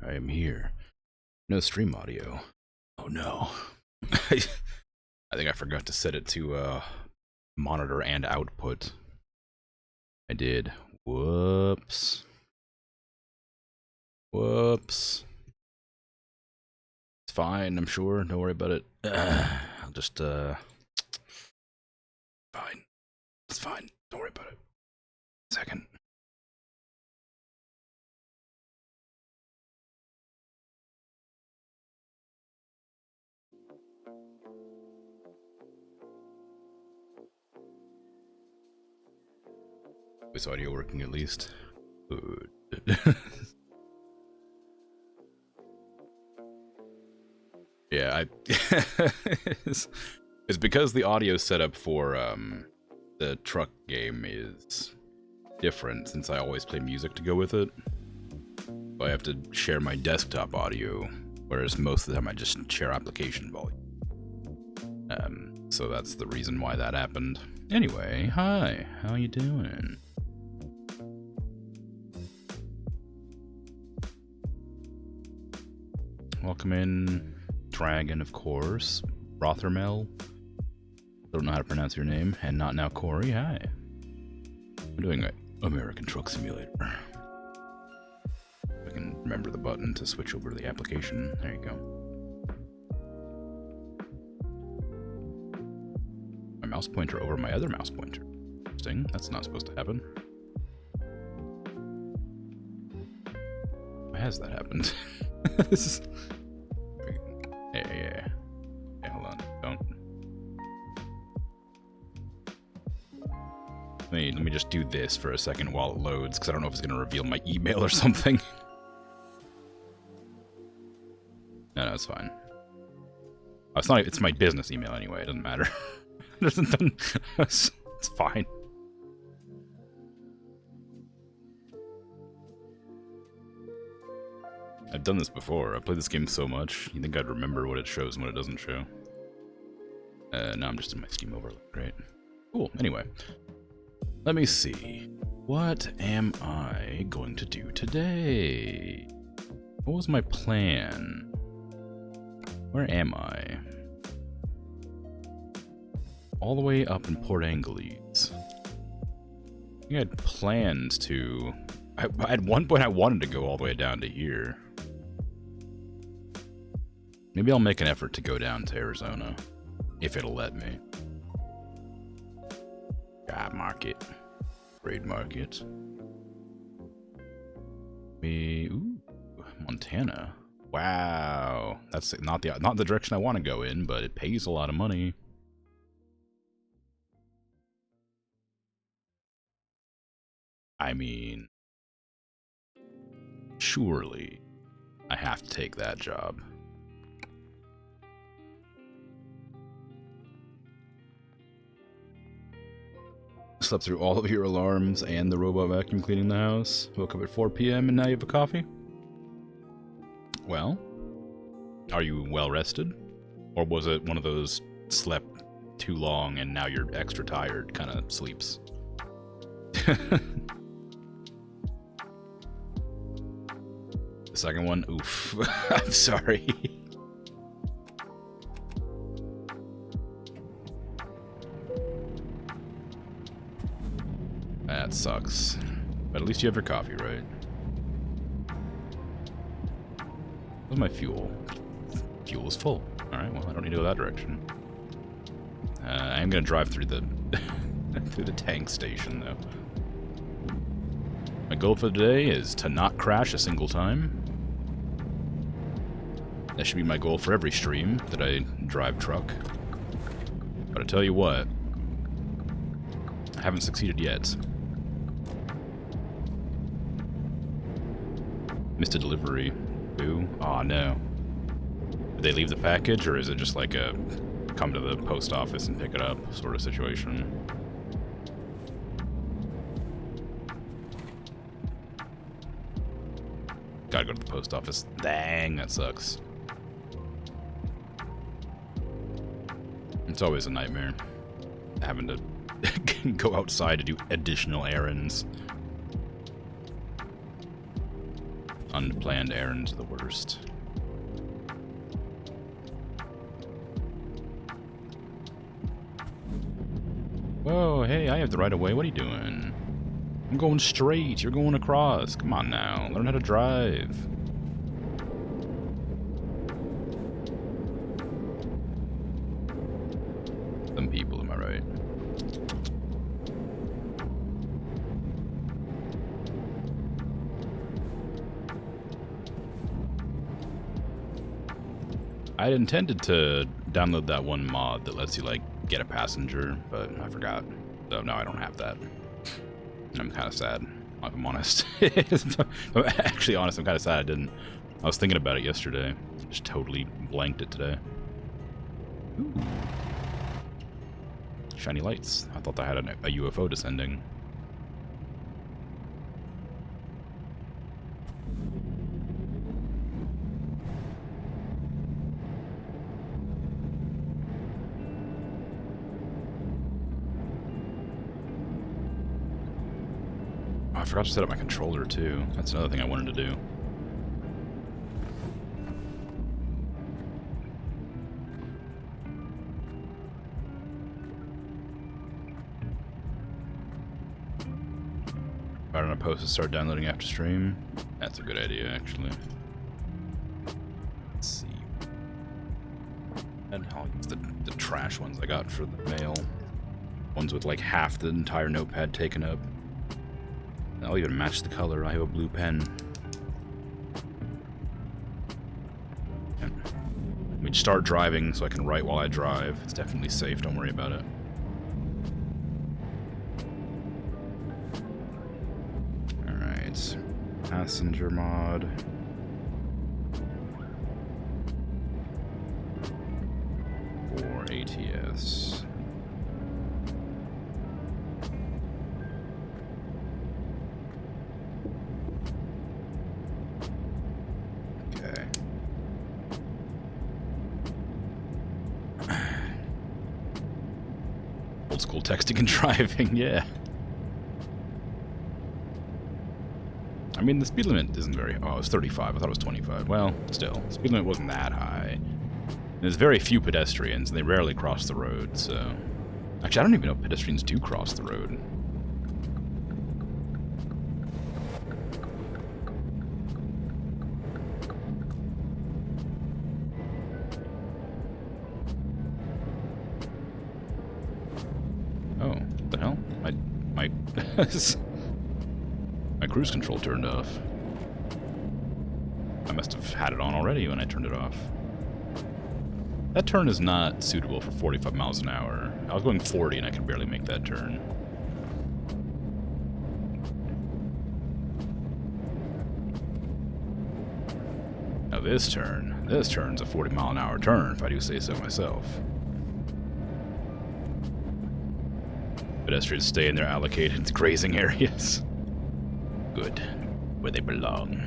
I am here. No stream audio. Oh no. I think I forgot to set it to monitor and output. I did. Whoops. Whoops. It's fine, I'm sure. Don't worry about it. I'll just fine. It's fine. Don't worry about it. Second. Is audio working at least? Good. Yeah, it's because the audio setup for the truck game is different, since I always play music to go with it. I have to share my desktop audio, whereas most of the time I just share application volume. So that's the reason why that happened. Anyway, hi, how you doing? Welcome in, Dragon, of course. Rothermel. Don't know how to pronounce your name. And not now, Corey. Hi. I'm doing an American Truck Simulator. I can remember the button to switch over to the application. There you go. My mouse pointer over my other mouse pointer. Interesting. That's not supposed to happen. Why has that happened? This is... Yeah. Okay, hold on. Don't. Let me just do this for a second while it loads, because I don't know if it's going to reveal my email or something. No, it's fine. Oh, it's not. It's my business email anyway. It doesn't matter. It's fine. I've done this before. I've played this game so much. You think I'd remember what it shows and what it doesn't show? No, I'm just in my Steam overlay. Great. Cool. Anyway, let me see. What am I going to do today? What was my plan? Where am I? All the way up in Port Angeles. I think I had planned to... At one point I wanted to go all the way down to here. Maybe I'll make an effort to go down to Arizona, if it'll let me. God, market. Raid market. Ooh, Montana. Wow. That's not the direction I want to go in, but it pays a lot of money. I mean, surely I have to take that job. Slept through all of your alarms and the robot vacuum cleaning the house. Woke up at 4 p.m. and now you have a coffee? Well, are you well rested? Or was it one of those slept too long and now you're extra tired kind of sleeps? The second one? Oof. I'm sorry. That sucks. But at least you have your coffee, right? Where's my fuel? Fuel is full. Alright, well, I don't need to go that direction. I am going to drive through the through the tank station, though. My goal for today is to not crash a single time. That should be my goal for every stream that I drive truck. But I tell you what, I haven't succeeded yet. Missed a delivery. Ooh. Aw, no. Did they leave the package, or is it just like a come to the post office and pick it up sort of situation? Gotta go to the post office. Dang, that sucks. It's always a nightmare having to go outside to do additional errands unplanned errands are the worst. Whoa, hey, I have the right of way. What are you doing? I'm going straight. You're going across. Come on now. Learn how to drive. Some people, am I right? I intended to download that one mod that lets you, like, get a passenger, but I forgot. So, no, I don't have that. I'm kind of sad, if I'm honest. If I'm actually honest, I'm kind of sad I didn't. I was thinking about it yesterday. Just totally blanked it today. Ooh. Shiny lights. I thought I had a UFO descending. I forgot to set up my controller, too. That's another thing I wanted to do. Write on a post to start downloading after stream. That's a good idea, actually. Let's see. And I'll use the trash ones I got for the mail. Ones with like half the entire notepad taken up. I'll even match the color. I have a blue pen. Yeah. Let me start driving so I can write while I drive. It's definitely safe. Don't worry about it. Alright. Passenger mod. For ATS. Old school texting and driving, yeah. I mean, the speed limit isn't very... Oh, it was 35. I thought it was 25. Well, still, the speed limit wasn't that high. There's very few pedestrians, and they rarely cross the road, so... Actually, I don't even know if pedestrians do cross the road. What the hell? My cruise control turned off. I must have had it on already when I turned it off. That turn is not suitable for 45 miles an hour. I was going 40 and I could barely make that turn. Now this turn's a 40 mile an hour turn, if I do say so myself. Pedestrians stay in their allocated grazing areas. Good. Where they belong.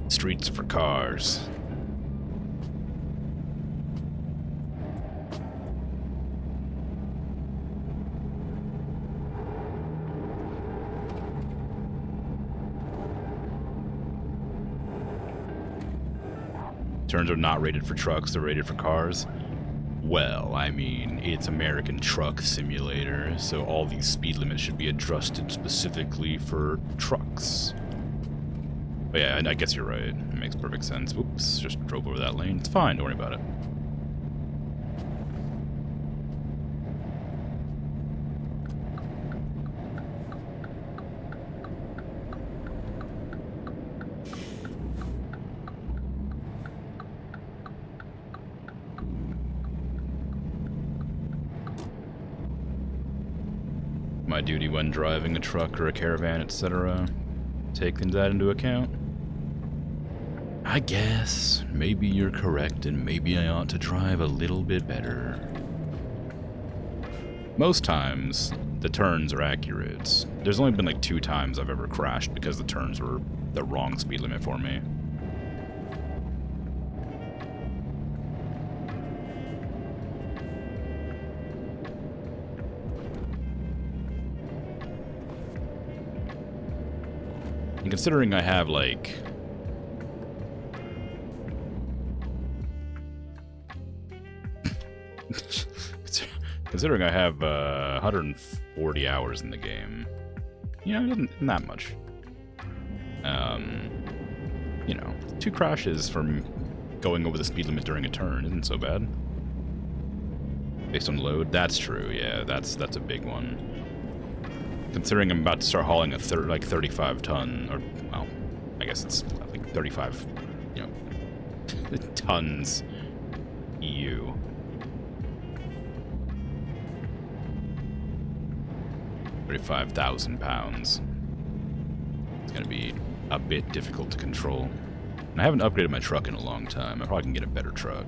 Streets are for cars. Turns are not rated for trucks, they're rated for cars. Well, I mean, it's American Truck Simulator, so all these speed limits should be adjusted specifically for trucks. But yeah, I guess you're right. It makes perfect sense. Oops, just drove over that lane. It's fine, don't worry about it. My duty when driving a truck or a caravan, etc. Take that into account. I guess maybe you're correct and maybe I ought to drive a little bit better. Most times, the turns are accurate. There's only been like 2 times I've ever crashed because the turns were the wrong speed limit for me. And considering I have, like, Considering I have 140 hours in the game, you know, isn't that much. You know, 2 crashes from going over the speed limit during a turn isn't so bad. Based on load, that's true. Yeah, that's a big one. Considering I'm about to start hauling a 35 ton, or well, I guess it's like 35, you know, tons EU. £35,000. It's gonna be a bit difficult to control. And I haven't upgraded my truck in a long time. I probably can get a better truck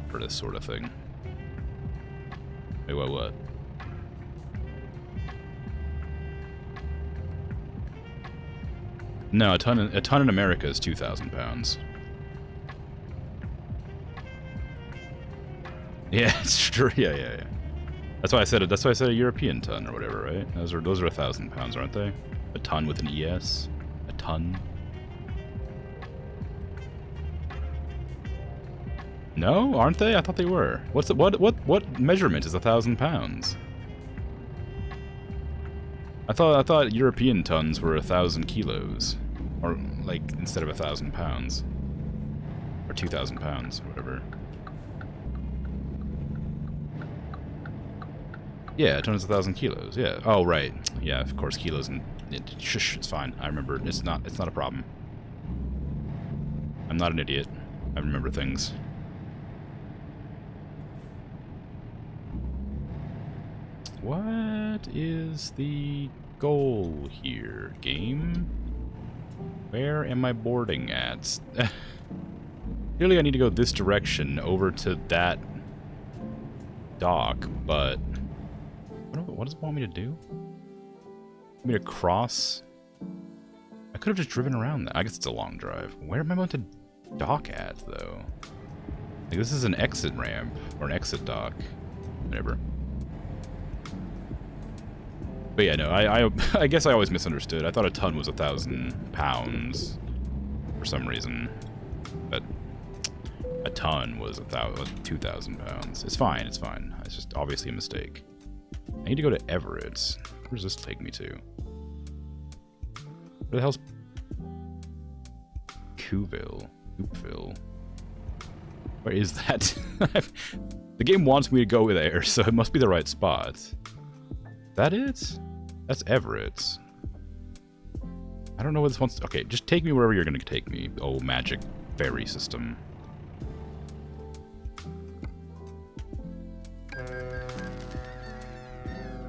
for this sort of thing. Wait, what? No, a ton in America is 2,000 pounds. Yeah, it's true. Yeah. That's why I said it. That's why I said a European ton or whatever, right? Those are 1,000 pounds, aren't they? A ton with an ES. A ton. No, aren't they? I thought they were. What measurement is 1,000 pounds? I thought European tons were 1,000 kilos, or like instead of 1,000 pounds, or 2,000 pounds, or whatever. Yeah, a ton is 1,000 kilos. Yeah. Oh, right. Yeah, of course, kilos and shush. It's fine. I remember. It's not a problem. I'm not an idiot. I remember things. What is the goal here, game? Where am I boarding at? Clearly I need to go this direction over to that dock, but what does it want me to do? Want me to cross? I could have just driven around that. I guess it's a long drive. Where am I going to dock at, though? Like, this is an exit ramp, or an exit dock. Whatever. But yeah, no, I guess I always misunderstood. I thought a ton was 1,000 pounds for some reason. But a ton was 2,000 pounds. It's fine, it's fine. It's just obviously a mistake. I need to go to Everett. Where does this take me to? Where the hell's Coupeville? Where is that? The game wants me to go there, so it must be the right spot. That it? That's Everett. I don't know what this wants to... Okay, just take me wherever you're going to take me. Oh, magic ferry system.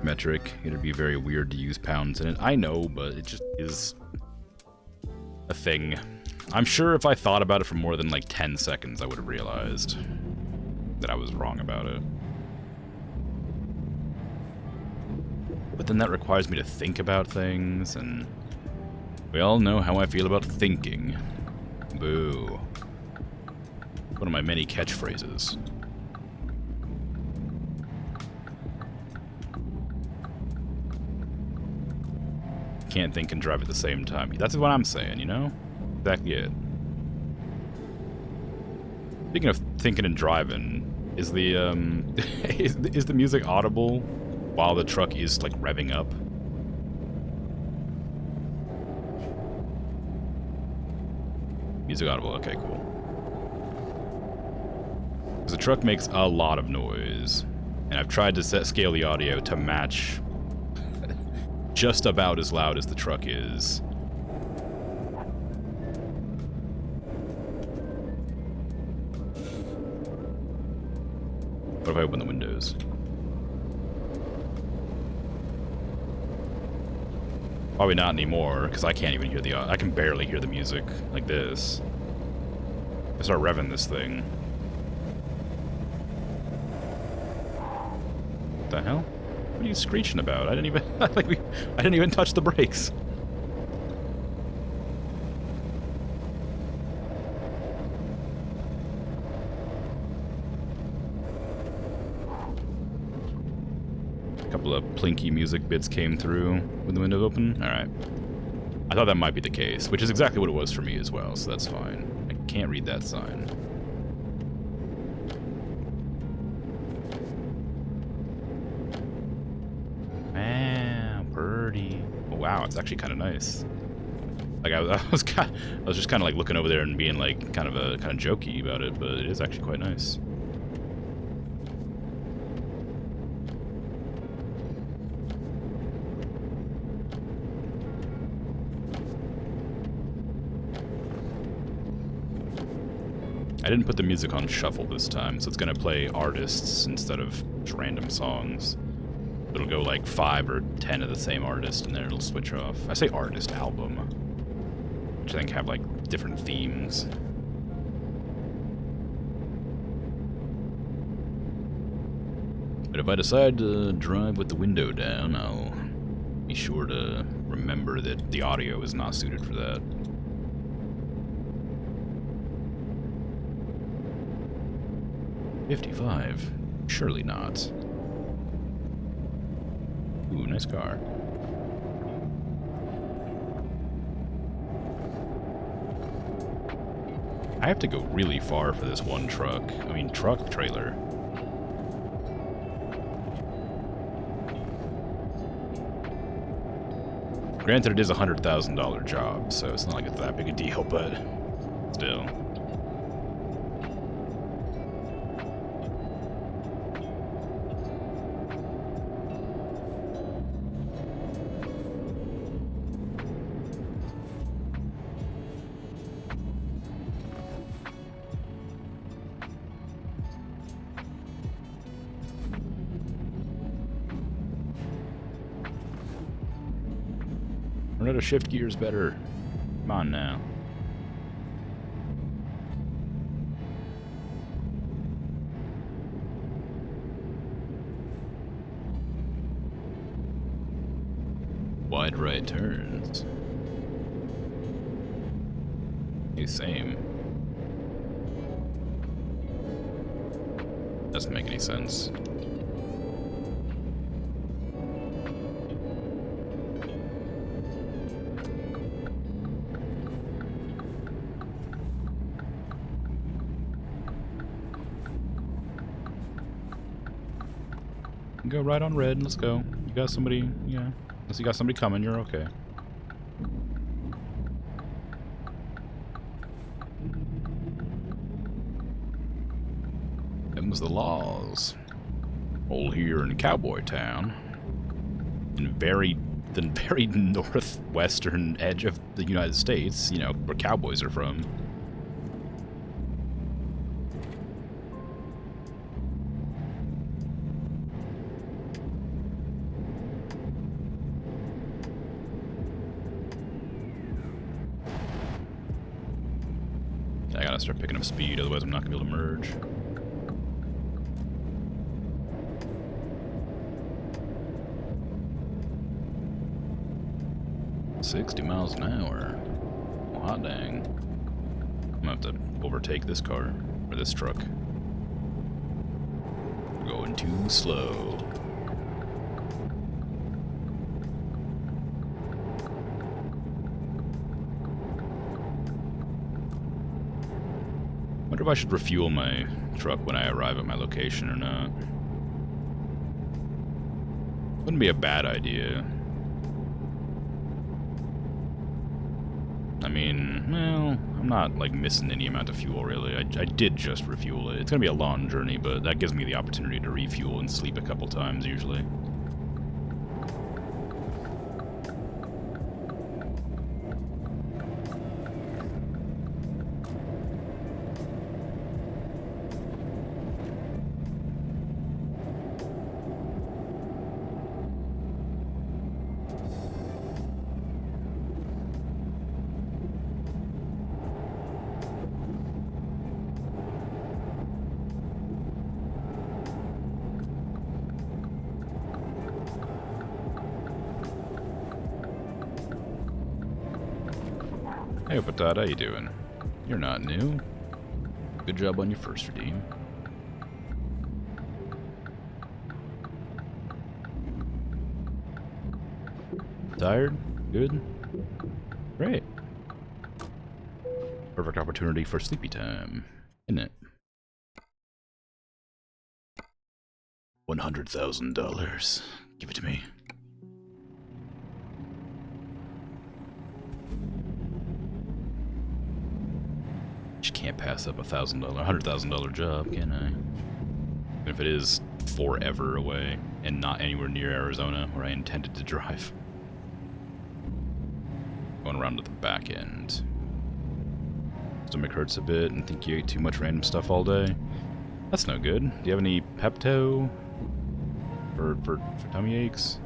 Metric. It'd be very weird to use pounds in it. I know, but it just is a thing. I'm sure if I thought about it for more than like 10 seconds, I would have realized that I was wrong about it. But then that requires me to think about things, and we all know how I feel about thinking. Boo. One of my many catchphrases. Can't think and drive at the same time. That's what I'm saying, you know? Exactly it. Speaking of thinking and driving, is the is the music audible while the truck is, like, revving up? Music audible, okay, cool. Because the truck makes a lot of noise, and I've tried to scale the audio to match just about as loud as the truck is. What if I open the windows? Probably not anymore, because I can't even hear I can barely hear the music like this. I start revving this thing. What the hell? What are you screeching about? I didn't even I didn't even touch the brakes. A couple of plinky music bits came through with the window open. Alright. I thought that might be the case, which is exactly what it was for me as well, so that's fine. I can't read that sign. wow, it's actually kind of nice. Like I was just kind of like looking over there and being like kind of jokey about it, but it is actually quite nice. I didn't put the music on shuffle this time, so it's gonna play artists instead of just random songs. It'll go like 5 or 10 of the same artist, and then it'll switch off. I say artist, album, which I think have like different themes. But if I decide to drive with the window down, I'll be sure to remember that the audio is not suited for that. $55? Surely not. Ooh, nice car. I have to go really far for this one truck. I mean, truck trailer. Granted, it is a $100,000 job, so it's not like it's that big a deal, but still. Learn how to shift gears better. Come on now. Wide right turns. Hey, same. Doesn't make any sense. Go right on red. Let's go. You got somebody, yeah. Unless you got somebody coming, you're okay. Them's the laws. All here in Cowboy Town, in the very northwestern edge of the United States, you know, where cowboys are from. I gotta start picking up speed, otherwise I'm not gonna be able to merge. $60 miles an hour. Well, hot dang. I'm gonna have to overtake this car, or this truck. We're going too slow. Wonder if I should refuel my truck when I arrive at my location or not. Wouldn't be a bad idea. I mean, well, I'm not like missing any amount of fuel really. I did just refuel it. It's gonna be a long journey, but that gives me the opportunity to refuel and sleep a couple times usually. Hey, Patata, how you doing? You're not new. Good job on your first redeem. Tired? Good? Great. Perfect opportunity for sleepy time, isn't it? $100,000. Give it to me. can't pass up $1,000, $100,000 job, can I? Even if it is forever away and not anywhere near Arizona where I intended to drive. Going around to the back end. Stomach hurts a bit and think you ate too much random stuff all day. That's no good. Do you have any Pepto for tummy aches?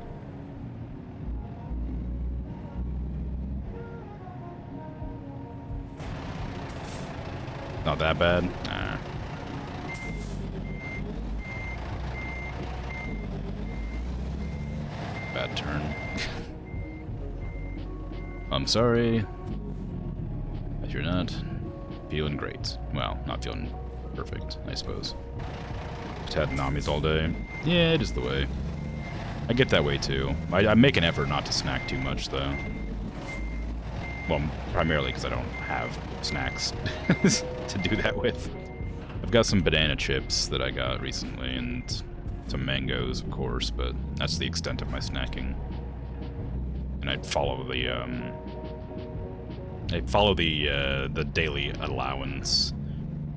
Not that bad? Nah. Bad turn. I'm sorry. If you're not feeling great. Well, not feeling perfect, I suppose. Just had Namis all day. Yeah, it is the way. I get that way too. I make an effort not to snack too much though. Well, primarily because I don't have snacks to do that with. I've got some banana chips that I got recently and some mangoes, of course, but that's the extent of my snacking. And I'd follow the daily allowance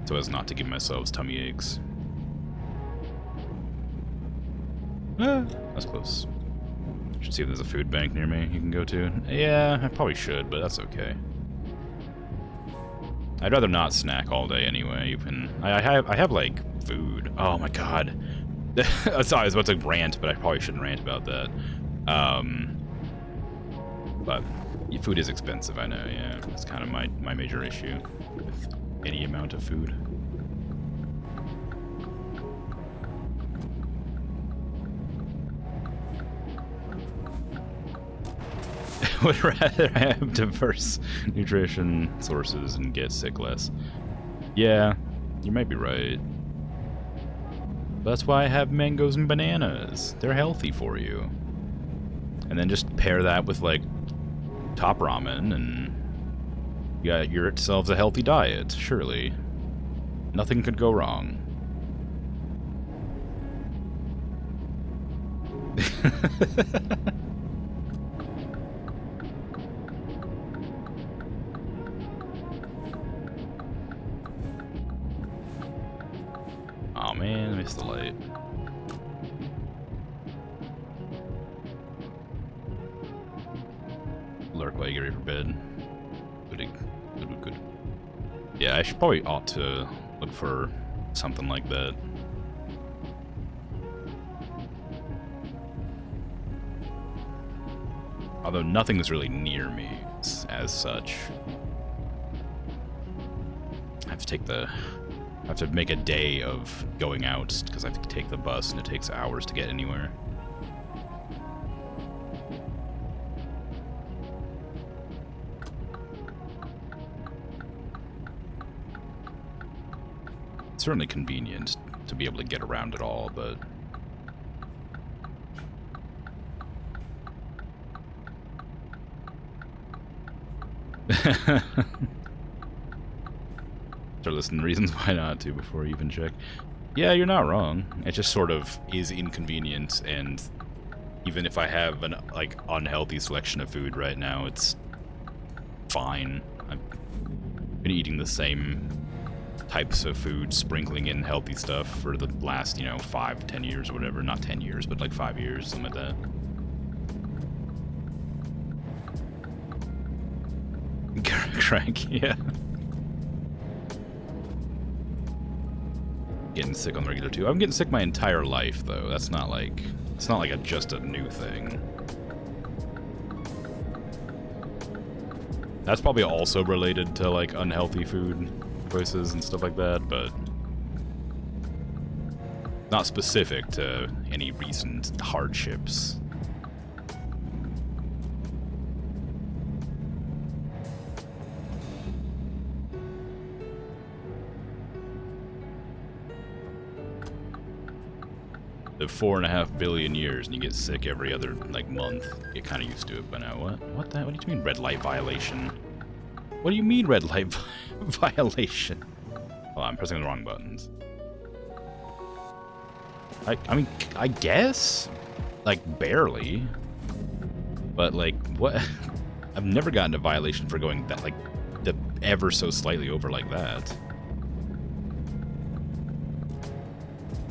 so as not to give myself tummy aches. That's close. Should see if there's a food bank near me you can go to. Yeah, I probably should, but that's okay. I'd rather not snack all day anyway. Even I have like food. Oh my god. Sorry, I was about to rant, but I probably shouldn't rant about that. But food is expensive, I know. Yeah, that's kind of my major issue with any amount of food. Would rather have diverse nutrition sources and get sick less. Yeah, you might be right. That's why I have mangoes and bananas. They're healthy for you. And then just pair that with like top ramen and you got yourselves a healthy diet, surely. Nothing could go wrong. Oh man, I missed the light. Lurk while you get ready for bed. Good. Yeah, I should probably ought to look for something like that. Although nothing is really near me as such. I have to make a day of going out because I have to take the bus and it takes hours to get anywhere. It's certainly convenient to be able to get around it all, but start listing reasons why not to before you even check. Yeah, you're not wrong. It just sort of is inconvenient, and even if I have an like unhealthy selection of food right now, it's fine. I've been eating the same types of food, sprinkling in healthy stuff for the last, 5 to 10 years or whatever. Not 10 years, but like 5 years, something like that. Crank, yeah. Getting sick on the regular too. I'm getting sick my entire life though. It's not like just a new thing. That's probably also related to like unhealthy food choices and stuff like that, but not specific to any recent hardships. Live 4.5 billion years and you get sick every other like month. Get kind of used to it by now. What do you mean red light violation? What do you mean red light violation? Oh, I'm pressing the wrong buttons. I mean, I guess, like barely, but like what? I've never gotten a violation for going that like the ever so slightly over like that.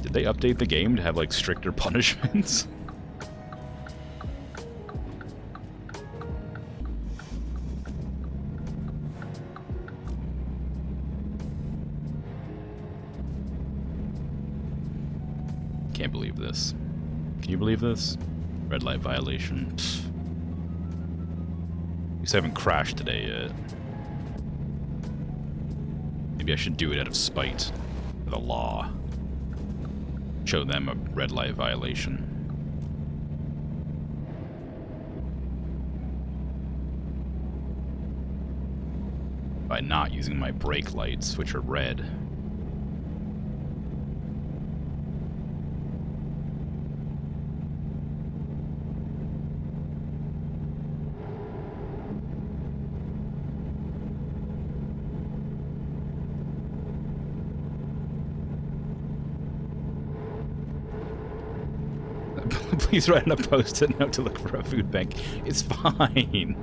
Did they update the game to have, like, stricter punishments? Can't believe this. Can you believe this? Red light violation. At least I haven't crashed today yet. Maybe I should do it out of spite for the law. Show them a red light violation. By not using my brake lights, which are red. Please write on a post-it note to look for a food bank. It's fine.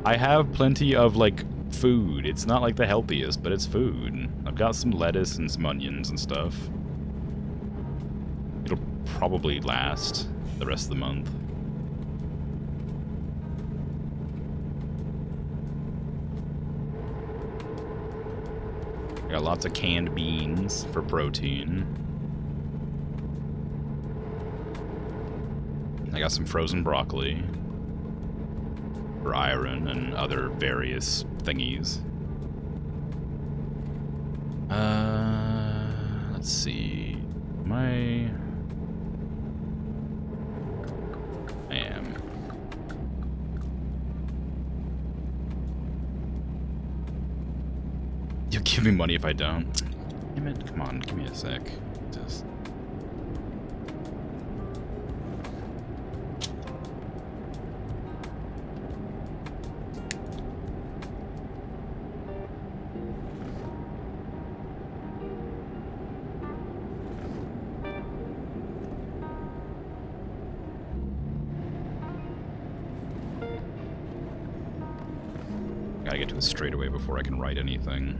I have plenty of, like, food. It's not, like, the healthiest, but it's food. I've got some lettuce and some onions and stuff. It'll probably last the rest of the month. I got lots of canned beans for protein. I got some frozen broccoli for iron and other various thingies. Let's see. I am. You'll give me money if I don't. Damn it, come on, give me a sec. Just... Gotta get to the straightaway before I can write anything.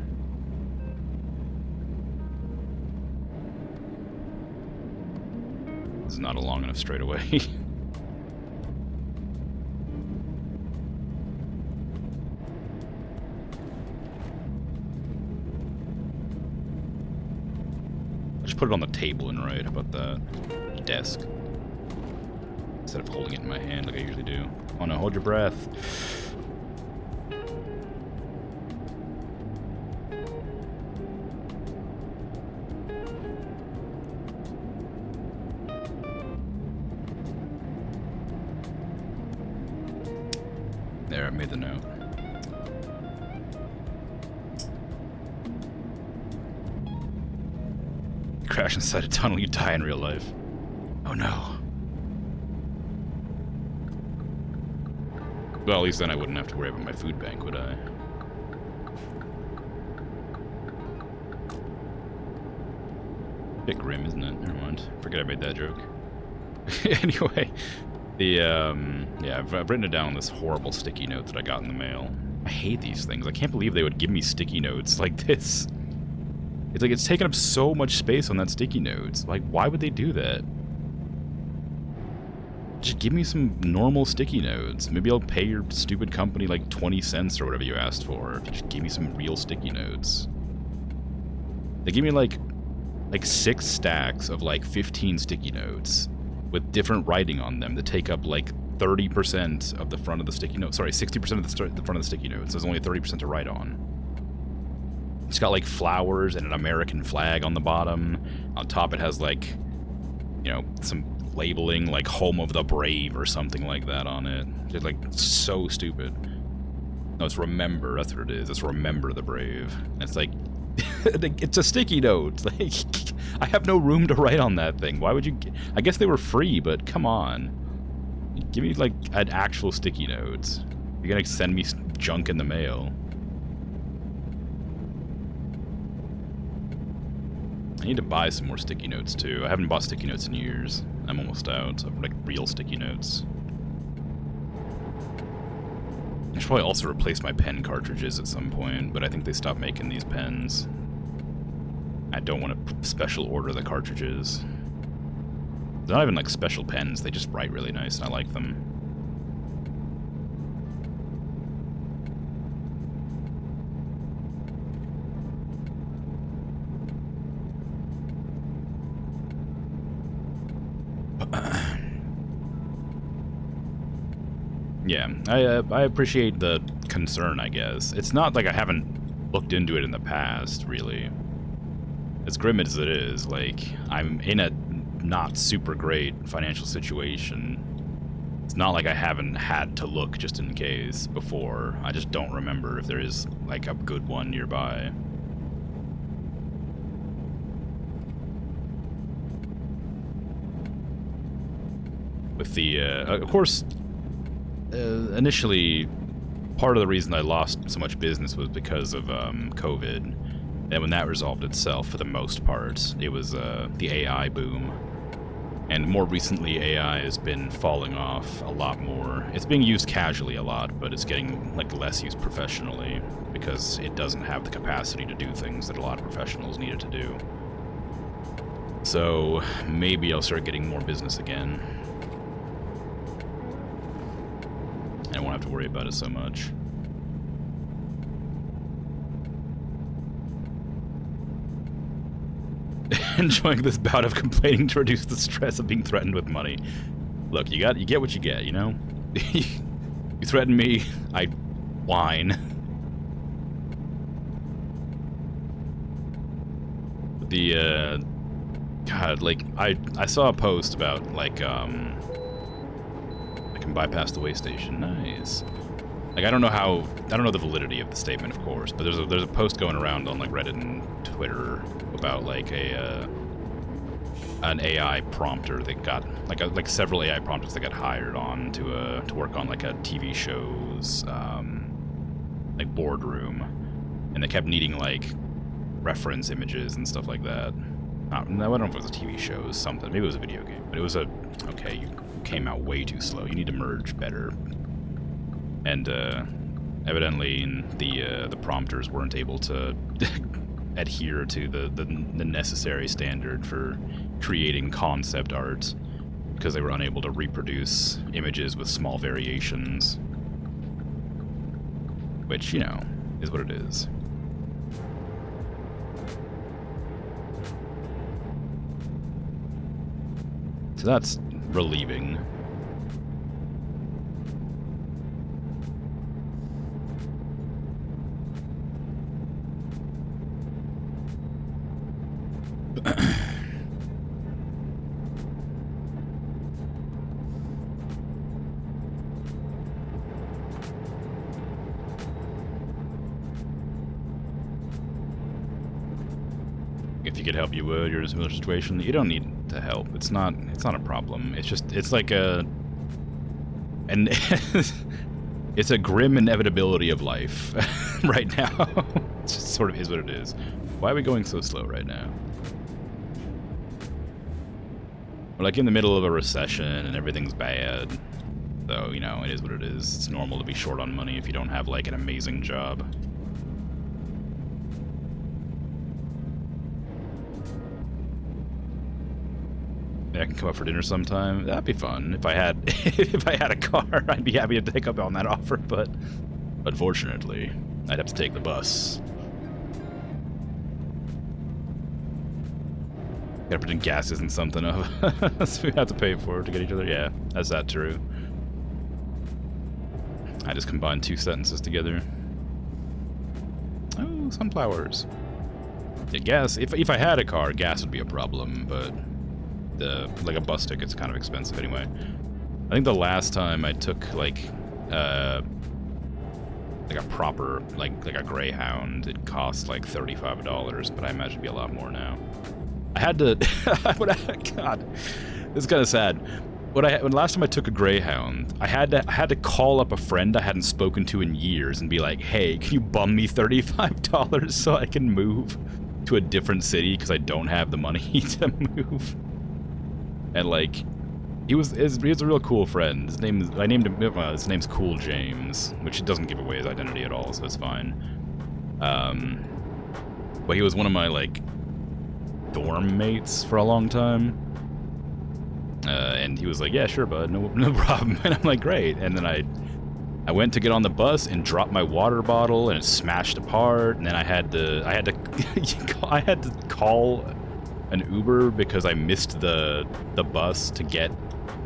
This is not a long enough straightaway. I just put it on the table and write. How about that? Desk. Instead of holding it in my hand like I usually do. Oh no, hold your breath. There, I made the note. You crash inside a tunnel, you die in real life. Oh no. Well, at least then I wouldn't have to worry about my food bank, would I? Bit grim, isn't it? Never mind. Forget I made that joke. Anyway. Yeah, I've written it down on this horrible sticky note that I got in the mail. I hate these things. I can't believe they would give me sticky notes like this. It's like it's taking up so much space on that sticky notes. Like, why would they do that? Just give me some normal sticky notes. Maybe I'll pay your stupid company like 20 cents or whatever you asked for. Just give me some real sticky notes. They give me like 6 stacks of like 15 sticky notes with different writing on them that take up like 30% of the front of the sticky note. Sorry, 60% of the front of the sticky notes. There's only 30% to write on. It's got like flowers and an American flag on the bottom. On top it has like, you know, some labeling like Home of the Brave or something like that on it. It's like so stupid. No, it's Remember. That's what it is. It's Remember the Brave. And it's like, it's a sticky note. Like, I have no room to write on that thing. Why would you? I guess they were free, but come on. Give me like an actual sticky note. You're gonna send me junk in the mail. I need to buy some more sticky notes too. I haven't bought sticky notes in years. I'm almost out of like real sticky notes. I should probably also replace my pen cartridges at some point, but I think they stopped making these pens. I don't want to special order the cartridges. They're not even like special pens, they just write really nice, and I like them. Yeah, I appreciate the concern, I guess. It's not like I haven't looked into it in the past, really. As grim as it is, like, I'm in a not super great financial situation. It's not like I haven't had to look just in case before. I just don't remember if there is, like, a good one nearby. With the, of course, initially, part of the reason I lost so much business was because of COVID. And when that resolved itself, for the most part, it was the AI boom. And more recently, AI has been falling off a lot more. It's being used casually a lot, but it's getting like less used professionally because it doesn't have the capacity to do things that a lot of professionals need it to do. So maybe I'll start getting more business again. I won't have to worry about it so much. Enjoying this bout of complaining to reduce the stress of being threatened with money. Look, you get what you get, you know? You threaten me, I whine. The God, like I saw a post about like I can bypass the way station. Nice. Like I don't know the validity of the statement, of course, but there's a post going around on like Reddit and Twitter about like an AI prompter that got like several AI prompters that got hired on to work on like a TV show's like boardroom, and they kept needing like reference images and stuff like that. No, I don't know if it was a TV show, it was something. Maybe it was a video game, but it was okay, you came out way too slow. You need to merge better. And evidently the prompters weren't able to adhere to the necessary standard for creating concept art because they were unable to reproduce images with small variations. Which, you know, is what it is. So that's relieving. If you could help, you would. You're in a similar situation. You don't need to help. It's not a problem. It's like it's a grim inevitability of life right now. It just sort of is what it is. Why are we going so slow right now? We're like in the middle of a recession and everything's bad. So, you know, it is what it is. It's normal to be short on money if you don't have like an amazing job. I can come up for dinner sometime. That'd be fun. If I had a car, I'd be happy to take up on that offer, but unfortunately, I'd have to take the bus. Gotta pretend gas isn't something so we have to pay for to get each other. Yeah, that's that true. I just combined two sentences together. Oh, sunflowers. Yeah, gas. If I had a car, gas would be a problem, but like a bus ticket's kind of expensive anyway. I think the last time I took like a proper like a Greyhound, it cost like $35, but I imagine it'd be a lot more now. I had to God, this is kind of sad. When last time I took a Greyhound, I had to call up a friend I hadn't spoken to in years and be like, "Hey, can you bum me $35 so I can move to a different city because I don't have the money to move?" And like, he was a real cool friend. His name's Cool James, which doesn't give away his identity at all, so it's fine. But he was one of my like dorm mates for a long time. And he was like, yeah, sure, bud, no problem. And I'm like, great. And then I went to get on the bus and dropped my water bottle and it smashed apart. And then I had to call an Uber because I missed the bus to get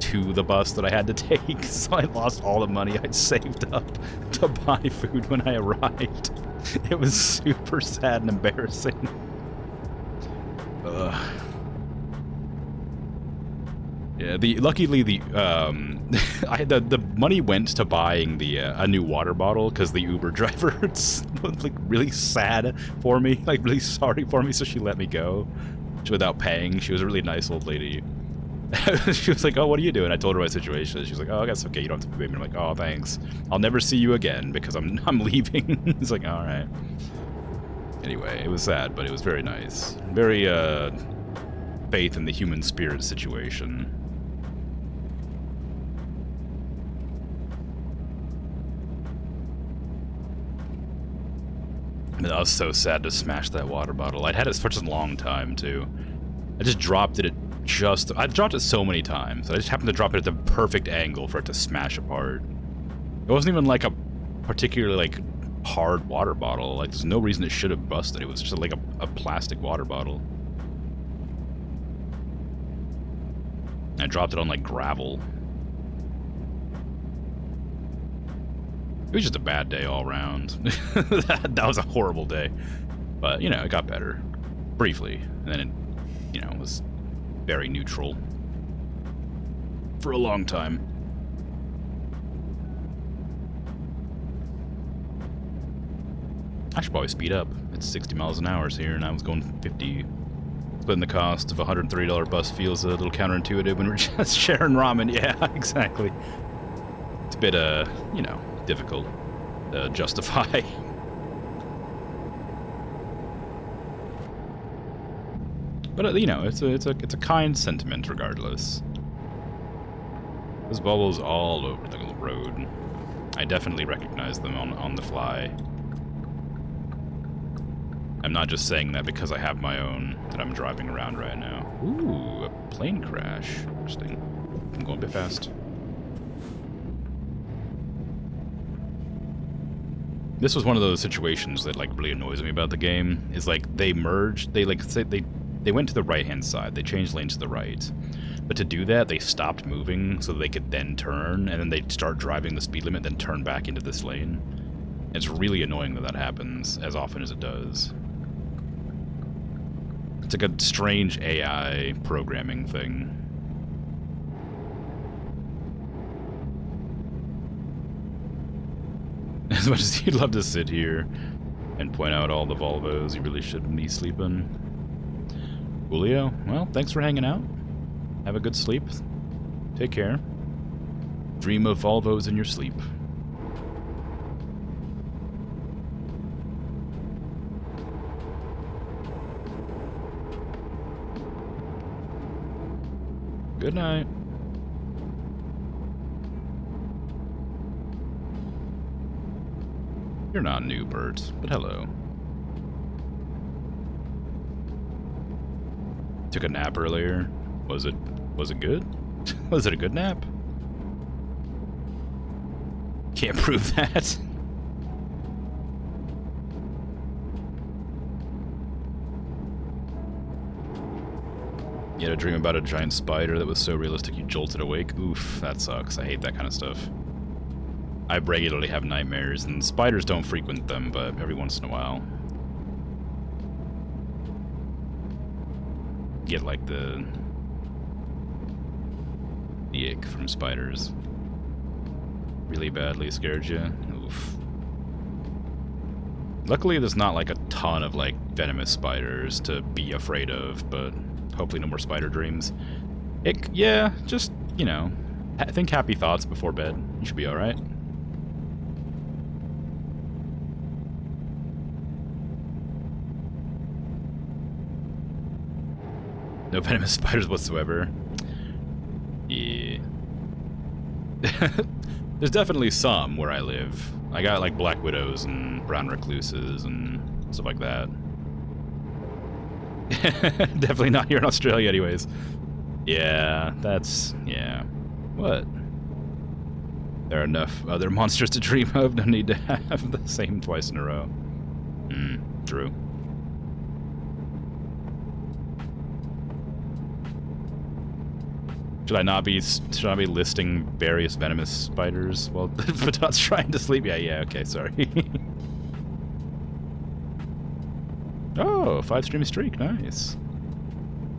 to the bus that I had to take. So I lost all the money I'd saved up to buy food when I arrived. It was super sad and embarrassing. Yeah, luckily the the money went to buying the a new water bottle because the Uber driver was like really sad for me, like really sorry for me, so she let me go without paying. She was a really nice old lady. She was like, "Oh, what are you doing?" I told her my situation. She was like, "Oh, that's okay. You don't have to pay me." I'm like, "Oh, thanks. I'll never see you again because I'm leaving." It's like, "All right." Anyway, it was sad, but it was very nice. Very faith in the human spirit situation. I was so sad to smash that water bottle. I'd had it for such a long time, too. I just dropped it I dropped it so many times. I just happened to drop it at the perfect angle for it to smash apart. It wasn't even like a particularly like hard water bottle. Like there's no reason it should have busted. It was just like a plastic water bottle. I dropped it on like gravel. It was just a bad day all around. that was a horrible day. But, you know, it got better. Briefly. And then it, you know, was very neutral. For a long time. I should probably speed up. It's 60 miles an hour here, and I was going 50. Splitting the cost of a $130 bus feels a little counterintuitive when we're just sharing ramen. Yeah, exactly. It's a bit, you know, difficult to justify. But you know, it's a kind sentiment regardless. There's bubbles all over the road. I definitely recognize them on the fly. I'm not just saying that because I have my own that I'm driving around right now. Ooh, a plane crash. Interesting. I'm going a bit fast. This was one of those situations that like really annoys me about the game. Is like they merged. They like say they went to the right-hand side. They changed lanes to the right. But to do that, they stopped moving so they could then turn, and then they'd start driving the speed limit, then turn back into this lane. It's really annoying that that happens as often as it does. It's like a strange AI programming thing. As much as you'd love to sit here and point out all the Volvos you really shouldn't be sleeping. Julio, well, thanks for hanging out. Have a good sleep. Take care. Dream of Volvos in your sleep. Good night. You're not new, Bert, but hello. Took a nap earlier. Was it good? Was it a good nap? Can't prove that. You had a dream about a giant spider that was so realistic you jolted awake? Oof, that sucks. I hate that kind of stuff. I regularly have nightmares, and spiders don't frequent them, but every once in a while. Get like the ick from spiders. Really badly scared you? Oof. Luckily there's not like a ton of like venomous spiders to be afraid of, but hopefully no more spider dreams. Yeah, just, you know, think happy thoughts before bed. You should be alright. No venomous spiders whatsoever. Yeah. There's definitely some where I live. I got like black widows and brown recluses and stuff like that. Definitely not here in Australia anyways. Yeah, yeah. What? There are enough other monsters to dream of, no need to have the same twice in a row. True. Should I not be listing various venomous spiders while Fatot's trying to sleep? Yeah, okay, sorry. Oh, 5-stream streak, nice.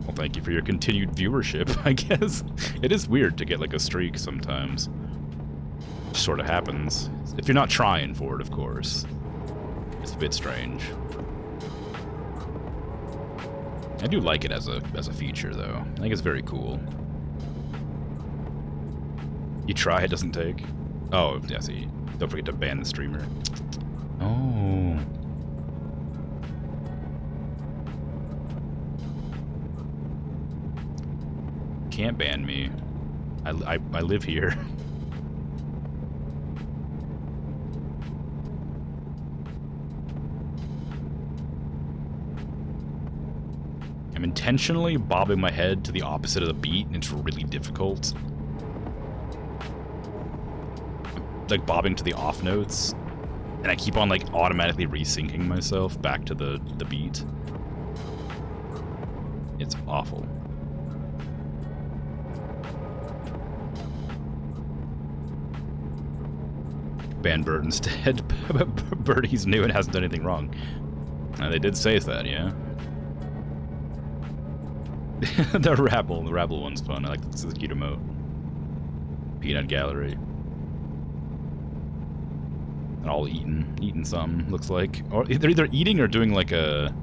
Well, thank you for your continued viewership, I guess. It is weird to get like a streak sometimes. It sort of happens. If you're not trying for it, of course. It's a bit strange. I do like it as a feature, though. I think it's very cool. You try, it doesn't take. Oh, yeah, see. Don't forget to ban the streamer. Oh. Can't ban me. I live here. I'm intentionally bobbing my head to the opposite of the beat, and it's really difficult. Like bobbing to the off notes, and I keep on like automatically resyncing myself back to the beat. It's awful. Ban Bird instead. Birdie's new and hasn't done anything wrong. They did say that, yeah. The rabble one's fun. I like this is a cute emote. Peanut gallery. And all eating some, looks like. Or they're either eating or doing like a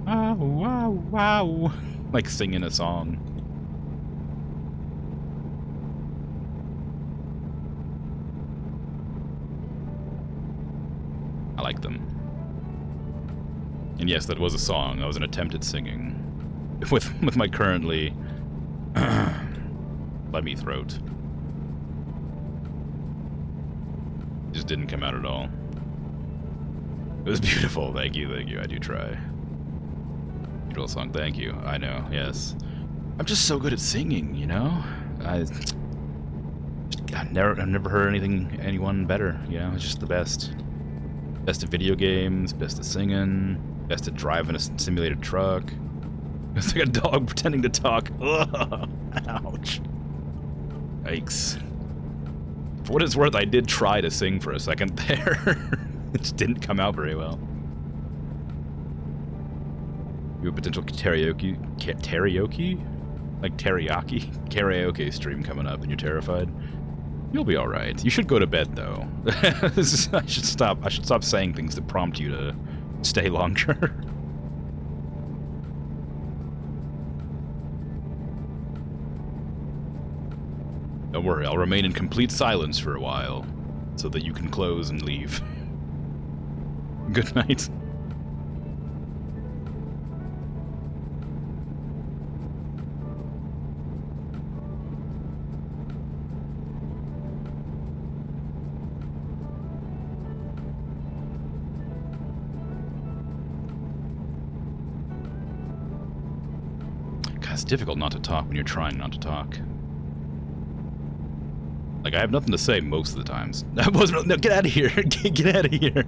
wow wow wow, like singing a song. I like them. And yes, that was a song. That was an attempt at singing with my currently phlegmy throat. Just didn't come out at all. It was beautiful. Thank you. I do try. Beautiful song. Thank you. I know. Yes. I'm just so good at singing, you know. I've never heard anyone better. You know, it's just the best. Best at video games. Best at singing. Best at driving a simulated truck. It's like a dog pretending to talk. Ugh. Ouch. Yikes. For what it's worth, I did try to sing for a second there. It just didn't come out very well. You have a potential karaoke? Like teriyaki? Karaoke stream coming up and you're terrified? You'll be alright. You should go to bed, though. I should stop saying things that prompt you to stay longer. Don't worry, I'll remain in complete silence for a while, so that you can close and leave. Good night. God, it's difficult not to talk when you're trying not to talk. Like, I have nothing to say most of the times. No, get out of here. Get out of here.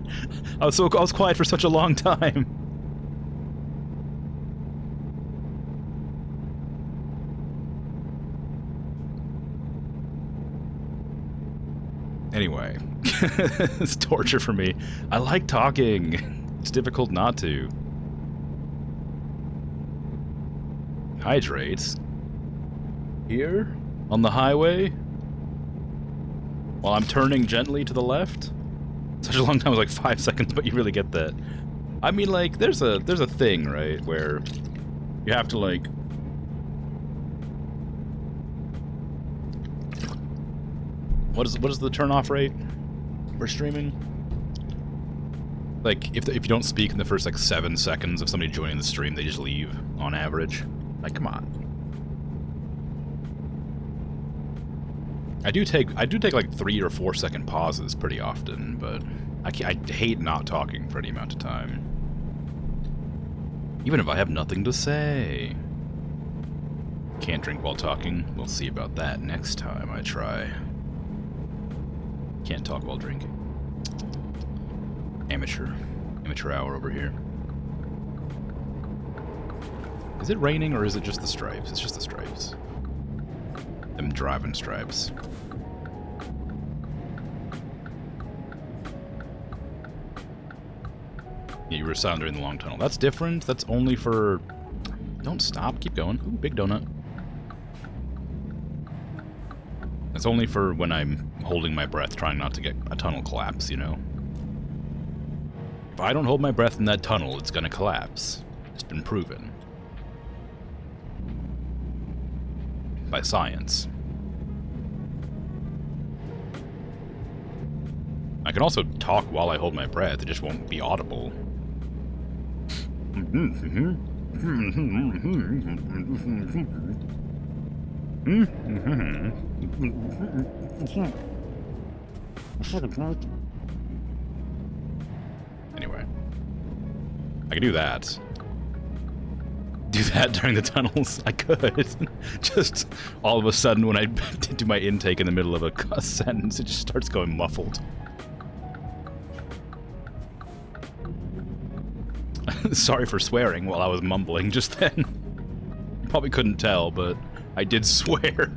I was quiet for such a long time. Anyway, it's torture for me. I like talking. It's difficult not to. Hydrate. Here? On the highway? While I'm turning gently to the left? Such a long time, it was like 5 seconds, but you really get that. I mean, like, there's a thing, right, where you have to, like... What is the turn-off rate for streaming? Like, if you don't speak in the first, like, 7 seconds of somebody joining the stream, they just leave, on average. Like, come on. I do take like 3 or 4 second pauses pretty often, but I hate not talking for any amount of time. Even if I have nothing to say. Can't drink while talking. We'll see about that next time I try. Can't talk while drinking. Amateur hour over here. Is it raining or is it just the stripes? It's just the stripes. Them driving stripes. Yeah, you were silent during the long tunnel. That's different. That's only for... Don't stop. Keep going. Ooh, big donut. That's only for when I'm holding my breath, trying not to get a tunnel collapse, you know? If I don't hold my breath in that tunnel, it's gonna collapse. It's been proven. By science. I can also talk while I hold my breath, it just won't be audible. Anyway. I can do that. Do that during the tunnels? I could. Just all of a sudden when I do my intake in the middle of a sentence, it just starts going muffled. Sorry for swearing while I was mumbling just then. You probably couldn't tell, but I did swear.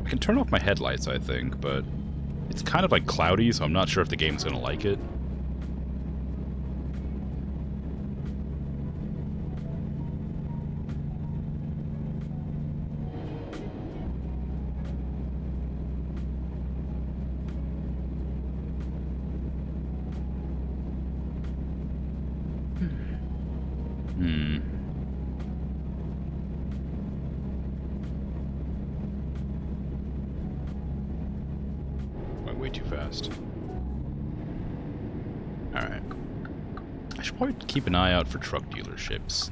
I can turn off my headlights, I think, but it's kind of like cloudy, so I'm not sure if the game's gonna like it. Went way too fast. Alright. I should probably keep an eye out for truck dealerships.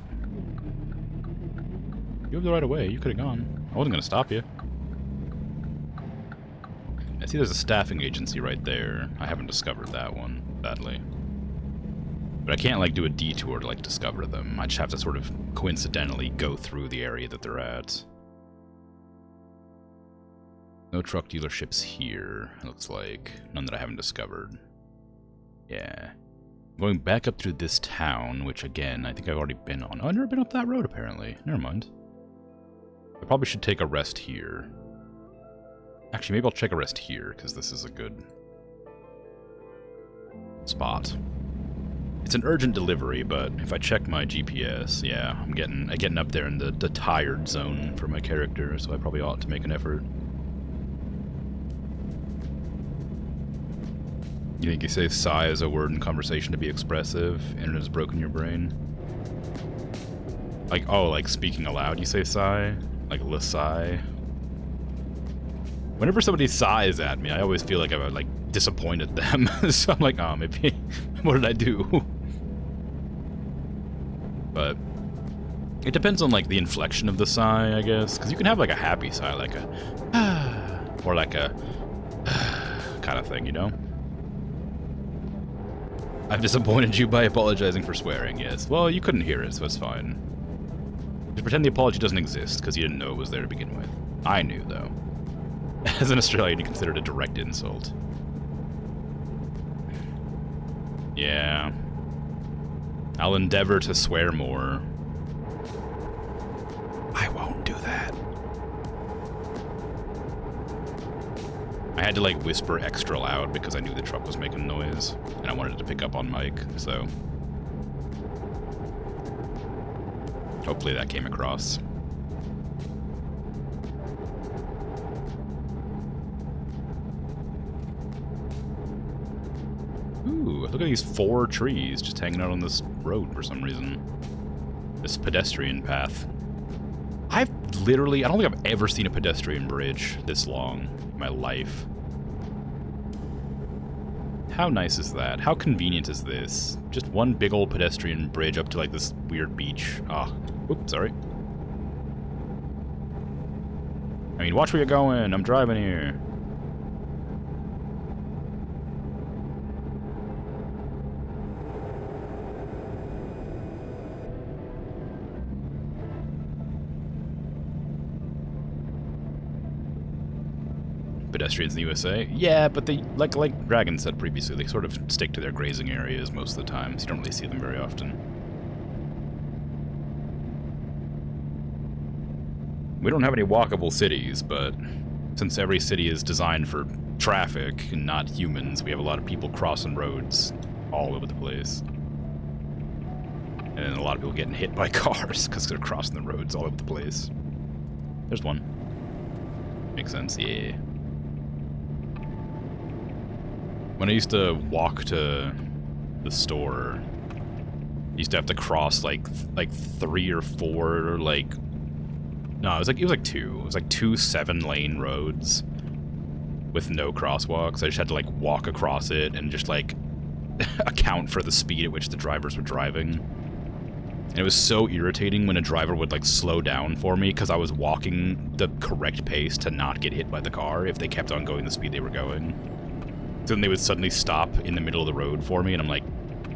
You have the right of way. You could have gone. I wasn't going to stop you. I see there's a staffing agency right there. I haven't discovered that one, sadly. But I can't, like, do a detour to, like, discover them. I just have to sort of coincidentally go through the area that they're at. No truck dealerships here, it looks like. None that I haven't discovered. Yeah. I'm going back up through this town, which, again, I think I've already been on. Oh, I've never been up that road, apparently. Never mind. I probably should take a rest here. Actually, maybe I'll check a rest here, because this is a good spot. It's an urgent delivery, but if I check my GPS, yeah, I'm getting up there in the tired zone for my character, so I probably ought to make an effort. You think you say sigh as a word in conversation to be expressive? Internet has broken your brain? Like, oh, like speaking aloud you say sigh? Like sigh? Whenever somebody sighs at me, I always feel like I've, like, disappointed them. So I'm like, oh, maybe, what did I do? But it depends on, like, the inflection of the sigh, I guess. Because you can have, like, a happy sigh, like a or like a kind of thing, you know? I've disappointed you by apologizing for swearing, yes. Well, you couldn't hear it, so it's fine. Just pretend the apology doesn't exist, because you didn't know it was there to begin with. I knew, though. As an Australian, you consider it a direct insult. Yeah. I'll endeavor to swear more. I won't do that. I had to, like, whisper extra loud because I knew the truck was making noise, and I wanted it to pick up on mic, so... hopefully that came across. Ooh, look at these 4 trees just hanging out on this road for some reason. This pedestrian path. I don't think I've ever seen a pedestrian bridge this long in my life. How nice is that? How convenient is this? Just one big old pedestrian bridge up to, like, this weird beach. Ah, oops, sorry. I mean, watch where you're going. I'm driving here. pedestrians in the USA. Yeah, but they, like Dragon said previously, they sort of stick to their grazing areas most of the time, so you don't really see them very often. We don't have any walkable cities, but since every city is designed for traffic and not humans, we have a lot of people crossing roads all over the place. And a lot of people getting hit by cars because they're crossing the roads all over the place. There's one. Makes sense, yeah. When I used to walk to the store, I used to have to cross like 3 or 4, like... No, it was like 2. It was like 2 7-lane roads with no crosswalks. I just had to like walk across it and just like account for the speed at which the drivers were driving. And it was so irritating when a driver would like slow down for me because I was walking the correct pace to not get hit by the car if they kept on going the speed they were going. So then they would suddenly stop in the middle of the road for me, and I'm like,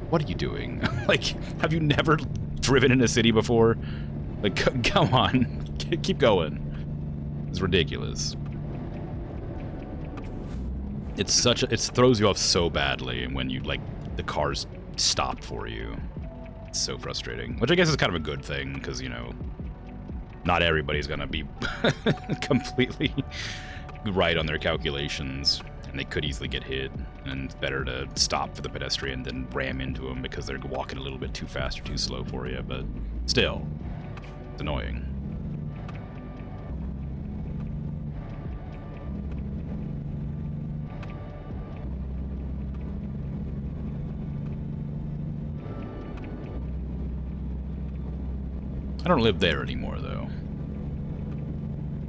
what are you doing? Like, have you never driven in a city before? Like, come on. Keep going. It's ridiculous. It's such a... It throws you off so badly when you, like, the cars stop for you. It's so frustrating. Which I guess is kind of a good thing, because, you know, not everybody's gonna be completely right on their calculations, and they could easily get hit, and it's better to stop for the pedestrian than ram into them because they're walking a little bit too fast or too slow for you, but still, it's annoying. I don't live there anymore, though.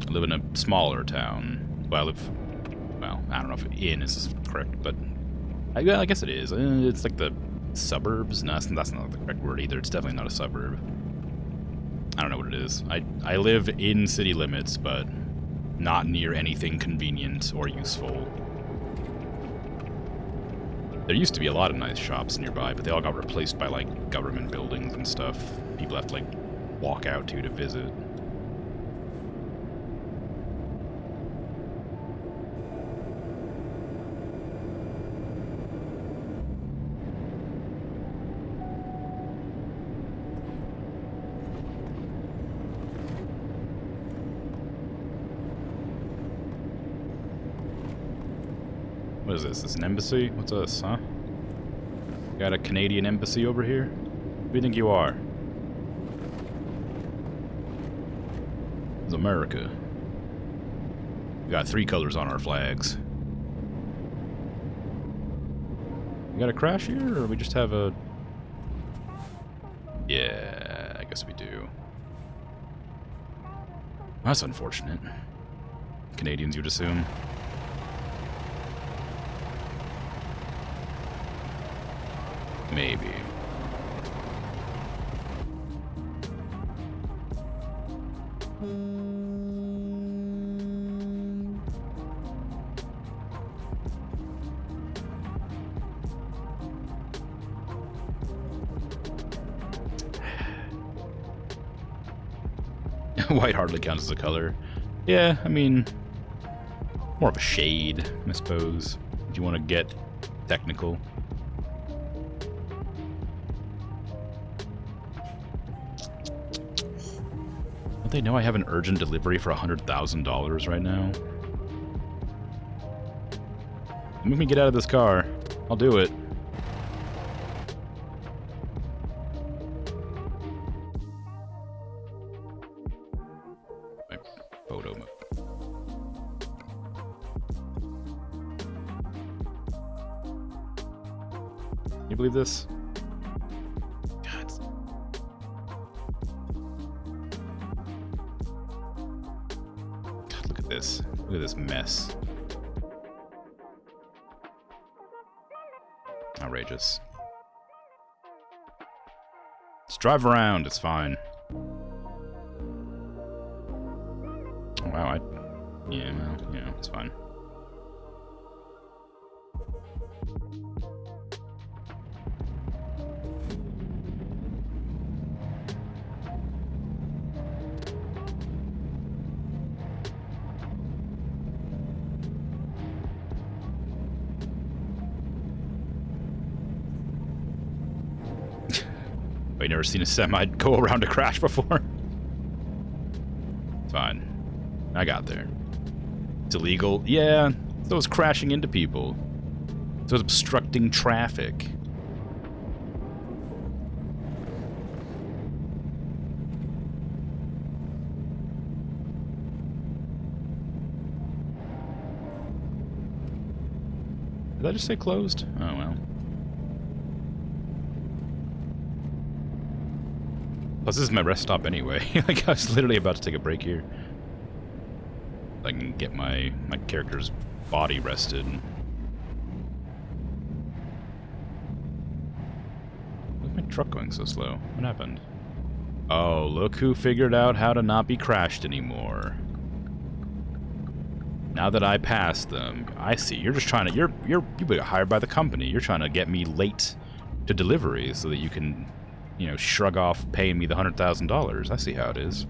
I live in a smaller town. Well, I don't know if "in" is correct, but I guess it is. It's like the suburbs. No, that's not the correct word either. It's definitely not a suburb. I don't know what it is. I live in city limits, but not near anything convenient or useful. There used to be a lot of nice shops nearby, but they all got replaced by, like, government buildings and stuff. People have to, like, walk out to visit. What is this? Is this an embassy? What's this, huh? Got a Canadian embassy over here? Who do you think you are? It's America. We got 3 colors on our flags. We got a crash here, or we just have a... Yeah, I guess we do. That's unfortunate. Canadians, you'd assume. Maybe. White hardly counts as a color. Yeah, I mean, more of a shade, I suppose, if you want to get technical. Don't they know I have an urgent delivery for $100,000 right now? Make me get out of this car. I'll do it. My photo mode. Can you believe this? Look at this mess. Outrageous. Let's drive around, it's fine. Oh, wow, yeah, it's fine. I've never seen a semi go around a crash before. It's fine. I got there. It's illegal. Yeah, so it's crashing into people. So it's obstructing traffic. Did I just say closed? Oh, well. Plus, this is my rest stop anyway. Like, I was literally about to take a break here. I can get my character's body rested. Why's my truck going so slow? What happened? Oh, look who figured out how to not be crashed anymore. Now that I passed them, I see. You're just trying to... You got hired by the company. You're trying to get me late to delivery so that you can, you know, shrug off paying me the $100,000. I see how it is.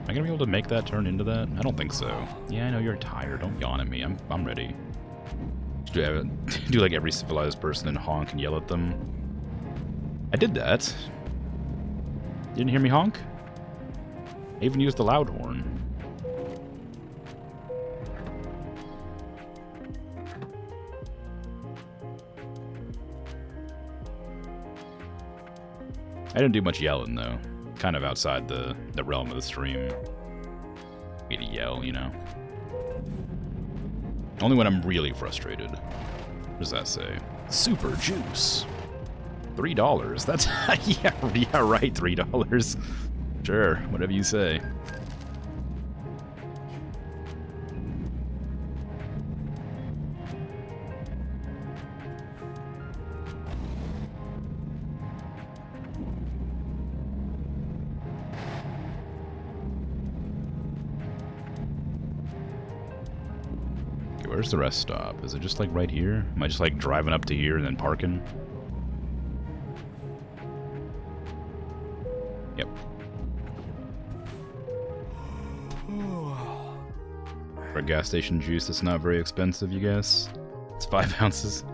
Am I gonna be able to make that turn into that? I don't think so. Yeah, I know you're tired. Don't yawn at me. I'm ready. Do like every civilized person and honk and yell at them. I did that. You didn't hear me honk? I even used the loud horn. I didn't do much yelling though. Kind of outside the realm of the stream. Me to yell, you know. Only when I'm really frustrated. What does that say? Super juice. $3. That's yeah, right. $3. Sure, whatever you say. Where's the rest stop? Is it just like right here? Am I just like driving up to here and then parking? Yep. For a gas station juice that's not very expensive, you guess? It's 5 ounces.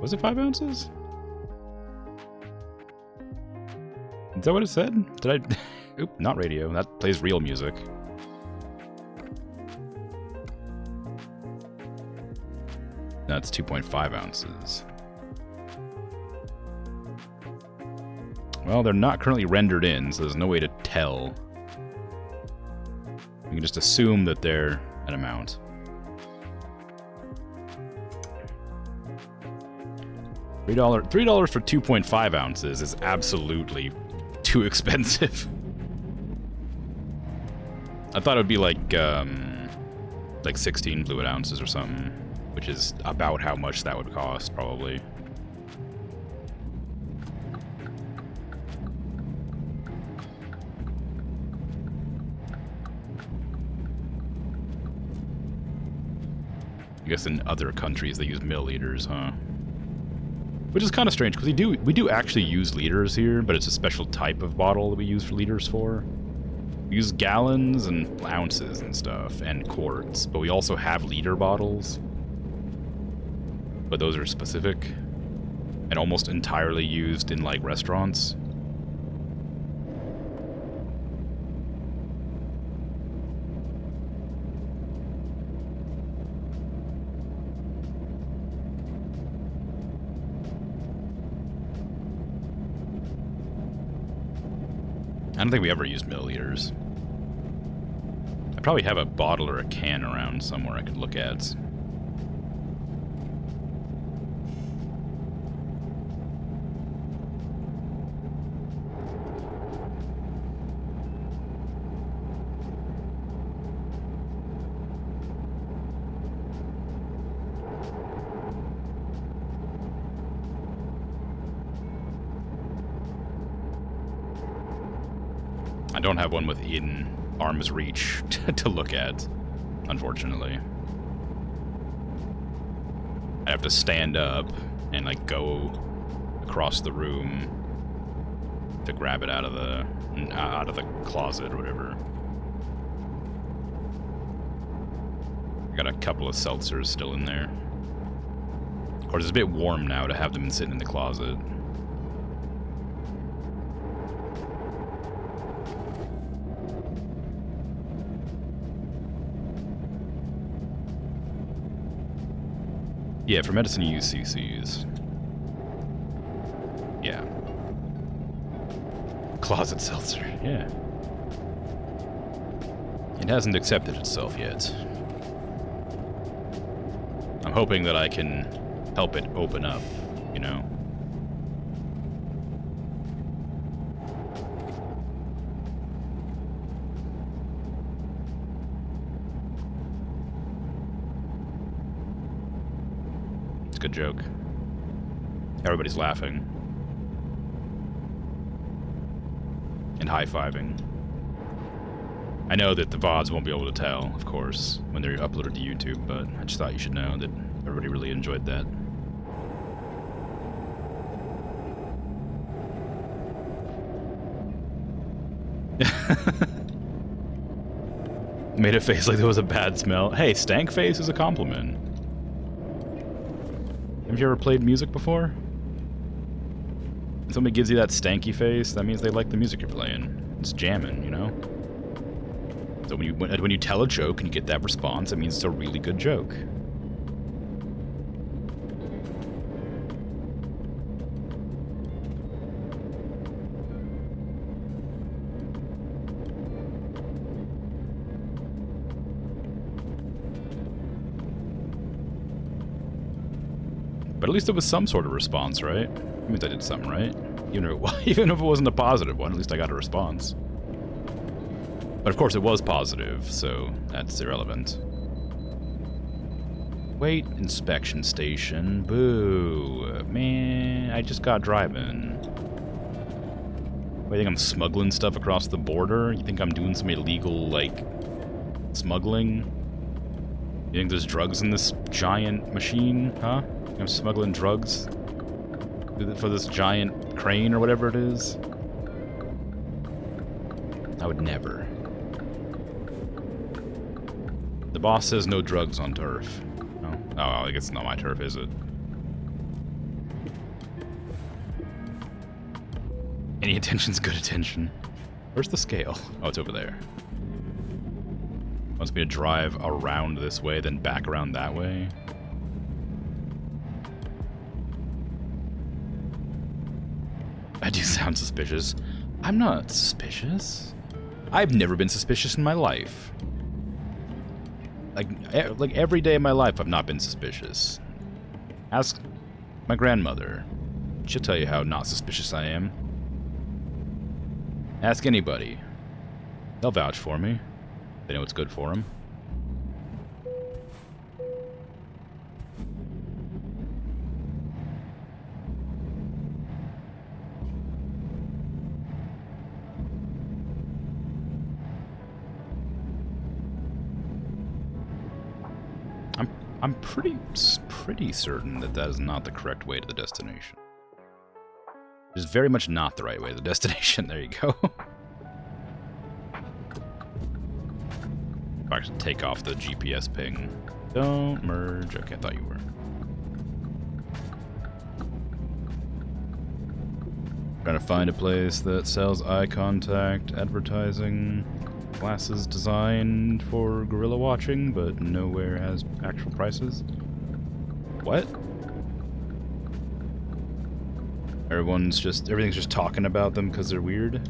Was it 5 ounces? Is that what it said? Did I... Oop, not radio. That plays real music. That's 2.5 ounces. Well, they're not currently rendered in, so there's no way to tell. You can just assume that they're an amount. $3 for 2.5 ounces is absolutely too expensive. I thought it would be like 16 fluid ounces or something. Which is about how much that would cost, probably. I guess in other countries they use milliliters, huh? Which is kind of strange, because we do actually use liters here, but it's a special type of bottle that we use for liters for. We use gallons and ounces and stuff, and quarts, but we also have liter bottles. But those are specific and almost entirely used in like restaurants. I don't think we ever used milliliters. I probably have a bottle or a can around somewhere I could look at. I don't have one within arm's reach to look at, unfortunately. I have to stand up and like go across the room to grab it out of the closet or whatever. I got a couple of seltzers still in there. Of course, it's a bit warm now to have them sitting in the closet. Yeah, for medicine you use CCs. Yeah. Closet seltzer, yeah. It hasn't accepted itself yet. I'm hoping that I can help it open up, you know? It's a good joke. Everybody's laughing. And high-fiving. I know that the VODs won't be able to tell, of course, when they're uploaded to YouTube, but I just thought you should know that everybody really enjoyed that. Made a face like there was a bad smell. Hey, stank face is a compliment. Have you ever played music before? When somebody gives you that stanky face, that means they like the music you're playing. It's jamming, you know? So when you tell a joke and you get that response, it means it's a really good joke. But at least it was some sort of response, right? It means I did something right. Even if it wasn't a positive one, at least I got a response. But of course it was positive, so that's irrelevant. Wait, inspection station. Boo. Man, I just got driving. Wait, you think I'm smuggling stuff across the border? You think I'm doing some illegal, like, smuggling? You think there's drugs in this giant machine, huh? I'm smuggling drugs for this giant crane or whatever it is? I would never. The boss says no drugs on turf. No? Oh, I guess it's not my turf, is it? Any attention's good attention. Where's the scale? Oh, it's over there. Wants me to drive around this way, then back around that way. I do sound suspicious. I'm not suspicious. I've never been suspicious in my life. Like every day of my life, I've not been suspicious. Ask my grandmother. She'll tell you how not suspicious I am. Ask anybody. They'll vouch for me. They know what's good for them. I'm pretty certain that that is not the correct way to the destination. It is very much not the right way to the destination. There you go. I actually take off the GPS ping. Don't merge. Okay, I thought you were. Trying to find a place that sells eye contact advertising. Glasses designed for gorilla watching, but nowhere has actual prices. What? Everything's just talking about them because they're weird.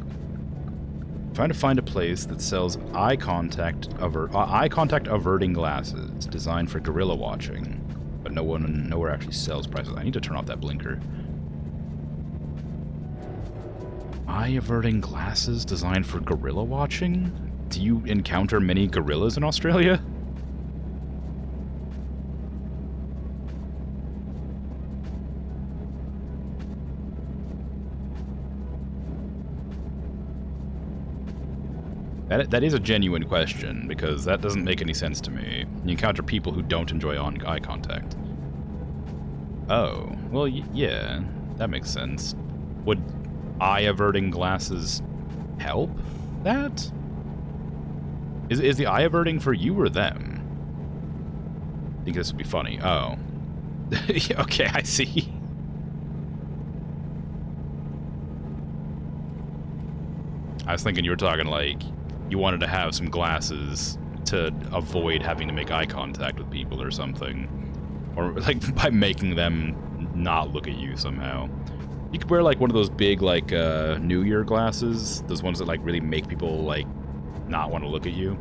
Trying to find a place that sells eye contact averting glasses designed for gorilla watching, but nowhere actually sells prices. I need to turn off that blinker. Eye averting glasses designed for gorilla watching? Do you encounter many gorillas in Australia? That is a genuine question, because that doesn't make any sense to me. You encounter people who don't enjoy eye contact. Oh, well, yeah, that makes sense. Would eye-averting glasses help that? Is the eye averting for you or them? I think this would be funny. Oh. Okay, I see. I was thinking you were talking like you wanted to have some glasses to avoid having to make eye contact with people or something. Or like by making them not look at you somehow. You could wear like one of those big like New Year glasses. Those ones that like really make people like not want to look at you.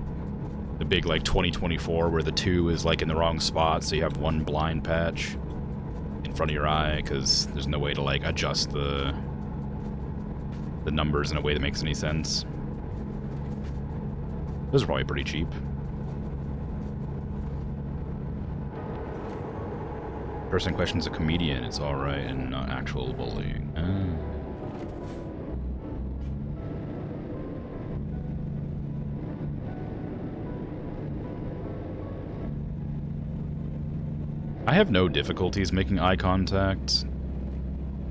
The big like 2024 where the 2 is like in the wrong spot, so you have one blind patch in front of your eye because there's no way to like adjust the numbers in a way that makes any sense. Those are probably pretty cheap. Person in question is a comedian, it's alright, and not actual bullying. I have no difficulties making eye contact,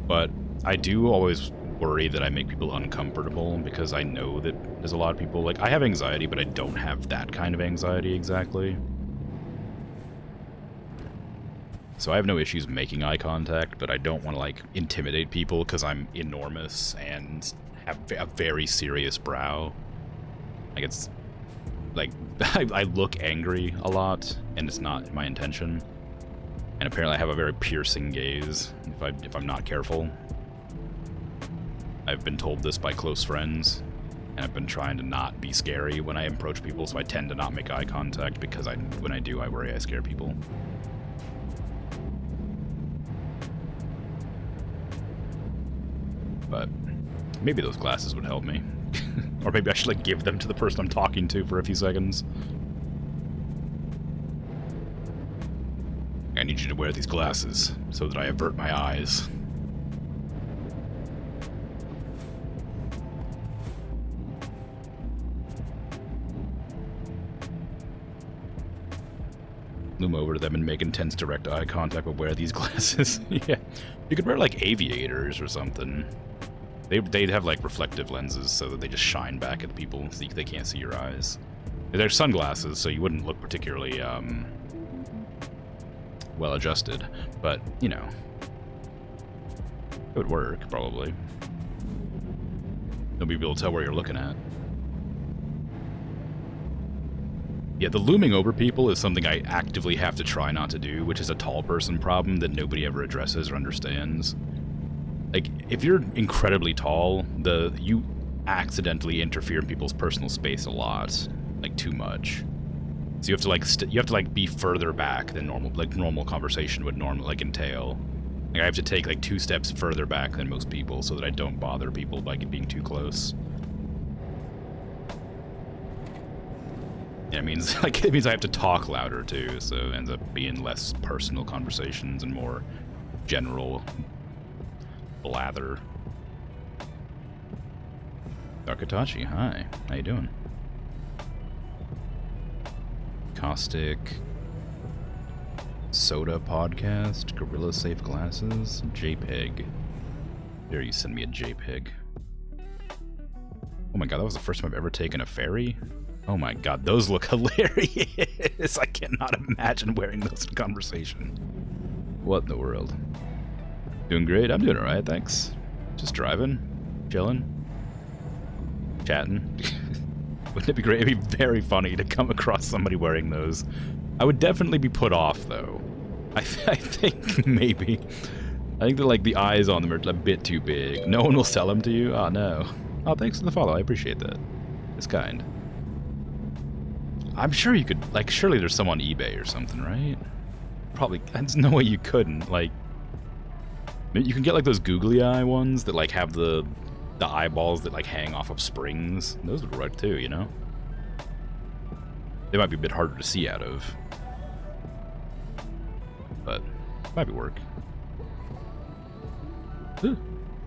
but I do always worry that I make people uncomfortable because I know that there's a lot of people, like, I have anxiety, but I don't have that kind of anxiety exactly. So I have no issues making eye contact, but I don't want to, like, intimidate people because I'm enormous and have a very serious brow. Like, it's, like, I look angry a lot, and it's not my intention. And apparently I have a very piercing gaze if I'm not careful. I've been told this by close friends, and I've been trying to not be scary when I approach people, so I tend to not make eye contact because when I do, I worry I scare people. But maybe those glasses would help me. Or maybe I should like give them to the person I'm talking to for a few seconds. I need you to wear these glasses so that I avert my eyes. Loom over to them and make intense direct eye contact, but wear these glasses. Yeah. You could wear like aviators or something. They'd have like reflective lenses so that they just shine back at people so they can't see your eyes. They're sunglasses, so you wouldn't look particularly well adjusted, but you know, it would work probably. Nobody would be able to tell where you're looking at. Yeah, the looming over people is something I actively have to try not to do, which is a tall person problem that nobody ever addresses or understands. Like, if you're incredibly tall, you accidentally interfere in people's personal space a lot, like too much. So you have to like be further back than normal conversation would entail. Like I have to take like 2 steps further back than most people so that I don't bother people by being too close. Yeah, it means I have to talk louder too, so it ends up being less personal conversations and more general blather. Darkatachi, hi. How you doing? Caustic Soda Podcast, Gorilla Safe Glasses, JPEG. There, you send me a JPEG. Oh my god, that was the first time I've ever taken a ferry? Oh my god, those look hilarious! I cannot imagine wearing those in conversation. What in the world? Doing great, I'm doing alright, thanks. Just driving, chilling, chatting. Wouldn't it be great? It'd be very funny to come across somebody wearing those. I would definitely be put off, though. I think maybe. I think that, like, the eyes on them are a bit too big. No one will sell them to you? Oh, no. Oh, thanks for the follow. I appreciate that. It's kind. I'm sure you could, like, surely there's some on eBay or something, right? Probably. There's no way you couldn't. Like, you can get, like, those googly eye ones that, like, have the eyeballs that like hang off of springs. Those would work too, you know? They might be a bit harder to see out of, but might be work. Ooh,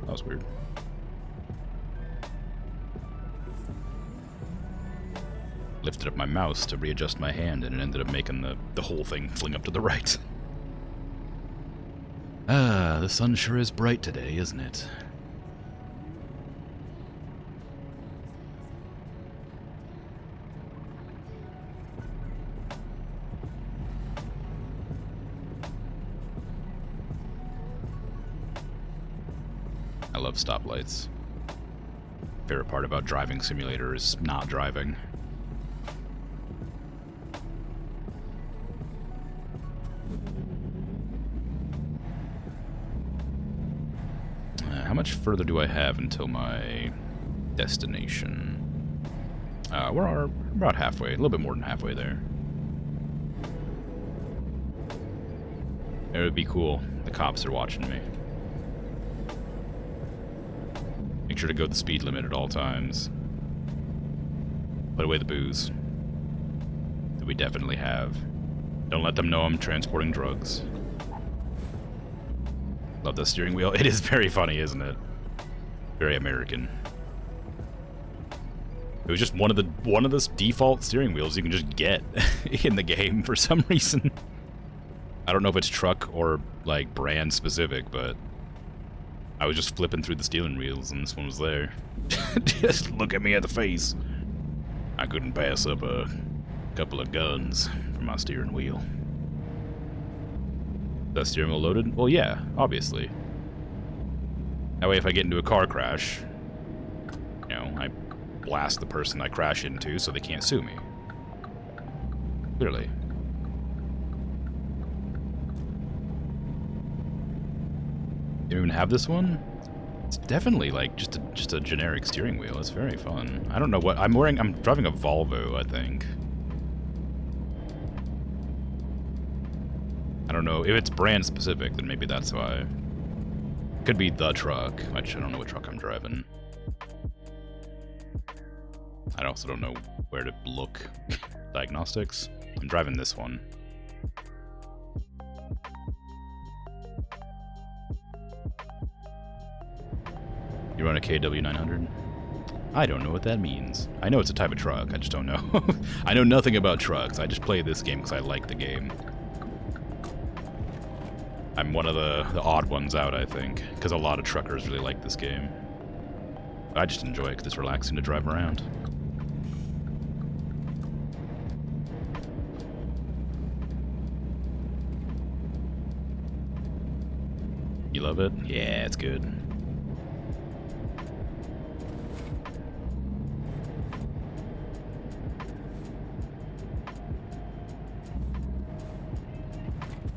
that was weird. Lifted up my mouse to readjust my hand and it ended up making the whole thing fling up to the right. Ah, the sun sure is bright today, isn't it? love stoplights. Favorite part about driving simulator is not driving. How much further do I have until my destination? We're about halfway, a little bit more than halfway there. It would be cool. The cops are watching me. Make sure to go the speed limit at all times. Put away the booze that we definitely have. Don't let them know I'm transporting drugs. Love the steering wheel. It is very funny, isn't it? Very American. It was just one of the default steering wheels you can just get in the game for some reason. I don't know if it's truck or like brand specific, but I was just flipping through the steering wheels and this one was there. Just look at me at the face. I couldn't pass up a couple of guns for my steering wheel. Is that steering wheel loaded? Well, yeah, obviously. That way if I get into a car crash, you know, I blast the person I crash into so they can't sue me. Clearly. You don't even have this one? It's definitely like just a generic steering wheel. It's very fun. I don't know what I'm wearing. I'm driving a Volvo, I think. I don't know if it's brand specific. Then maybe that's why. Could be the truck. Which I don't know what truck I'm driving. I also don't know where to look. Diagnostics. I'm driving this one. You run a KW900? I don't know what that means. I know it's a type of truck, I just don't know. I know nothing about trucks, I just play this game because I like the game. I'm one of the odd ones out, I think, because a lot of truckers really like this game. I just enjoy it because it's relaxing to drive around. You love it? Yeah, it's good.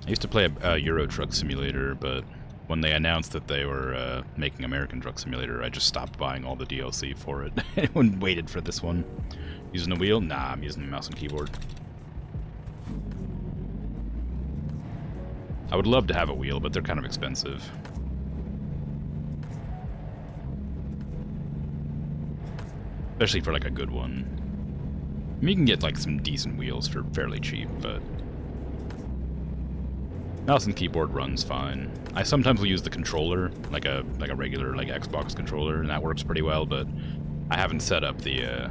I used to play a Euro Truck Simulator, but when they announced that they were making American Truck Simulator, I just stopped buying all the DLC for it and waited for this one. Using a wheel? Nah, I'm using a mouse and keyboard. I would love to have a wheel, but they're kind of expensive. Especially for like a good one. I mean, you can get like some decent wheels for fairly cheap, but mouse and keyboard runs fine. I sometimes will use the controller, like a regular like Xbox controller, and that works pretty well. But I haven't set up the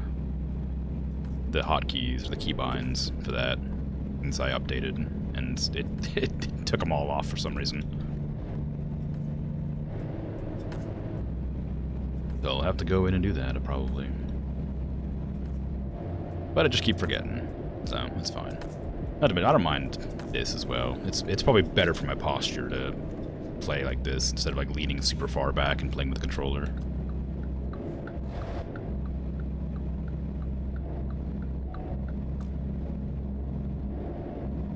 hotkeys or the keybinds for that since I updated, and it took them all off for some reason. So I'll have to go in and do that probably. But I just keep forgetting, so it's fine. Not to admit, I don't mind this as well. It's probably better for my posture to play like this instead of like leaning super far back and playing with the controller.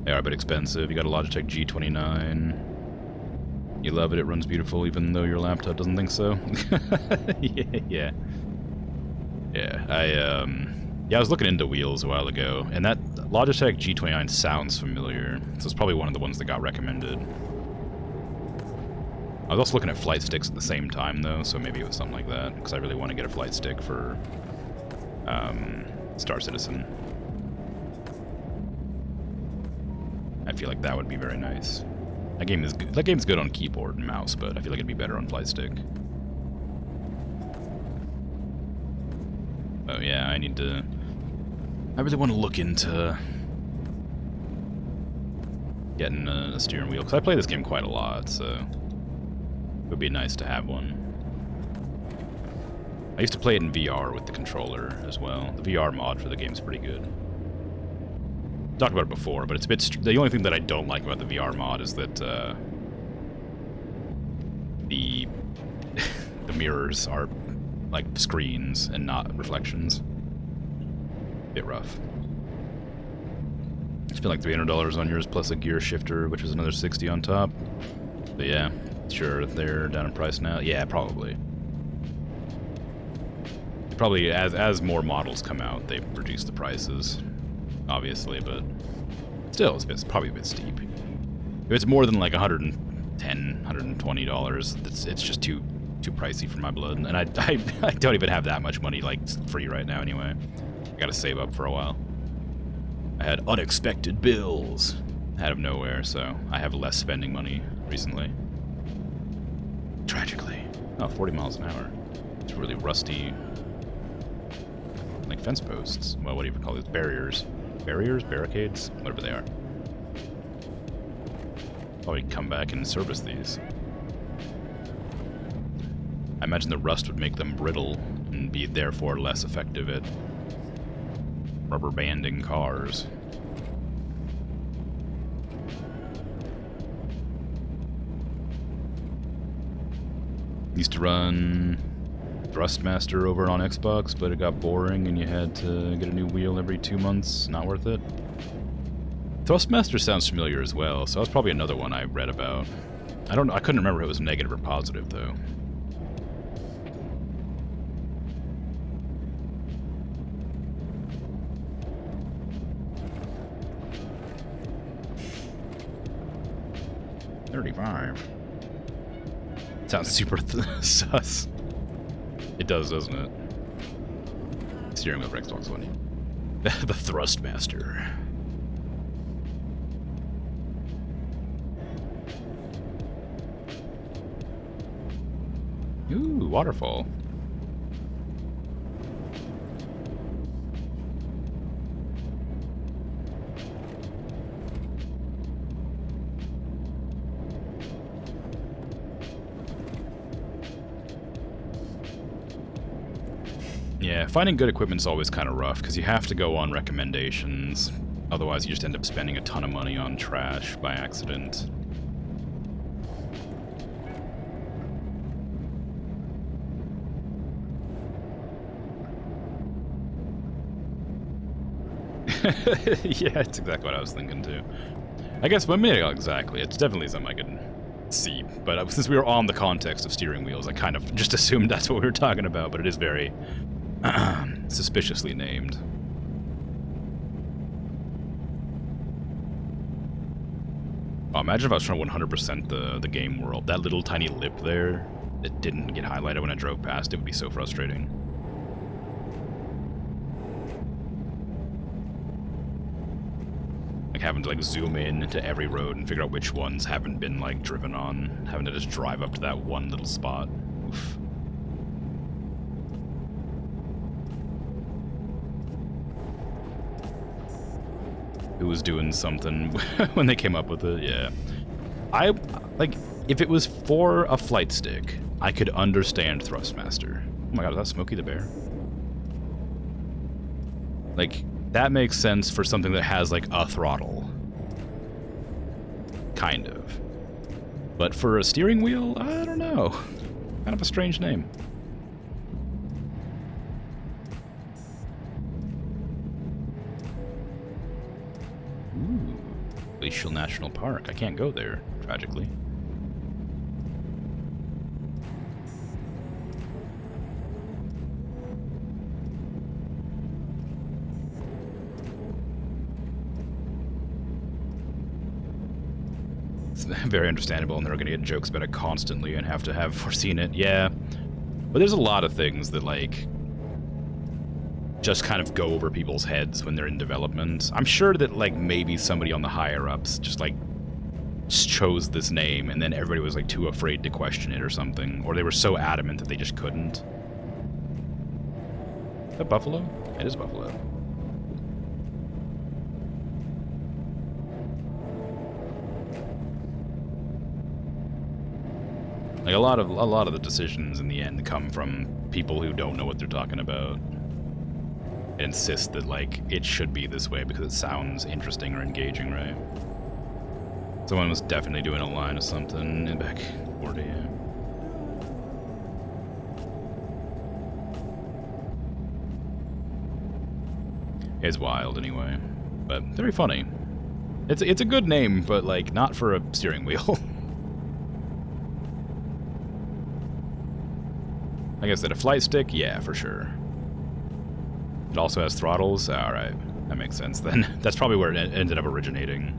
They are a bit expensive. You got a Logitech G29. You love it. It runs beautiful, even though your laptop doesn't think so. Yeah. Yeah, I was looking into wheels a while ago, and that Logitech G29 sounds familiar, so it's probably one of the ones that got recommended. I was also looking at flight sticks at the same time, though, so maybe it was something like that, because I really want to get a flight stick for Star Citizen. I feel like that would be very nice. That game's good on keyboard and mouse, but I feel like it'd be better on flight stick. Oh yeah, I really want to look into getting a steering wheel, because I play this game quite a lot, so it would be nice to have one. I used to play it in VR with the controller as well. The VR mod for the game's pretty good. Talked about it before, but it's a bit the only thing that I don't like about the VR mod is that the the mirrors are like screens and not reflections. Bit rough. I feel like $300 on yours plus a gear shifter, which is another 60 on top. But yeah, sure, they're down in price now. Yeah, probably. Probably as more models come out, they reduce the prices, obviously, but still, it's probably a bit steep. If it's more than like $110, $120, it's just too pricey for my blood, and I don't even have that much money like free right now anyway. I gotta save up for a while. I had unexpected bills out of nowhere, so I have less spending money recently. Tragically. Oh, 40 miles an hour. It's really rusty, like fence posts. Well, what do you call these? Barriers? Barricades? Whatever they are. Probably come back and service these. I imagine the rust would make them brittle and be therefore less effective at rubber banding cars. Used to run Thrustmaster over on Xbox, but it got boring and you had to get a new wheel every 2 months. Not worth it. Thrustmaster sounds familiar as well, so that's probably another one I read about. I don't know. I couldn't remember if it was negative or positive though. $35. Sounds super sus. It does, doesn't it? Steering wheel for Xbox One. The Thrustmaster. Ooh, waterfall. Yeah, finding good equipment's always kind of rough, because you have to go on recommendations. Otherwise, you just end up spending a ton of money on trash by accident. Yeah, it's exactly what I was thinking, too. I guess, but maybe not exactly. It's definitely something I can see. But since we were on the context of steering wheels, I kind of just assumed that's what we were talking about, but it is very suspiciously named. Oh, imagine if I was trying to 100% the game world. That little tiny lip there that didn't get highlighted when I drove past, it would be so frustrating. Like having to like zoom in into every road and figure out which ones haven't been like driven on. Having to just drive up to that one little spot. Oof. Who was doing something when they came up with it, yeah. Like, if it was for a flight stick, I could understand Thrustmaster. Oh my god, is that Smokey the Bear? Like, that makes sense for something that has, like, a throttle. Kind of. But for a steering wheel, I don't know. Kind of a strange name. Glacial National Park. I can't go there, tragically. It's very understandable, and they're going to get jokes about it constantly and have to have foreseen it. Yeah. But there's a lot of things that, like, just kind of go over people's heads when they're in development. I'm sure that, like, maybe somebody on the higher-ups just, like, chose this name, and then everybody was, like, too afraid to question it or something. Or they were so adamant that they just couldn't. Is that Buffalo? It is Buffalo. Like, a lot of the decisions in the end come from people who don't know what they're talking about. Insist that, like, it should be this way because it sounds interesting or engaging, right? Someone was definitely doing a line of something in back 40, yeah. It's wild anyway, but very funny. It's a good name, but like not for a steering wheel. Like I said, a flight stick, yeah, for sure. It also has throttles. All right, that makes sense then. That's probably where it ended up originating.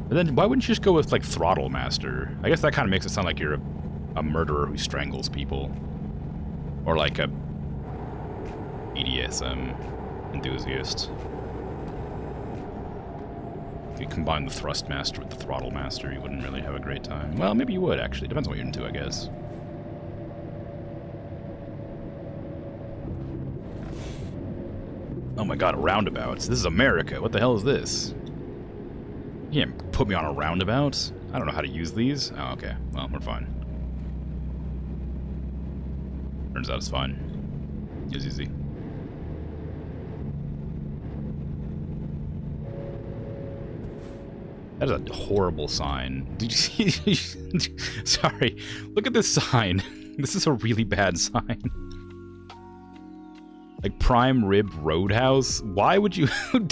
But then why wouldn't you just go with like Throttle Master? I guess that kind of makes it sound like you're a murderer who strangles people, or like a BDSM enthusiast. If you combine the Thrust Master with the Throttle Master, you wouldn't really have a great time. Well, maybe you would, actually. Depends on what you're into, I guess. Oh my god, roundabouts. This is America. What the hell is this? You can't put me on a roundabout. I don't know how to use these. Oh, okay. Well, we're fine. Turns out it's fine. It was easy. That is a horrible sign. Did you see? Sorry. Look at this sign. This is a really bad sign. Like Prime Rib Roadhouse. Why would you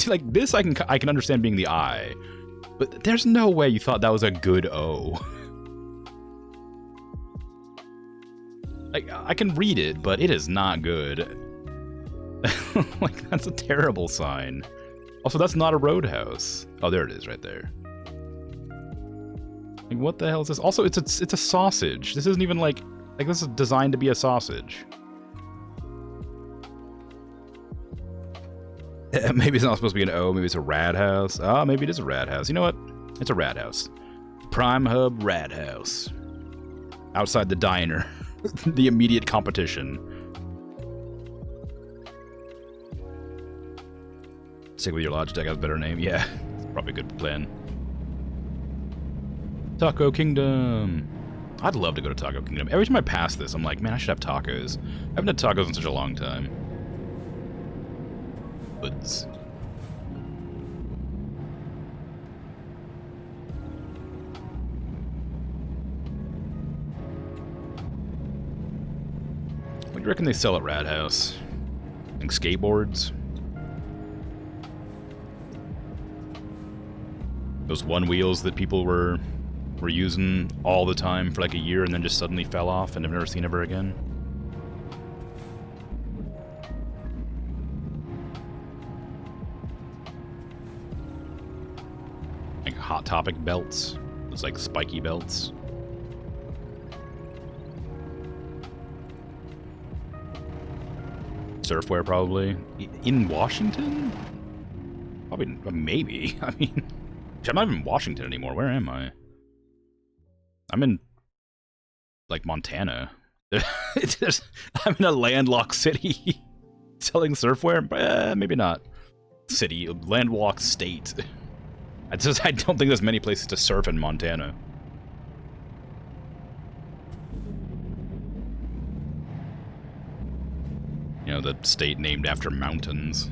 like this? I can understand being the I, but there's no way you thought that was a good O. Like I can read it, but it is not good. Like that's a terrible sign. Also, that's not a roadhouse. Oh, there it is, right there. Like what the hell is this? Also, it's a sausage. This isn't even like this is designed to be a sausage. Maybe it's not supposed to be an O. Maybe it's a rad house. Ah, maybe it is a rad house. You know what? It's a rad house. Prime Hub Rad House. Outside the diner. The immediate competition. Stick with your Logitech has a better name. Yeah, it's probably a good plan. Taco Kingdom. I'd love to go to Taco Kingdom. Every time I pass this, I'm like, man, I should have tacos. I haven't had tacos in such a long time. Woods. What do you reckon they sell at Rad House? I think skateboards? Those one wheels that people were using all the time for like a year and then just suddenly fell off and I've never seen ever again? Like Hot Topic belts. Those like spiky belts. Surfwear probably. In Washington? Probably, maybe. I mean, I'm not even in Washington anymore. Where am I? I'm in, like, Montana. I'm in a landlocked city selling surfwear? Maybe not. City, landlocked state. I don't think there's many places to surf in Montana. You know, the state named after mountains.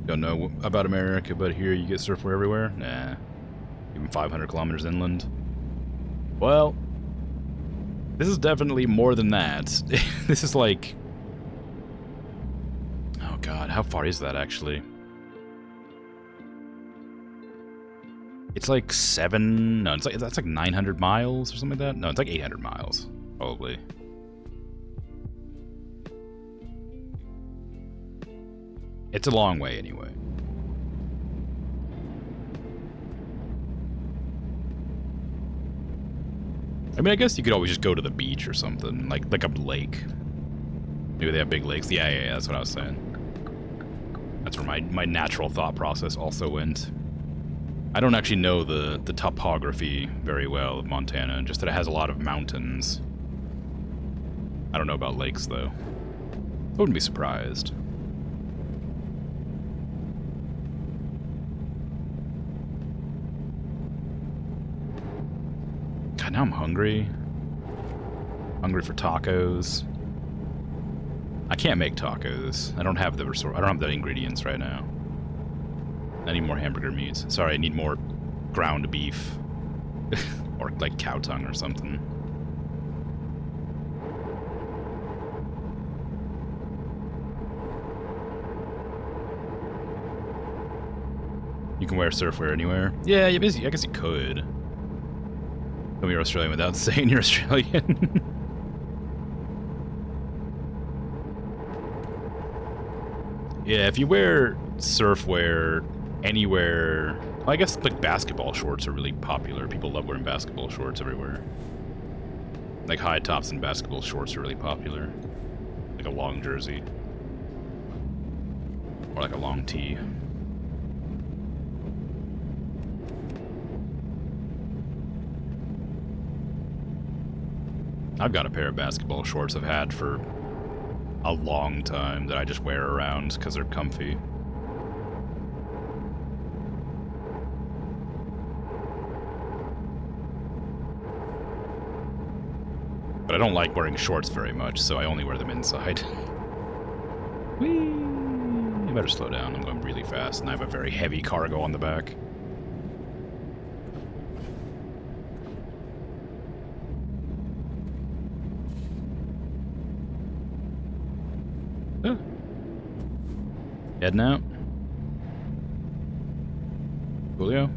Don't know about America, but here you get surfwear everywhere? Nah. Even 500 kilometers inland. Well, this is definitely more than that. This is like... Oh god, how far is that actually? It's like that's like 900 miles or something like that? No, it's like 800 miles, probably. It's a long way anyway. I mean, I guess you could always just go to the beach or something, like a lake. Maybe they have big lakes. Yeah, that's what I was saying. That's where my natural thought process also went. I don't actually know the topography very well of Montana, just that it has a lot of mountains. I don't know about lakes, though. I wouldn't be surprised. God, now I'm hungry. Hungry for tacos. I can't make tacos. I don't have the ingredients right now. I need more hamburger meats. Sorry, I need more ground beef. Or like cow tongue or something. You can wear surfwear anywhere. Yeah, I guess you could. Tell me you're Australian without saying you're Australian. Yeah, if you wear surfwear anywhere, well, I guess like basketball shorts are really popular. People love wearing basketball shorts everywhere. Like high tops and basketball shorts are really popular. Like a long jersey. Or like a long tee. I've got a pair of basketball shorts I've had for a long time that I just wear around because they're comfy. But I don't like wearing shorts very much, so I only wear them inside. Whee! You better slow down, I'm going really fast, and I have a very heavy cargo on the back. Heading out. Julio.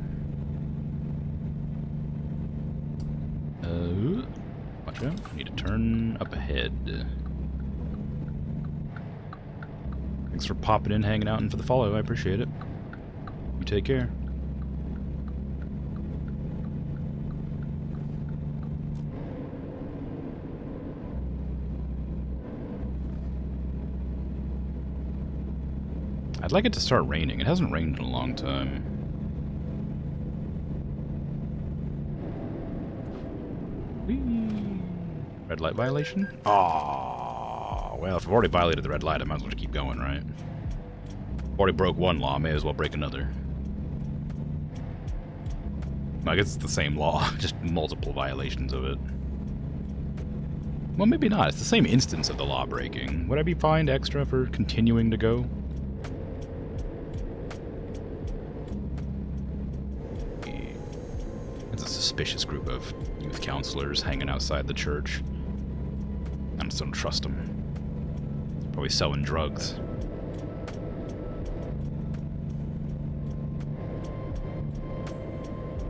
Watch out. I need to turn up ahead. Thanks for popping in, hanging out, and for the follow. I appreciate it. You take care. I'd like it to start raining. It hasn't rained in a long time. Whee! Red light violation? Aww. Well, if I've already violated the red light, I might as well just keep going, right? Already broke one law, may as well break another. I guess it's the same law, just multiple violations of it. Well, maybe not. It's the same instance of the law breaking. Would I be fined extra for continuing to go? It's a suspicious group of youth counselors hanging outside the church. I just don't trust them. Probably selling drugs.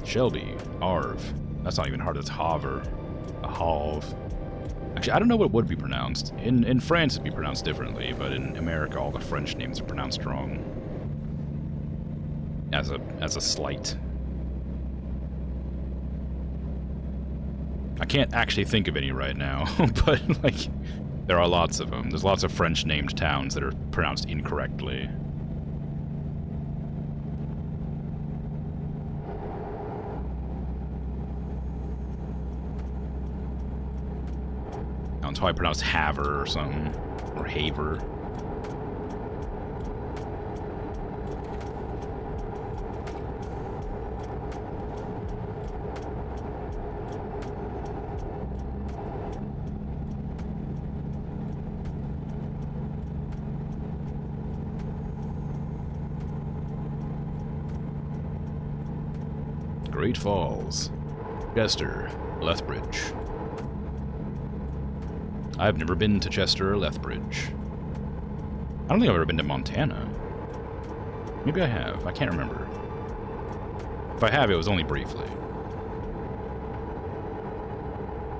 Shelby. Arv. That's not even hard. It's Haver. A Halv. Actually, I don't know what it would be pronounced. In France, it'd be pronounced differently, but in America, all the French names are pronounced wrong. As a slight. I can't actually think of any right now, but, like, there are lots of them. There's lots of French-named towns that are pronounced incorrectly. It's probably pronounced Haver or something, or Haver. Great Falls, Chester, Lethbridge. I've never been to Chester or Lethbridge. I don't think I've ever been to Montana. Maybe I have. I can't remember. If I have, it was only briefly.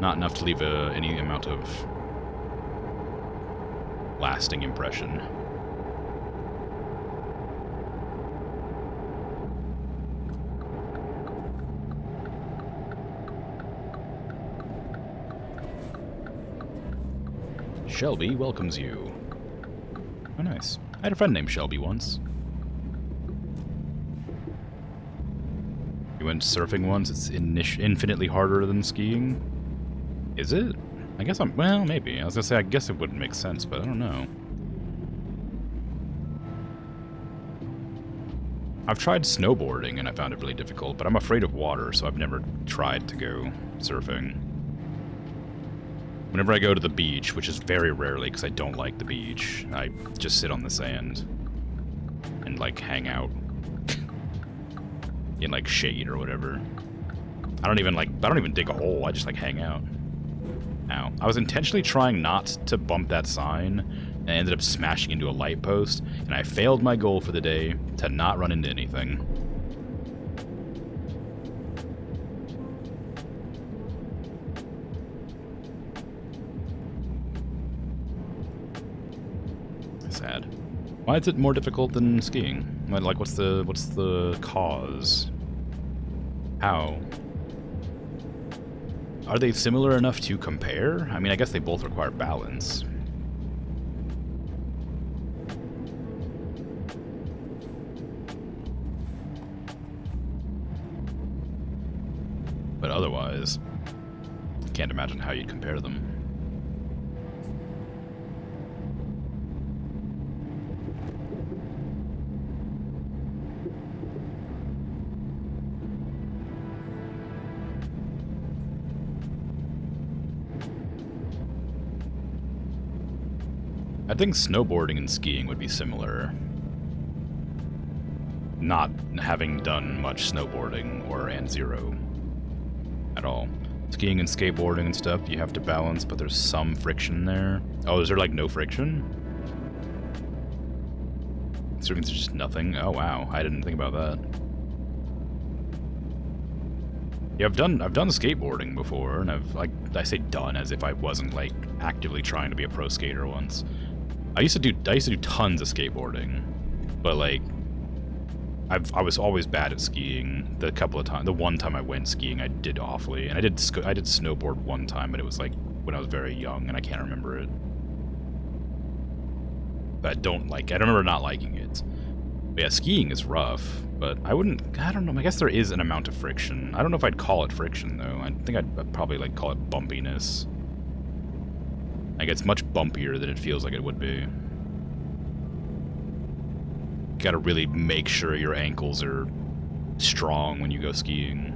Not enough to leave any amount of lasting impression. Shelby welcomes you. Oh, nice. I had a friend named Shelby once. You went surfing once? It's infinitely harder than skiing? Is it? I guess well, maybe. I was gonna say, I guess it wouldn't make sense, but I don't know. I've tried snowboarding, and I found it really difficult, but I'm afraid of water, so I've never tried to go surfing. Whenever I go to the beach, which is very rarely because I don't like the beach, I just sit on the sand and, like, hang out in, like, shade or whatever. I don't even dig a hole. I just, like, hang out. Ow. I was intentionally trying not to bump that sign, and I ended up smashing into a light post, and I failed my goal for the day to not run into anything. Sad. Why is it more difficult than skiing? Like, what's the cause? How? Are they similar enough to compare? I mean, I guess they both require balance. But otherwise, I can't imagine how you'd compare them. I think snowboarding and skiing would be similar. Not having done much snowboarding and zero at all. Skiing and skateboarding and stuff, you have to balance, but there's some friction there. Oh, is there like no friction? So it means there's just nothing? Oh wow, I didn't think about that. Yeah, I've done skateboarding before, and I say done as if I wasn't like actively trying to be a pro skater once. I used to do tons of skateboarding, but like I was always bad at skiing. The one time I went skiing, I did awfully, and I did snowboard one time, but it was like when I was very young, and I can't remember it. But I remember not liking it. But yeah, skiing is rough, but I don't know, I guess there is an amount of friction. I don't know if I'd call it friction though. I think I'd probably like call it bumpiness. Like, it's much bumpier than it feels like it would be. You gotta really make sure your ankles are strong when you go skiing.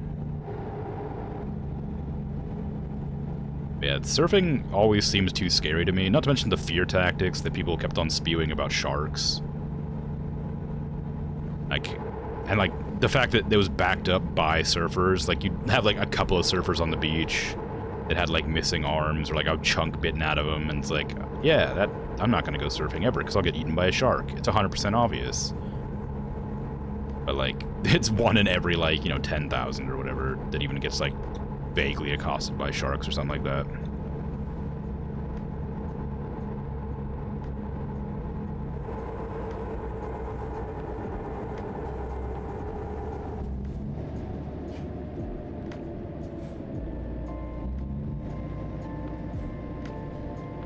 Yeah, surfing always seems too scary to me, not to mention the fear tactics that people kept on spewing about sharks. And the fact that it was backed up by surfers, like, you'd have, like, a couple of surfers on the beach that had, like, missing arms or, like, a chunk bitten out of them, and it's like, yeah, I'm not gonna go surfing ever, because I'll get eaten by a shark. It's 100% obvious. But, like, it's one in every, like, 10,000 or whatever that even gets, like, vaguely accosted by sharks or something like that.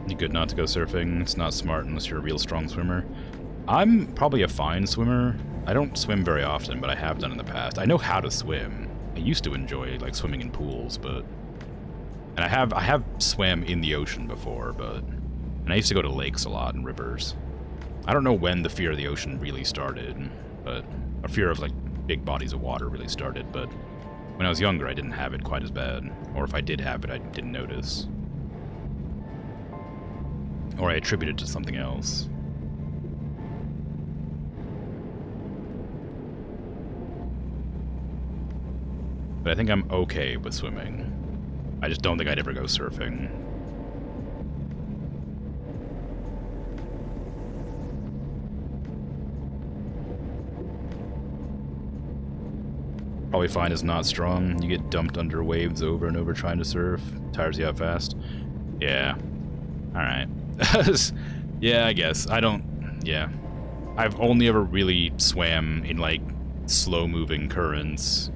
You good not to go surfing? It's not smart unless you're a real strong swimmer. I'm probably a fine swimmer. I don't swim very often, but I have done in the past. I know how to swim. I used to enjoy like swimming in pools, and I have swam in the ocean before, and I used to go to lakes a lot and rivers. I don't know when the fear of the ocean really started, but a fear of like big bodies of water really started, but when I was younger I didn't have it quite as bad, or if I did have it I didn't notice. Or I attribute it to something else. But I think I'm okay with swimming. I just don't think I'd ever go surfing. Probably fine is not strong. You get dumped under waves over and over trying to surf. Tires you out fast. Yeah. Alright. Yeah, I guess. Yeah. I've only ever really swam in, like, slow-moving currents.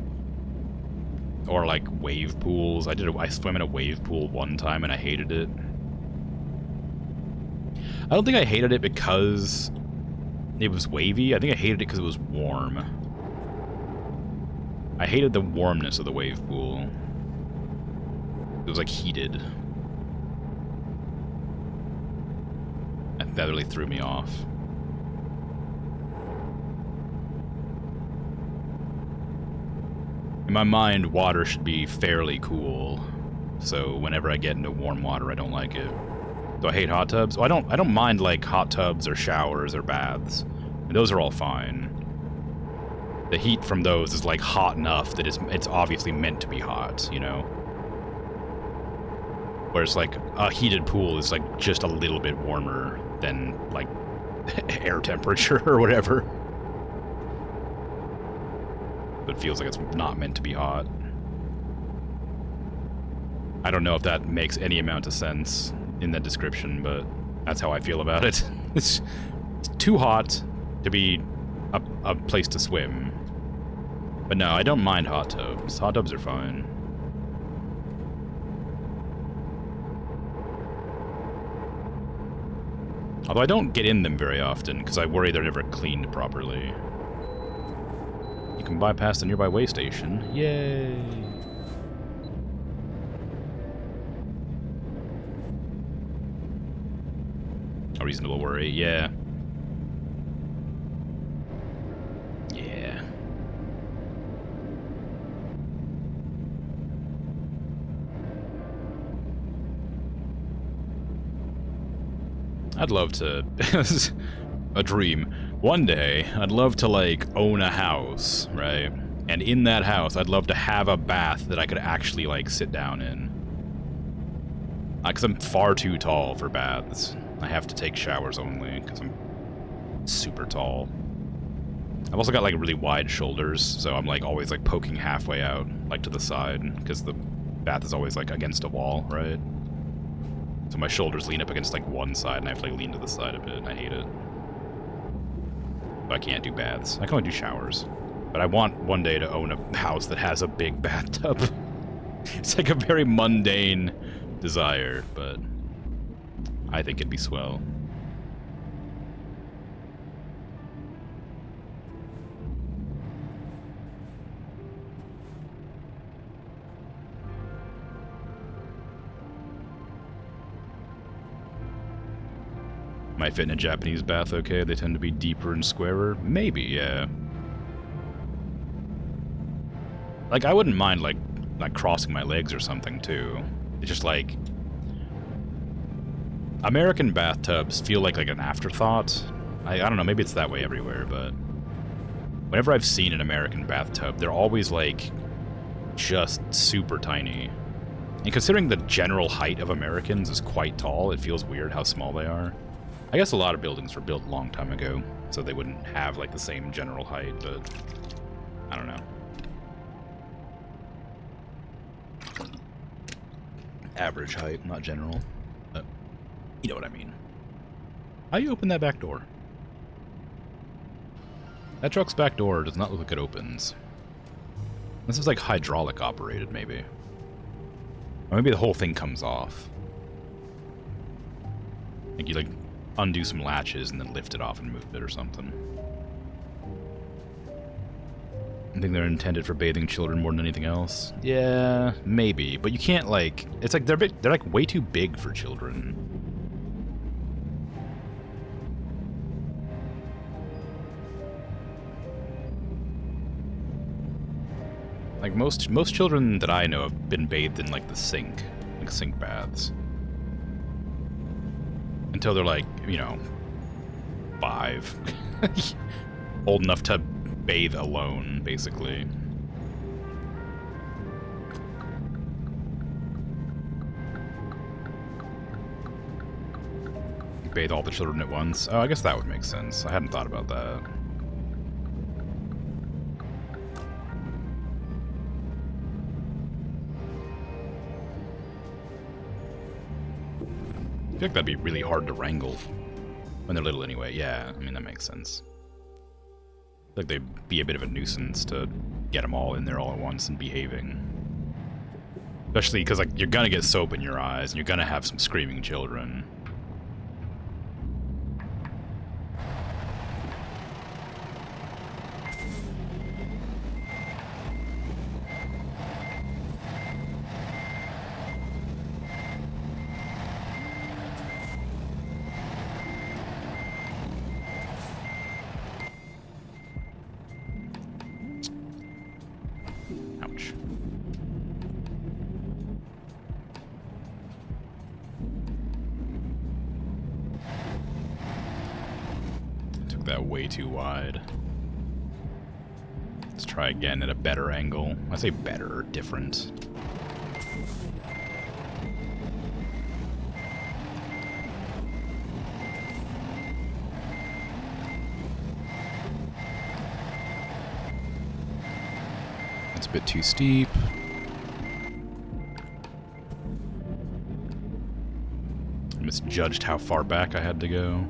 Or, like, wave pools. I swam in a wave pool one time and I hated it. I don't think I hated it because it was wavy. I think I hated it because it was warm. I hated the warmness of the wave pool. It was, like, heated. That really threw me off. In my mind, water should be fairly cool, so whenever I get into warm water, I don't like it. Do I hate hot tubs? Oh, I don't mind like hot tubs or showers or baths. Those are all fine. The heat from those is like hot enough that it's obviously meant to be hot, you know? Whereas like a heated pool is like just a little bit warmer than like air temperature or whatever. But it feels like it's not meant to be hot. I don't know if that makes any amount of sense in that description, but that's how I feel about it. It's too hot to be a place to swim. But no, I don't mind hot tubs. Hot tubs are fine. Although I don't get in them very often, because I worry they're never cleaned properly. You can bypass the nearby way station. Yay! A reasonable worry, yeah. Yeah. I'd love to... a dream. One day, I'd love to, like, own a house, right? And in that house, I'd love to have a bath that I could actually, like, sit down in. Because I'm far too tall for baths. I have to take showers only, because I'm super tall. I've also got, like, really wide shoulders, so I'm, like, always, like, poking halfway out, like, to the side, because the bath is always, like, against a wall, right? So my shoulders lean up against, like, one side, and I have to, like, lean to the side a bit, and I hate it. But I can't do baths. I can only do showers. But I want one day to own a house that has a big bathtub. It's, like, a very mundane desire, but I think it'd be swell. Might fit in a Japanese bath okay? They tend to be deeper and squarer? Maybe, yeah. Like, I wouldn't mind, like crossing my legs or something, too. It's just, like... American bathtubs feel like an afterthought. I don't know, maybe it's that way everywhere, but... Whenever I've seen an American bathtub, they're always, like, just super tiny. And considering the general height of Americans is quite tall, it feels weird how small they are. I guess a lot of buildings were built a long time ago, so they wouldn't have, like, the same general height, but... I don't know. Average height, not general. But you know what I mean. How do you open that back door? That truck's back door does not look like it opens. This is, like, hydraulic operated, maybe. Or maybe the whole thing comes off. Like, you, like, undo some latches and then lift it off and move it or something. I think they're intended for bathing children more than anything else. Yeah, maybe, but you can't, like... It's like they're like way too big for children. Like most children that I know have been bathed in, like, the sink, like sink baths. Until they're, like, you know, 5. Old enough to bathe alone, basically. Bathe all the children at once. Oh, I guess that would make sense. I hadn't thought about that. I feel like that'd be really hard to wrangle when they're little anyway. Yeah, I mean, that makes sense. I feel like they'd be a bit of a nuisance to get them all in there all at once and behaving. Especially because, like, you're gonna get soap in your eyes and you're gonna have some screaming children. Ouch. Took that way too wide. Let's try again at a better angle. I say better, different. It's a bit too steep. I misjudged how far back I had to go.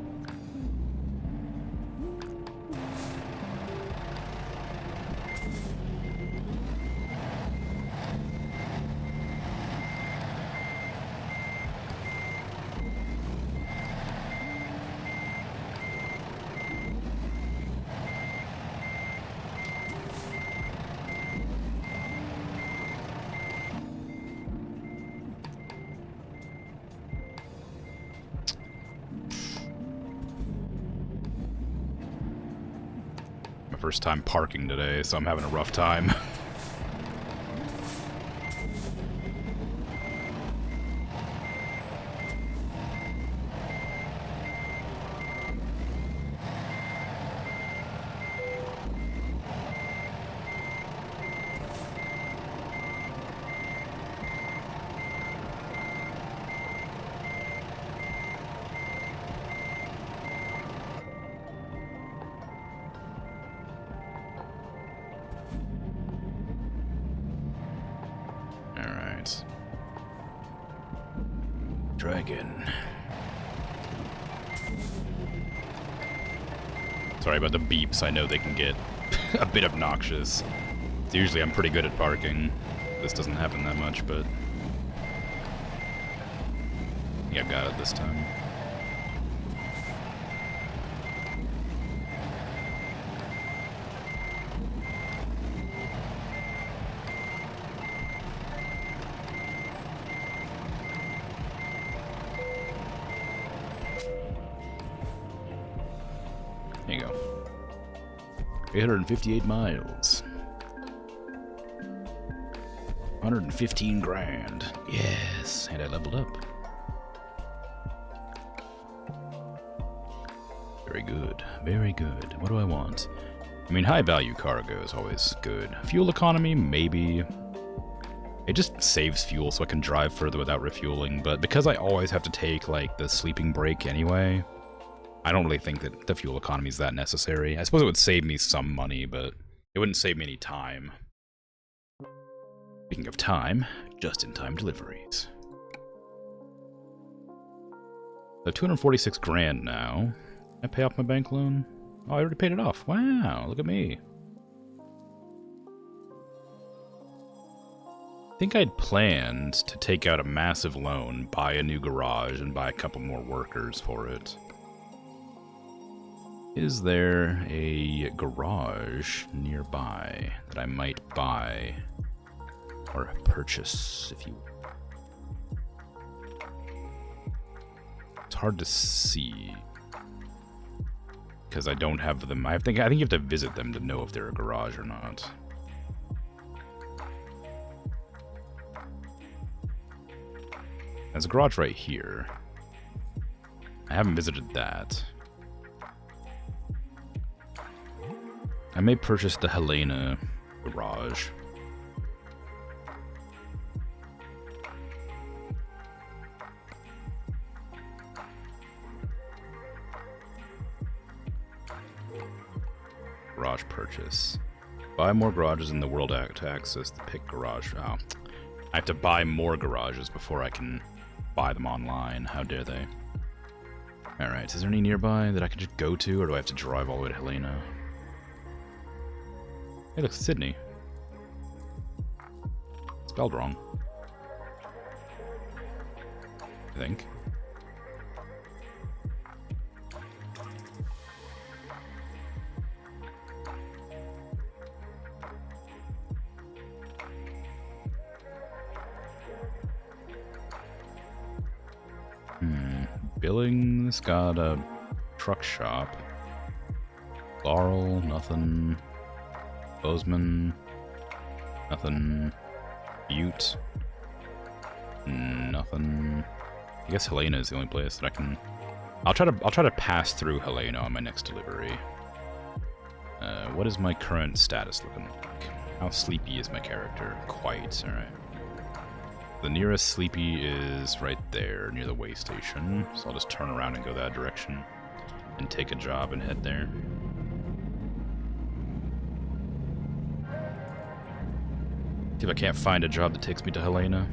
My first time parking today, so I'm having a rough time. Alright. Try again. Sorry about the beeps, I know they can get a bit obnoxious. Usually I'm pretty good at parking. This doesn't happen that much, but... yeah, got it this time. There you go. 858 miles. 115 grand. Yes, and I leveled up. Very good, very good. What do I want? I mean, high value cargo is always good. Fuel economy, maybe. It just saves fuel so I can drive further without refueling, but because I always have to take, like, the sleeping break anyway, I don't really think that the fuel economy is that necessary. I suppose it would save me some money, but it wouldn't save me any time. Speaking of time, just-in-time deliveries. So 246 grand now. Can I pay off my bank loan? Oh, I already paid it off. Wow, look at me. I think I'd planned to take out a massive loan, buy a new garage, and buy a couple more workers for it. Is there a garage nearby that I might buy or purchase, if you will? It's hard to see because I don't have them. I think you have to visit them to know if they're a garage or not. There's a garage right here. I haven't visited that. I may purchase the Helena garage. Garage purchase. Buy more garages in the world to access the pick garage. Oh, I have to buy more garages before I can buy them online. How dare they? Alright, is there any nearby that I can just go to, or do I have to drive all the way to Helena? Hey, look, Sydney. Spelled wrong. I think. Billings got a truck shop. Laurel, nothing. Bozeman, nothing. Butte, nothing. I guess Helena is the only place that I can. I'll try to pass through Helena on my next delivery. What is my current status looking like? How sleepy is my character? Quite. All right. The nearest sleepy is right there near the way station, so I'll just turn around and go that direction and take a job and head there. See if I can't find a job that takes me to Helena.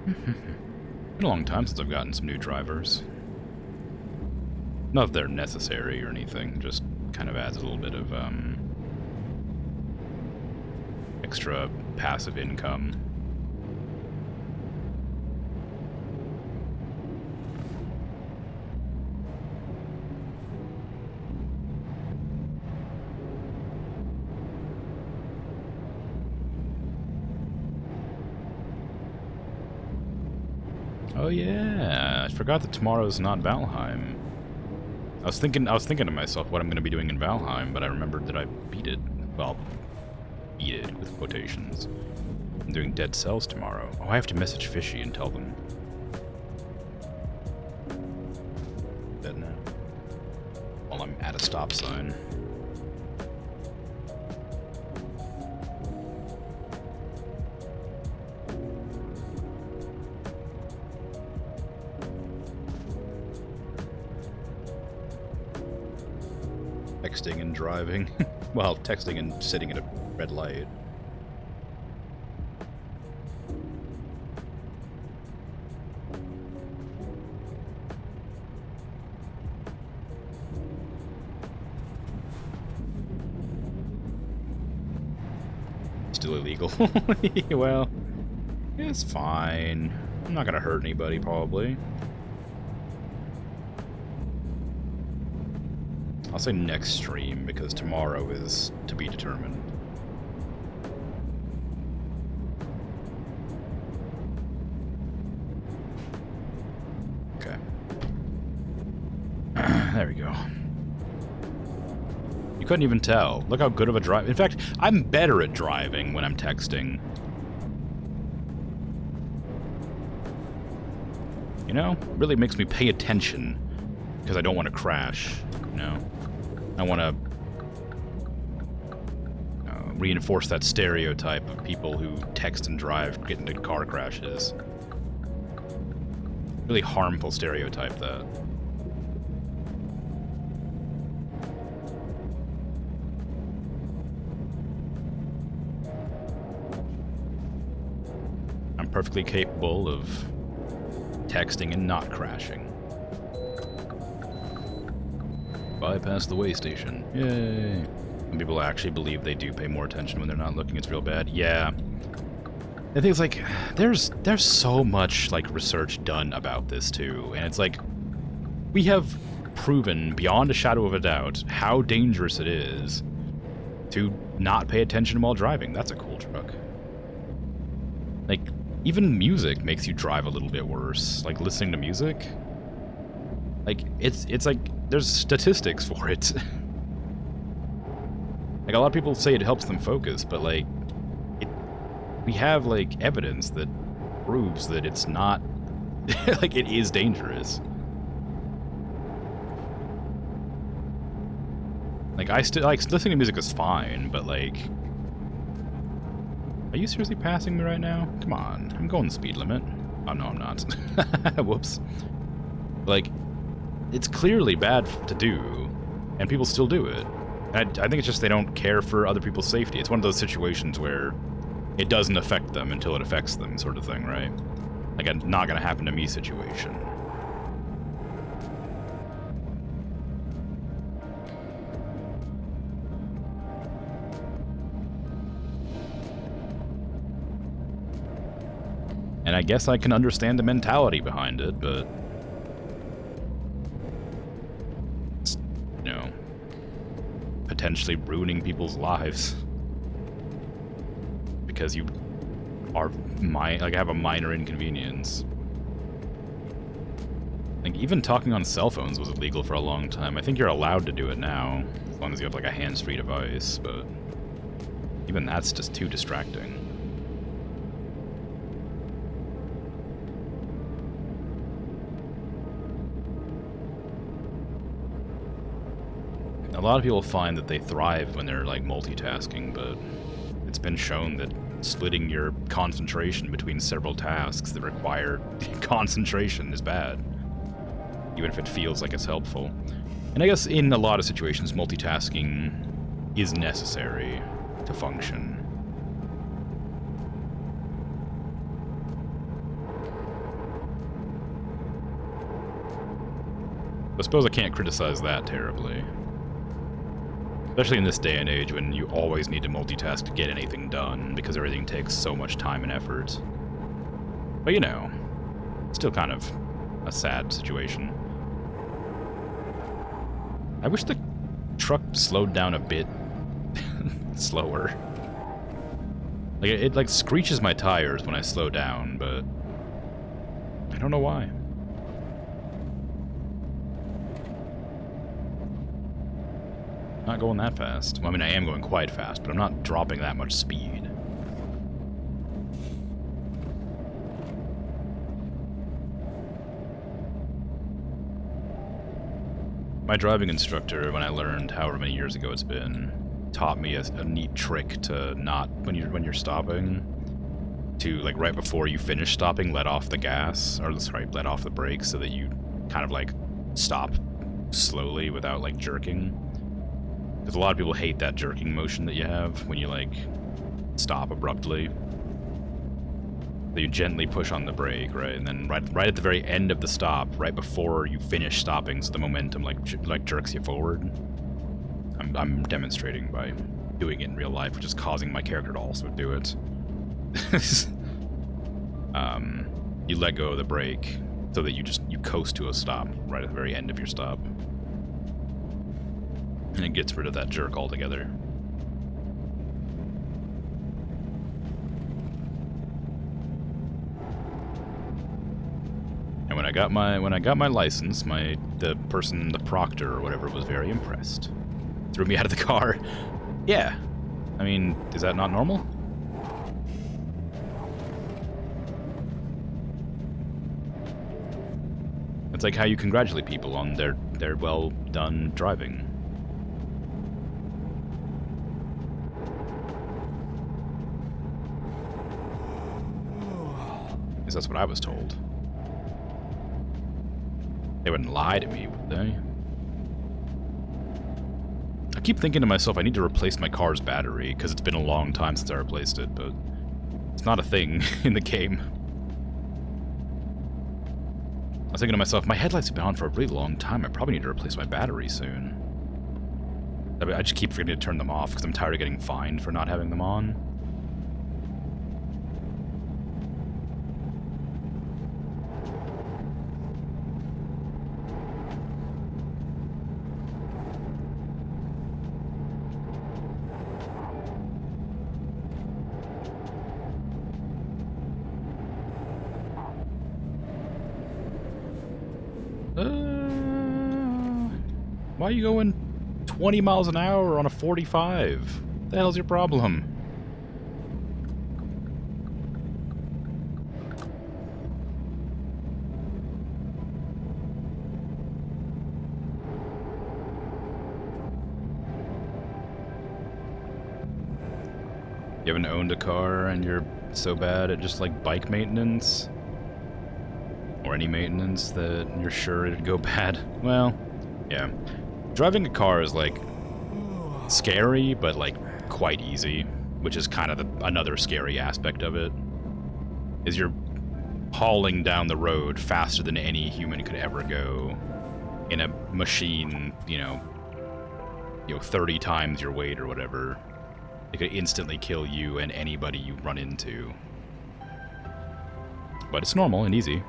Been a long time since I've gotten some new drivers. Not that they're necessary or anything, just kind of adds a little bit of extra passive income. Oh yeah, I forgot that tomorrow's not Valheim. I was thinking to myself what I'm going to be doing in Valheim, but I remembered that I beat it. Well, beat it with quotations. I'm doing Dead Cells tomorrow. Oh, I have to message Fishy and tell them. Dead now. While I'm at a stop sign. Texting and driving. Well, texting and sitting at a red light. Still illegal. Well, it's fine. I'm not gonna hurt anybody, probably. I'll say next stream, because tomorrow is to be determined. Okay. There we go. You couldn't even tell. Look how good of a drive. In fact, I'm better at driving when I'm texting. You know? It really makes me pay attention, because I don't want to crash, you know? I want to reinforce that stereotype of people who text and drive get into car crashes. Really harmful stereotype, that. I'm perfectly capable of texting and not crashing. Bypass the way station. Yay. Some people actually believe they do pay more attention when they're not looking. It's real bad. Yeah. I think it's like, there's so much like research done about this too. And it's like, we have proven beyond a shadow of a doubt how dangerous it is to not pay attention while driving. That's a cool truck. Like, even music makes you drive a little bit worse. Like, listening to music. Like, it's like, there's statistics for it. Like, a lot of people say it helps them focus, but, like, we have, like, evidence that proves that it's not, like, it is dangerous. Like, listening to music is fine, but, like, are you seriously passing me right now? Come on, I'm going the speed limit. Oh, no, I'm not. Whoops. Like, it's clearly bad to do, and people still do it. I think it's just they don't care for other people's safety. It's one of those situations where it doesn't affect them until it affects them, sort of thing, right? Like a not gonna happen to me situation. And I guess I can understand the mentality behind it, but it's, you know, potentially ruining people's lives because you are have a minor inconvenience. Like, even talking on cell phones was illegal for a long time. I think you're allowed to do it now, as long as you have like a hands-free device, but even that's just too distracting. A lot of people find that they thrive when they're like multitasking, but it's been shown that splitting your concentration between several tasks that require concentration is bad, even if it feels like it's helpful. And I guess in a lot of situations, multitasking is necessary to function. I suppose I can't criticize that terribly. Especially in this day and age when you always need to multitask to get anything done, because everything takes so much time and effort. But you know, still kind of a sad situation. I wish the truck slowed down a bit slower. Like, it like screeches my tires when I slow down, but don't know why. Not going that fast. Well, I mean, I am going quite fast, but I'm not dropping that much speed. My driving instructor, when I learned however many years ago it's been, taught me a neat trick to not, when you're stopping, to, like, right before you finish stopping, let off the gas, or sorry, let off the brakes so that you kind of, like, stop slowly without, like, jerking. Because a lot of people hate that jerking motion that you have when you, like, stop abruptly. So you gently push on the brake, right? And then right at the very end of the stop, right before you finish stopping, so the momentum, like jerks you forward. I'm demonstrating by doing it in real life, which is causing my character to also do it. You let go of the brake so that you coast to a stop right at the very end of your stop. And it gets rid of that jerk altogether. And when I got my license, the proctor or whatever was very impressed. Threw me out of the car. Yeah. I mean, is that not normal? It's like how you congratulate people on their well done driving. Because that's what I was told. They wouldn't lie to me, would they? I keep thinking to myself, I need to replace my car's battery, because it's been a long time since I replaced it, but it's not a thing in the game. I was thinking to myself, my headlights have been on for a really long time, I probably need to replace my battery soon. I just keep forgetting to turn them off, because I'm tired of getting fined for not having them on. Why are you going 20 miles an hour on a 45? What the hell's your problem? You haven't owned a car and you're so bad at just like bike maintenance? Or any maintenance that you're sure it'd go bad? Well, yeah. Driving a car is, like, scary, but, like, quite easy, which is kind of another scary aspect of it, is you're hauling down the road faster than any human could ever go in a machine, you know, 30 times your weight or whatever. It could instantly kill you and anybody you run into. But it's normal and easy.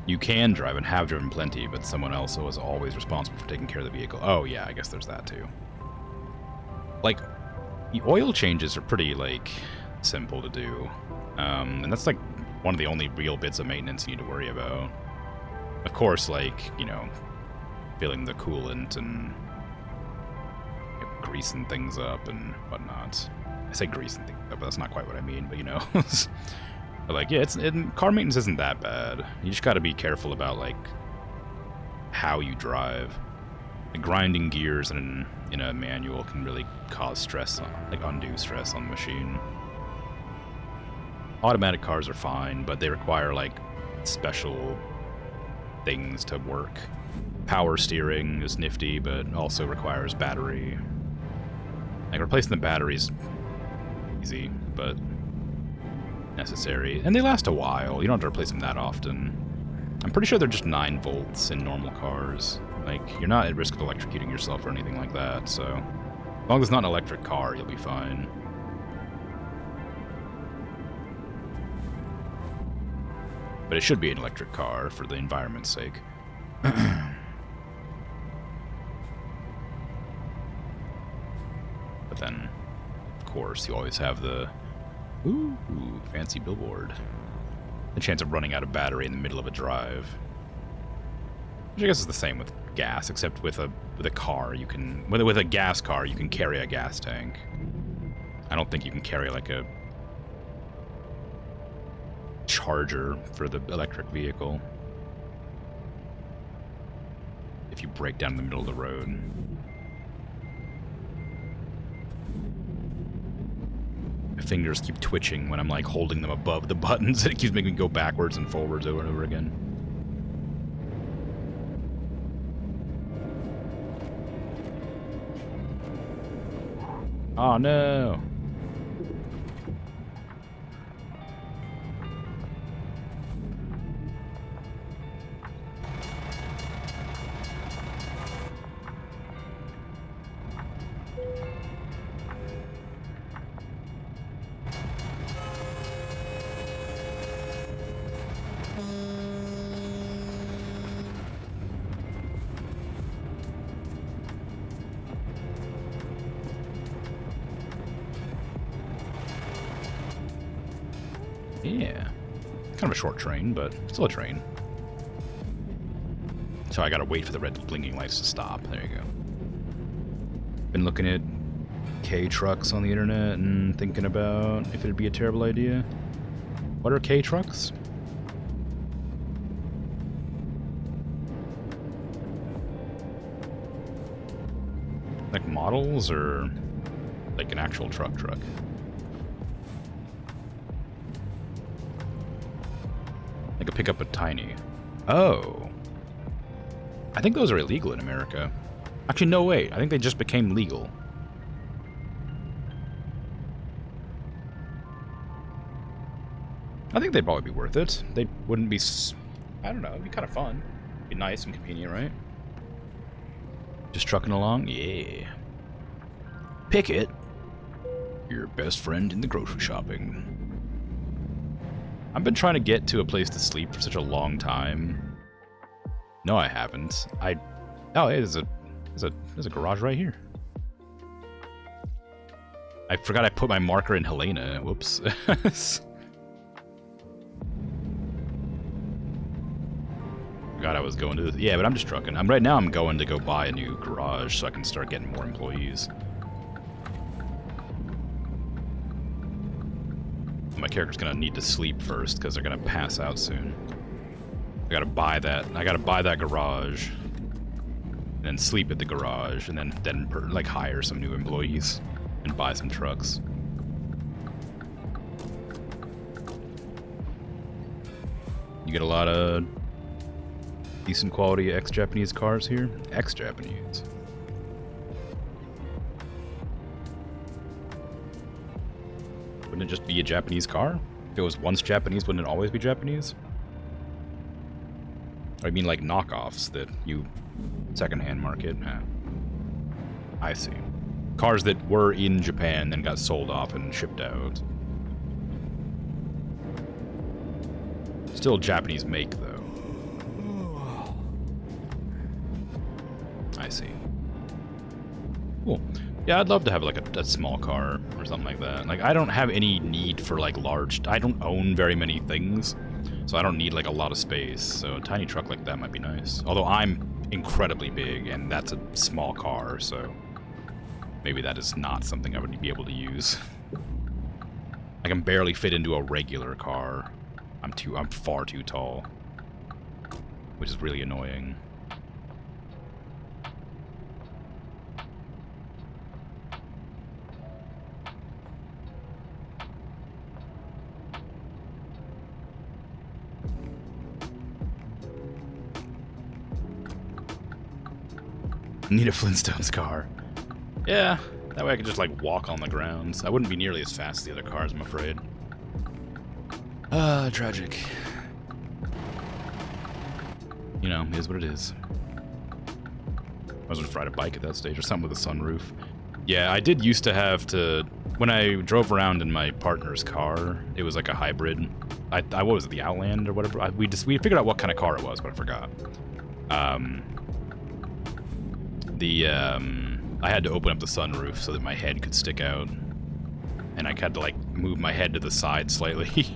You can drive and have driven plenty, but someone else was always responsible for taking care of the vehicle. Oh, yeah, I guess there's that, too. Like, the oil changes are pretty, like, simple to do. And that's, like, one of the only real bits of maintenance you need to worry about. Of course, like, filling the coolant and greasing things up and whatnot. I say greasing things up, but that's not quite what I mean, but, But, like, yeah, car maintenance isn't that bad. You just gotta be careful about, like, how you drive. Like, grinding gears in a manual can really cause stress, like, undue stress on the machine. Automatic cars are fine, but they require, like, special things to work. Power steering is nifty, but also requires battery. Like, replacing the battery's easy, but necessary. And they last a while. You don't have to replace them that often. I'm pretty sure they're just 9 volts in normal cars. Like, you're not at risk of electrocuting yourself or anything like that, so as long as it's not an electric car, you'll be fine. But it should be an electric car for the environment's sake. But then, of course, you always have the ooh, fancy billboard. the chance of running out of battery in the middle of a drive. Which I guess is the same with gas, except with a car you can with a gas car you can carry a gas tank. I don't think you can carry like a charger for the electric vehicle if you break down in the middle of the road. My fingers keep twitching when I'm like holding them above the buttons, and it keeps making me go backwards and forwards over and over again. Oh no! Yeah. Kind of a short train, but still a train. So I gotta wait for the red blinking lights to stop. There you go. Been looking at K-trucks on the internet and thinking about if it'd be a terrible idea. What are K-trucks? Like models or like an actual truck? I could pick up a tiny. Oh. I think those are illegal in America. Actually, no, wait. I think they just became legal. I think they'd probably be worth it. They wouldn't be... I don't know. It'd be kind of fun. Be nice and convenient, right? Just trucking along? Yeah. Pick it. Your best friend in the grocery shopping. I've been trying to get to a place to sleep for such a long time. No, I haven't. Oh, hey, there's a garage right here. I forgot I put my marker in Helena. Whoops. Forgot I was going to this. Yeah, but I'm just trucking. Right now I'm going to go buy a new garage so I can start getting more employees. My character's gonna need to sleep first because they're gonna pass out soon. I gotta buy that. I gotta buy that garage, and then sleep at the garage, and then like hire some new employees and buy some trucks. You get a lot of decent quality ex-Japanese cars here. Ex-Japanese. Wouldn't it just be a Japanese car? If it was once Japanese, wouldn't it always be Japanese? I mean, like knockoffs that you secondhand market. I see. Cars that were in Japan then got sold off and shipped out. Still Japanese make, though. I see. Cool. Yeah, I'd love to have like a small car or something like that. Like, I don't have any need for like large... I don't own very many things, so I don't need like a lot of space. So a tiny truck like that might be nice. Although I'm incredibly big and that's a small car, so maybe that is not something I would be able to use. I can barely fit into a regular car. I'm far too tall, which is really annoying. Need a Flintstones car. Yeah, that way I could just like walk on the grounds. I wouldn't be nearly as fast as the other cars, I'm afraid. Tragic. You know, it is what it is. I was just ride a bike at that stage or something with a sunroof. Yeah, I did used to have to... When I drove around in my partner's car, it was like a hybrid. What was it, the Outland or whatever? We figured out what kind of car it was, but I forgot. I had to open up the sunroof so that my head could stick out. And I had to, like, move my head to the side slightly.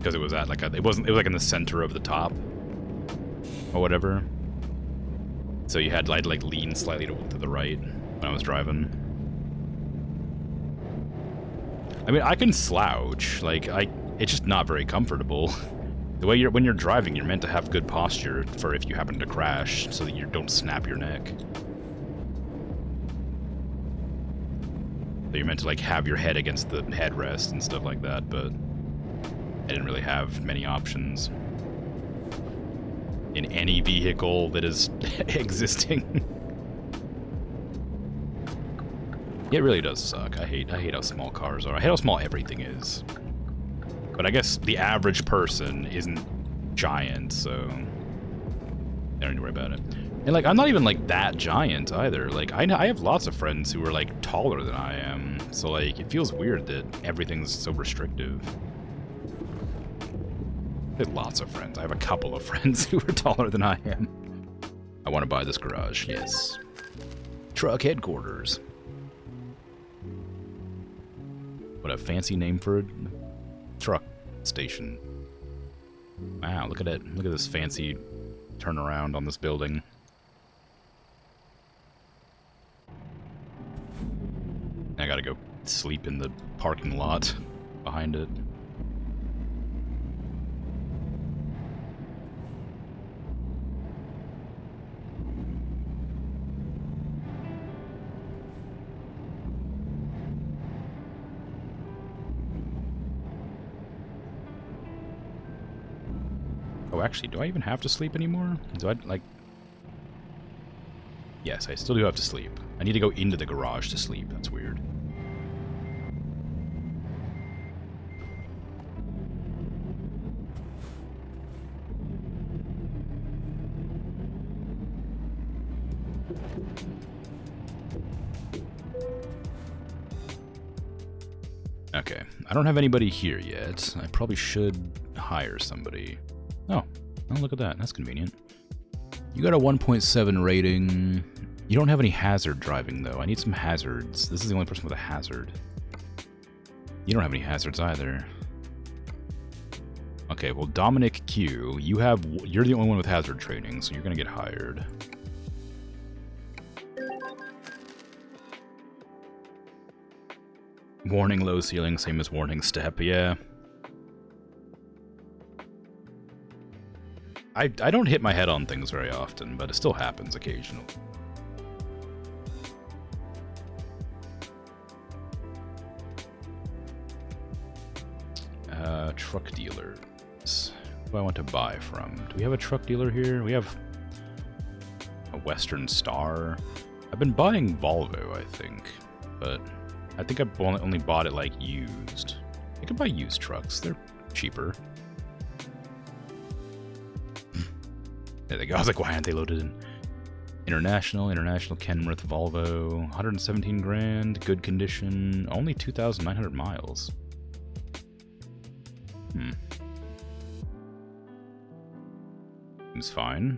because it was at like it was like in the center of the top or whatever. So you had I'd like lean slightly to the right when I was driving. I mean, I can slouch, like it's just not very comfortable. The way when you're driving, you're meant to have good posture for if you happen to crash, so that you don't snap your neck. So you're meant to like have your head against the headrest and stuff like that, but I didn't really have many options in any vehicle that is existing. It really does suck. I hate how small cars are. I hate how small everything is. But I guess the average person isn't giant, so I don't need to worry about it. And like, I'm not even like that giant either. Like, I have lots of friends who are like taller than I am, so like it feels weird that everything's so restrictive. I have lots of friends. I have a couple of friends who are taller than I am. I want to buy this garage. Yes. Truck headquarters. What a fancy name for a truck station. Wow, look at it. Look at this fancy turnaround on this building. I gotta go sleep in the parking lot behind it. Oh, actually, do I even have to sleep anymore? Do I, like... Yes, I still do have to sleep. I need to go into the garage to sleep. That's weird. Okay, I don't have anybody here yet. I probably should hire somebody. Oh, look at that. That's convenient. You got a 1.7 rating. You don't have any hazard driving, though. I need some hazards. This is the only person with a hazard. You don't have any hazards either. Okay, well, Dominic Q, you're the only one with hazard training, so you're gonna get hired. Warning low ceiling, same as warning step, yeah. I don't hit my head on things very often, but it still happens occasionally. Truck dealers. Who do I want to buy from? Do we have a truck dealer here? We have a Western Star. I've been buying Volvo, I think, but I think I've only bought it like used. I could buy used trucks. They're cheaper. There they go. I was like, why aren't they loaded in? International Kenworth Volvo, 117 grand, good condition, only 2,900 miles. Seems fine.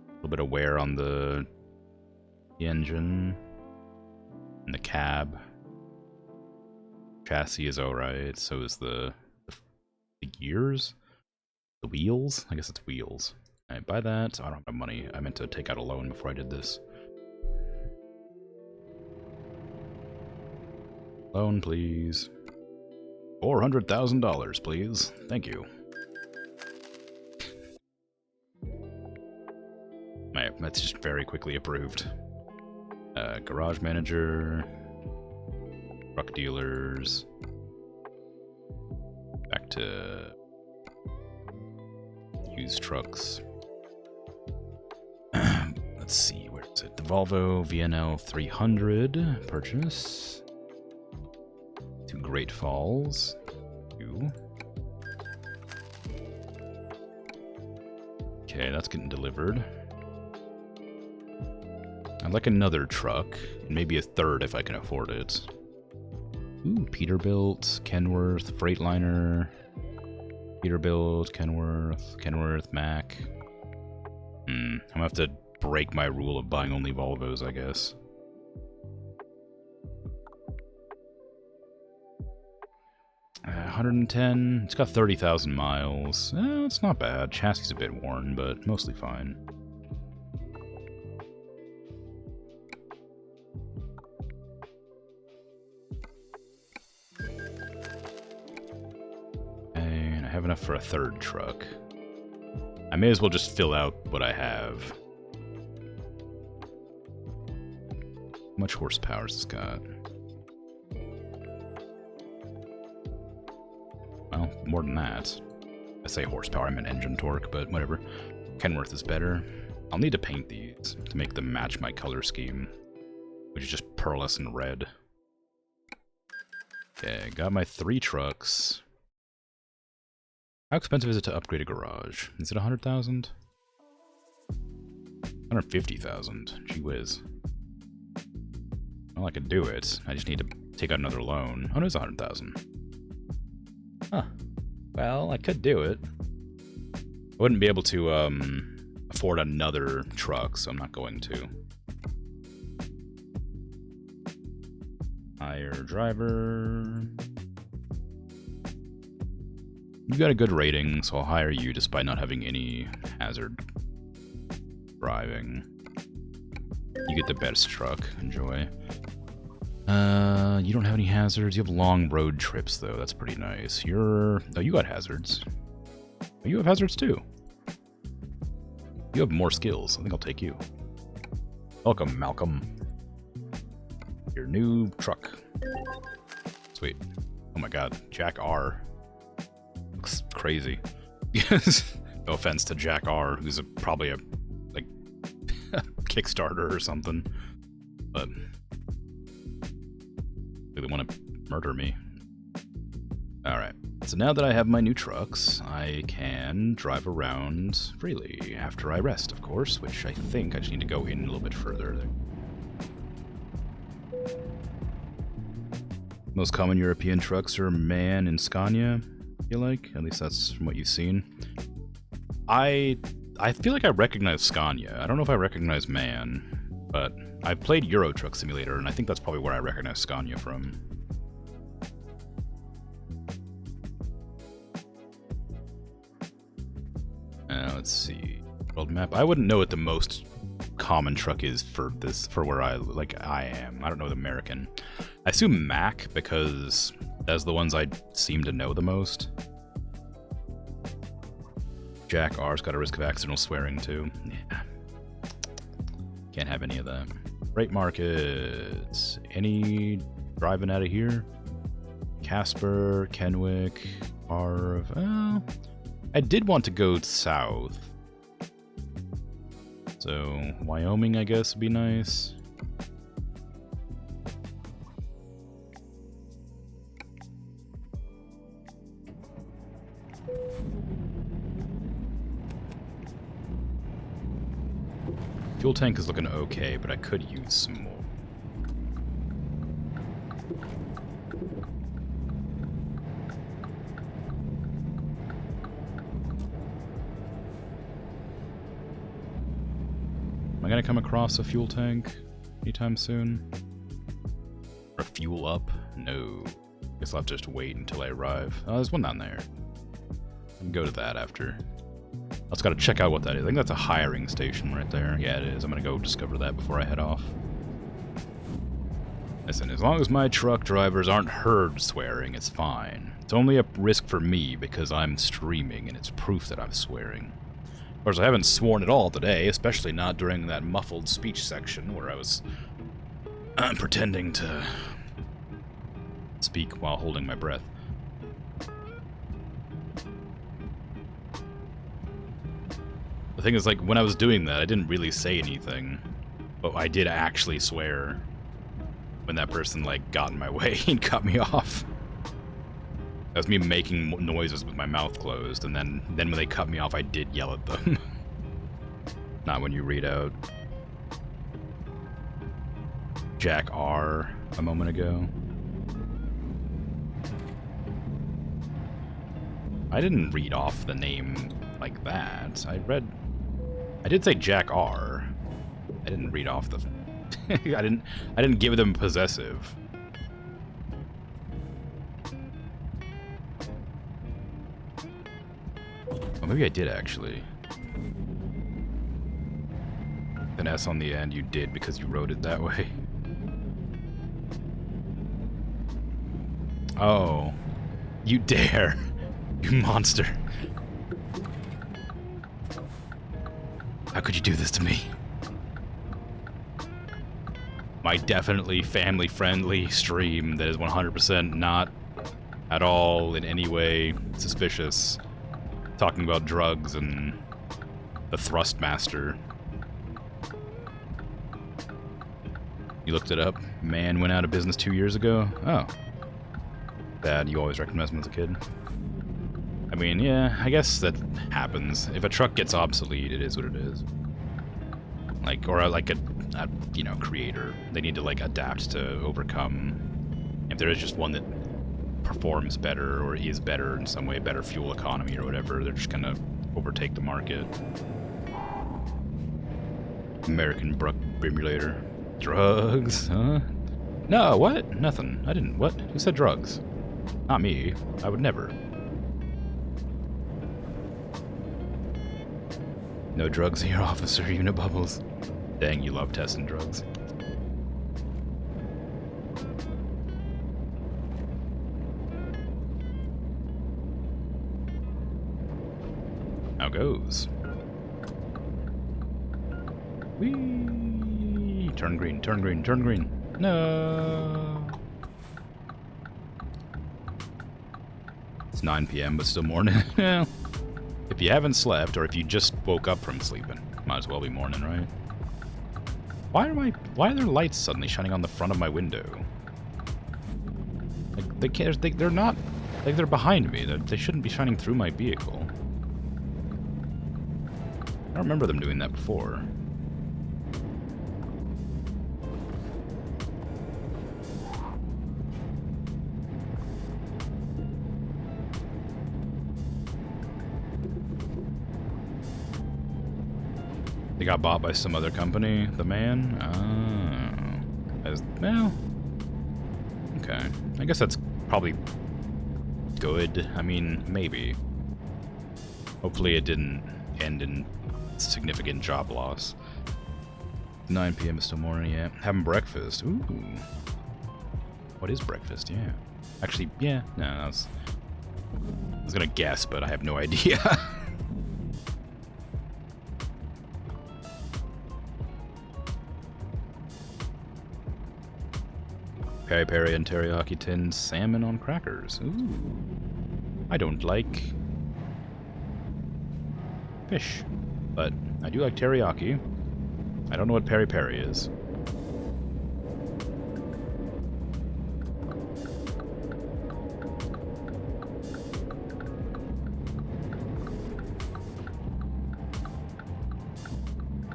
A little bit of wear on the engine and the cab. Chassis is alright, so is the gears? The wheels? I guess it's wheels. I buy that. I don't have money. I meant to take out a loan before I did this. Loan, please. $400,000, please. Thank you. That's just very quickly approved. Garage manager. Truck dealers. Back to used trucks. Let's see, where is it? The Volvo VNL 300 purchase. To Great Falls. Okay, that's getting delivered. I'd like another truck, and maybe a third if I can afford it. Ooh, Peterbilt, Kenworth, Freightliner. Peterbilt, Kenworth, Mack. I'm gonna have to break my rule of buying only Volvos, I guess. 110. It's got 30,000 miles. It's not bad. Chassis is a bit worn, but mostly fine. And I have enough for a third truck. I may as well just fill out what I have. How much horsepower has this got? Well, more than that. I say horsepower, I meant engine torque, but whatever. Kenworth is better. I'll need to paint these to make them match my color scheme, which is just pearlescent red. Okay, got my 3 trucks. How expensive is it to upgrade a garage? Is it 100,000? 150,000. Gee whiz. Well, I could do it. I just need to take out another loan. Oh, no, it's 100,000. Huh. Well, I could do it. I wouldn't be able to afford another truck, so I'm not going to. Hire driver. You got a good rating, so I'll hire you despite not having any hazard driving. You get the best truck. Enjoy. You don't have any hazards. You have long road trips, though. That's pretty nice. Oh, you got hazards. Oh, you have hazards, too. You have more skills. I think I'll take you. Welcome, Malcolm. Your new truck. Sweet. Oh my god. Jack R. Looks crazy. No offense to Jack R, who's probably a, like, Kickstarter or something. But they want to murder me. Alright, so now that I have my new trucks, I can drive around freely, after I rest, of course, which I think I just need to go in a little bit further. Most common European trucks are MAN and Scania, I feel like. At least that's from what you've seen. I feel like I recognize Scania. I don't know if I recognize MAN, but I've played Euro Truck Simulator, and I think that's probably where I recognize Scania from. Let's see. World map. I wouldn't know what the most common truck is for where I am. I don't know the American. I assume Mack because that's the ones I seem to know the most. Jack R's got a risk of accidental swearing too. Yeah. Can't have any of that. Freight markets. Any driving out of here? Casper, Kenwick, Arv. Well, I did want to go south. So, Wyoming, I guess, would be nice. Fuel tank is looking okay, but I could use some more. Am I gonna come across a fuel tank anytime soon? Or fuel up? No. Guess I'll have to just wait until I arrive. Oh, there's one down there. I can go to that after. I just gotta check out what that is. I think that's a hiring station right there. Yeah, it is. I'm gonna go discover that before I head off. Listen, as long as my truck drivers aren't heard swearing, it's fine. It's only a risk for me because I'm streaming and it's proof that I'm swearing. Of course, I haven't sworn at all today, especially not during that muffled speech section where I was pretending to speak while holding my breath. The thing is, like, when I was doing that, I didn't really say anything, but I did actually swear when that person, like, got in my way and cut me off. That was me making noises with my mouth closed, and then when they cut me off, I did yell at them. Not when you read out Jack R a moment ago. I didn't read off the name like that. I did say Jack R. I didn't read off the... I didn't give them possessive. Oh, maybe I did actually. An S on the end, you did because you wrote it that way. Oh. You dare. You monster. How could you do this to me? My definitely family-friendly stream that is 100% not at all in any way suspicious. Talking about drugs and the Thrustmaster. You looked it up? Man went out of business 2 years ago? Oh. Bad, you always recognized him as a kid. I mean, yeah, I guess that happens. If a truck gets obsolete, it is what it is. Like, or like a you know, creator. They need to, like, adapt to overcome. If there is just one that performs better or is better in some way, better fuel economy or whatever, they're just gonna overtake the market. American Bremulator. Drugs, huh? No, what? Nothing. I didn't. What? Who said drugs? Not me. I would never. No drugs here, officer. Unibubbles. Dang, you love testing drugs. How goes? Whee! Turn green, turn green, turn green. No! It's 9 p.m., but still morning. If you haven't slept, or if you just woke up from sleeping, might as well be morning, right? Why are there lights suddenly shining on the front of my window? Like, they're not, like, they're behind me. They shouldn't be shining through my vehicle. I don't remember them doing that before. They got bought by some other company, the man? Oh. Well, okay. I guess that's probably good. I mean, maybe. Hopefully it didn't end in significant job loss. 9 p.m. is still morning, yeah. Having breakfast. Ooh. What is breakfast? Yeah. Actually, yeah. No, I was gonna guess, but I have no idea. Peri peri and teriyaki tinned salmon on crackers. Ooh. I don't like fish, but I do like teriyaki. I don't know what peri peri is.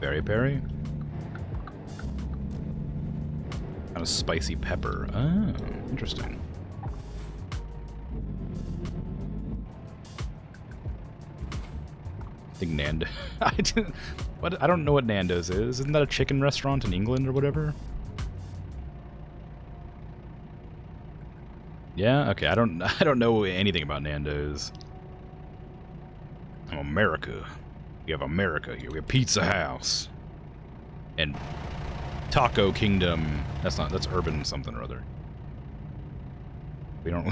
Peri peri? Kind of spicy pepper. Oh, interesting. I think Nando. I don't know what Nando's is. Isn't that a chicken restaurant in England or whatever? Yeah. Okay. I don't know anything about Nando's. I'm America. We have America here. We have Pizza House. And Taco Kingdom. That's Urban something or other. We don't.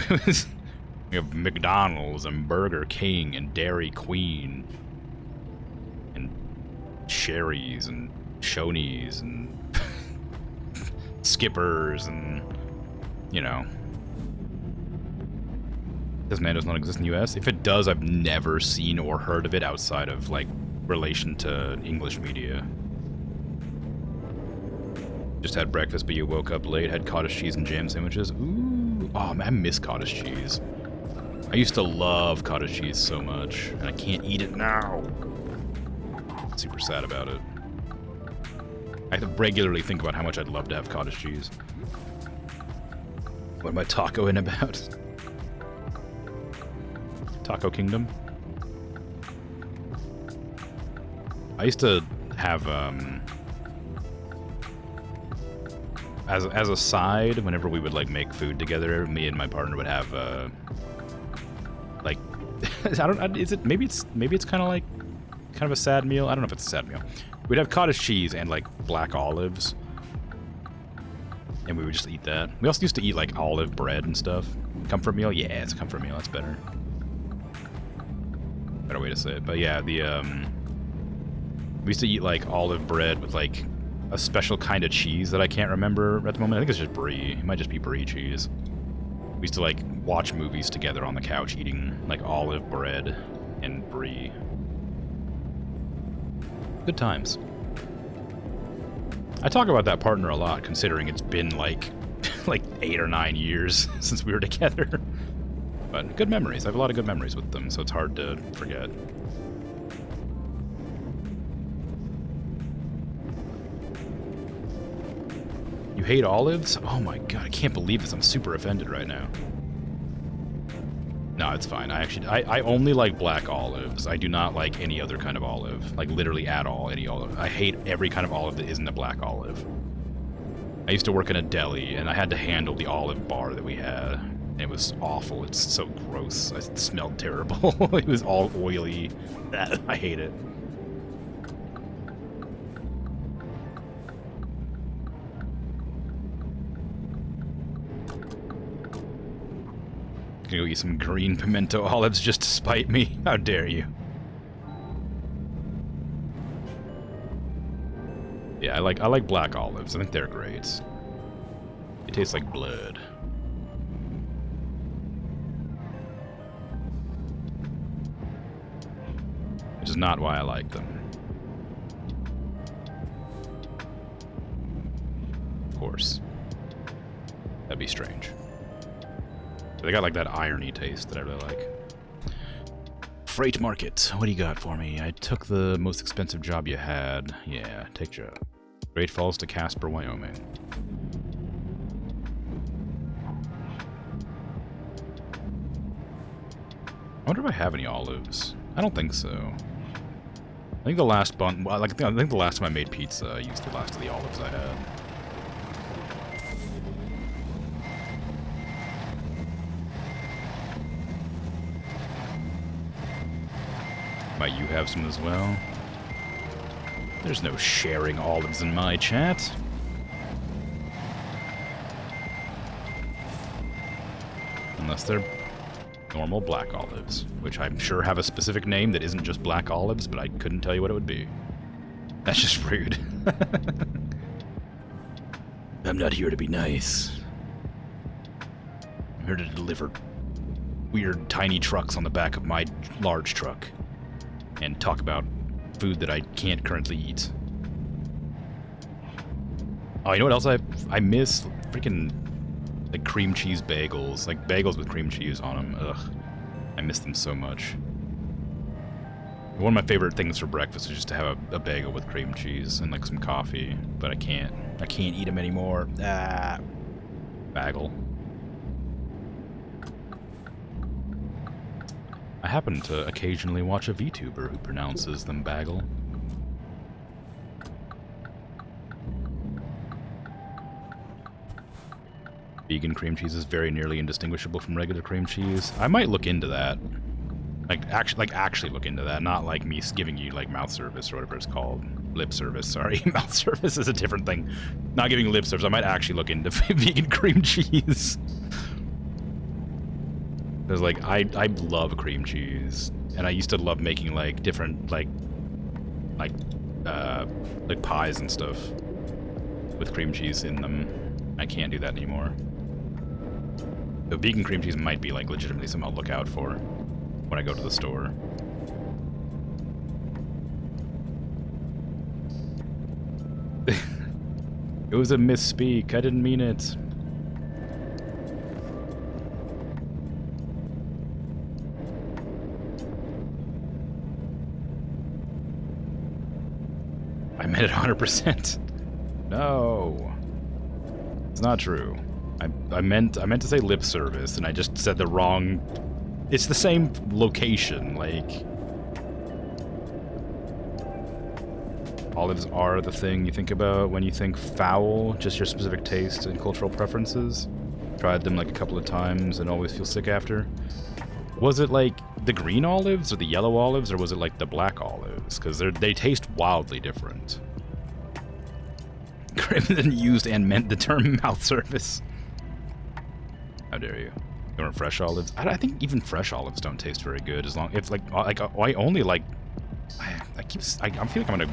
We have McDonald's and Burger King and Dairy Queen. And Sherry's and Shoney's and Skippers and, you know. Does Nando's not exist in the US? If it does, I've never seen or heard of it outside of, like, relation to English media. Just had breakfast, but you woke up late, had cottage cheese and jam sandwiches. Ooh. Oh, man, I miss cottage cheese. I used to love cottage cheese so much, and I can't eat it now. Super sad about it. I regularly think about how much I'd love to have cottage cheese. What am I tacoing about? Taco Kingdom? I used to have, as a side, whenever we would, like, make food together, me and my partner would have, like, Is it? Maybe it's kind of like a sad meal. I don't know if it's a sad meal. We'd have cottage cheese and like black olives, and we would just eat that. We also used to eat like olive bread and stuff. Comfort meal, yeah, it's a comfort meal. That's better. Better way to say it. But yeah, we used to eat like olive bread with like a special kind of cheese that I can't remember at the moment. I think it's just brie. It might just be brie cheese. We used to like watch movies together on the couch eating like olive bread and brie. Good times. I talk about that partner a lot, considering it's been like 8 or 9 years since we were together. But good memories. I have a lot of good memories with them, so it's hard to forget. You hate olives? Oh my god, I can't believe this. I'm super offended right now. No, it's fine. I only like black olives. I do not like any other kind of olive. Like, literally at all, any olive. I hate every kind of olive that isn't a black olive. I used to work in a deli, and I had to handle the olive bar that we had. It was awful. It's so gross. It smelled terrible. It was all oily. I hate it. Gonna go eat some green pimento olives just to spite me. How dare you? Yeah, I like black olives. I think they're great. They taste like blood. Which is not why I like them. Of course. That'd be strange. They got like that irony taste that I really like. Freight market. What do you got for me? I took the most expensive job you had. Yeah, take job. Great Falls to Casper, Wyoming. I wonder if I have any olives. I don't think so. I think the last bun. Well, I think the last time I made pizza, I used the last of the olives I had. Might you have some as well? There's no sharing olives in my chat. Unless they're normal black olives, which I'm sure have a specific name that isn't just black olives, but I couldn't tell you what it would be. That's just rude. I'm not here to be nice. I'm here to deliver weird tiny trucks on the back of my large truck. And talk about food that I can't currently eat. Oh, you know what else I miss? Freaking, like, cream cheese bagels. Like, bagels with cream cheese on them. Ugh. I miss them so much. One of my favorite things for breakfast is just to have a bagel with cream cheese and, like, some coffee. But I can't eat them anymore. Ah. Bagel. I happen to occasionally watch a VTuber who pronounces them bagel. Vegan cream cheese is very nearly indistinguishable from regular cream cheese. I might look into that. Actually look into that, not like me giving you like mouth service or whatever it's called. Lip service, sorry. Mouth service is a different thing. Not giving lip service. I might actually look into vegan cream cheese. Because, like, I love cream cheese, and I used to love making, like, different, like pies and stuff with cream cheese in them. I can't do that anymore. The vegan cream cheese might be, like, legitimately something I'll look out for when I go to the store. It was a misspeak. I didn't mean it. I meant it 100%. No. It's not true. I meant to say lip service, and I just said the wrong... It's the same location, like... Olives are the thing you think about when you think foul, just your specific taste and cultural preferences. Tried them like a couple of times and always feel sick after. Was it like the green olives or the yellow olives, or was it like the black olives? Because they taste wildly different. Crimson used and meant the term mouth service. How dare you? You want fresh olives? I think even fresh olives don't taste very good. As long if like I only like I feel like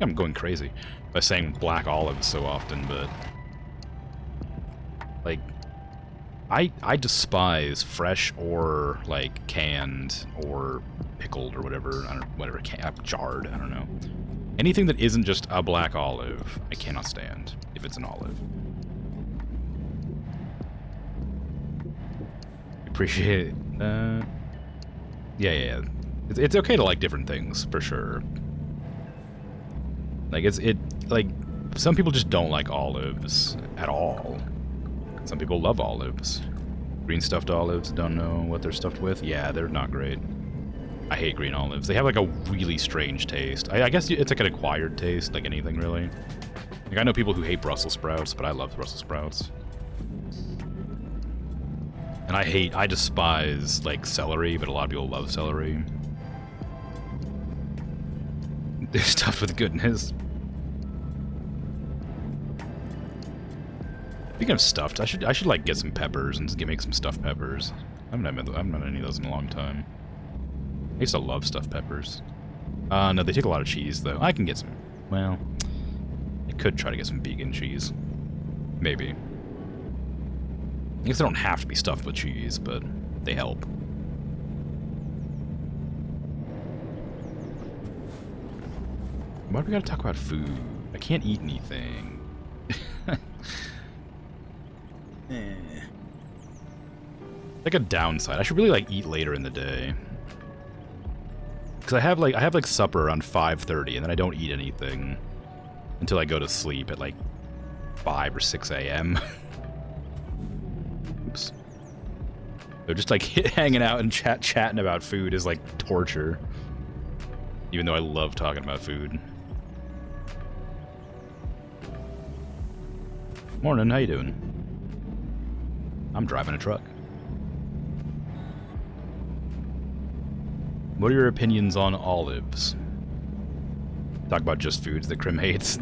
I'm going crazy by saying black olives so often, but like I despise fresh or like canned or pickled or whatever. I don't know, whatever, jarred. I don't know. Anything that isn't just a black olive, I cannot stand if it's an olive. Appreciate it. Yeah. It's okay to like different things for sure. Like like some people just don't like olives at all. Some people love olives. Green stuffed olives, don't know what they're stuffed with. Yeah, they're not great. I hate green olives. They have like a really strange taste. I guess it's like an acquired taste, like anything really. Like I know people who hate Brussels sprouts, but I love Brussels sprouts. And I despise like celery, but a lot of people love celery. They're stuffed with goodness. Speaking of stuffed, I should like get some peppers and make some stuffed peppers. I haven't had any of those in a long time. I used to love stuffed peppers. No, they take a lot of cheese though. I can get some. Well, I could try to get some vegan cheese. Maybe. I guess they don't have to be stuffed with cheese, but they help. Why do we gotta talk about food? I can't eat anything. Like a downside. I should really like eat later in the day. Because I have like supper around 5:30 and then I don't eat anything until I go to sleep at like 5 or 6 a.m. Oops. So just like hanging out and chatting about food is like torture. Even though I love talking about food. Morning, how you doing? I'm driving a truck. What are your opinions on olives? Talk about just foods that Krim hates.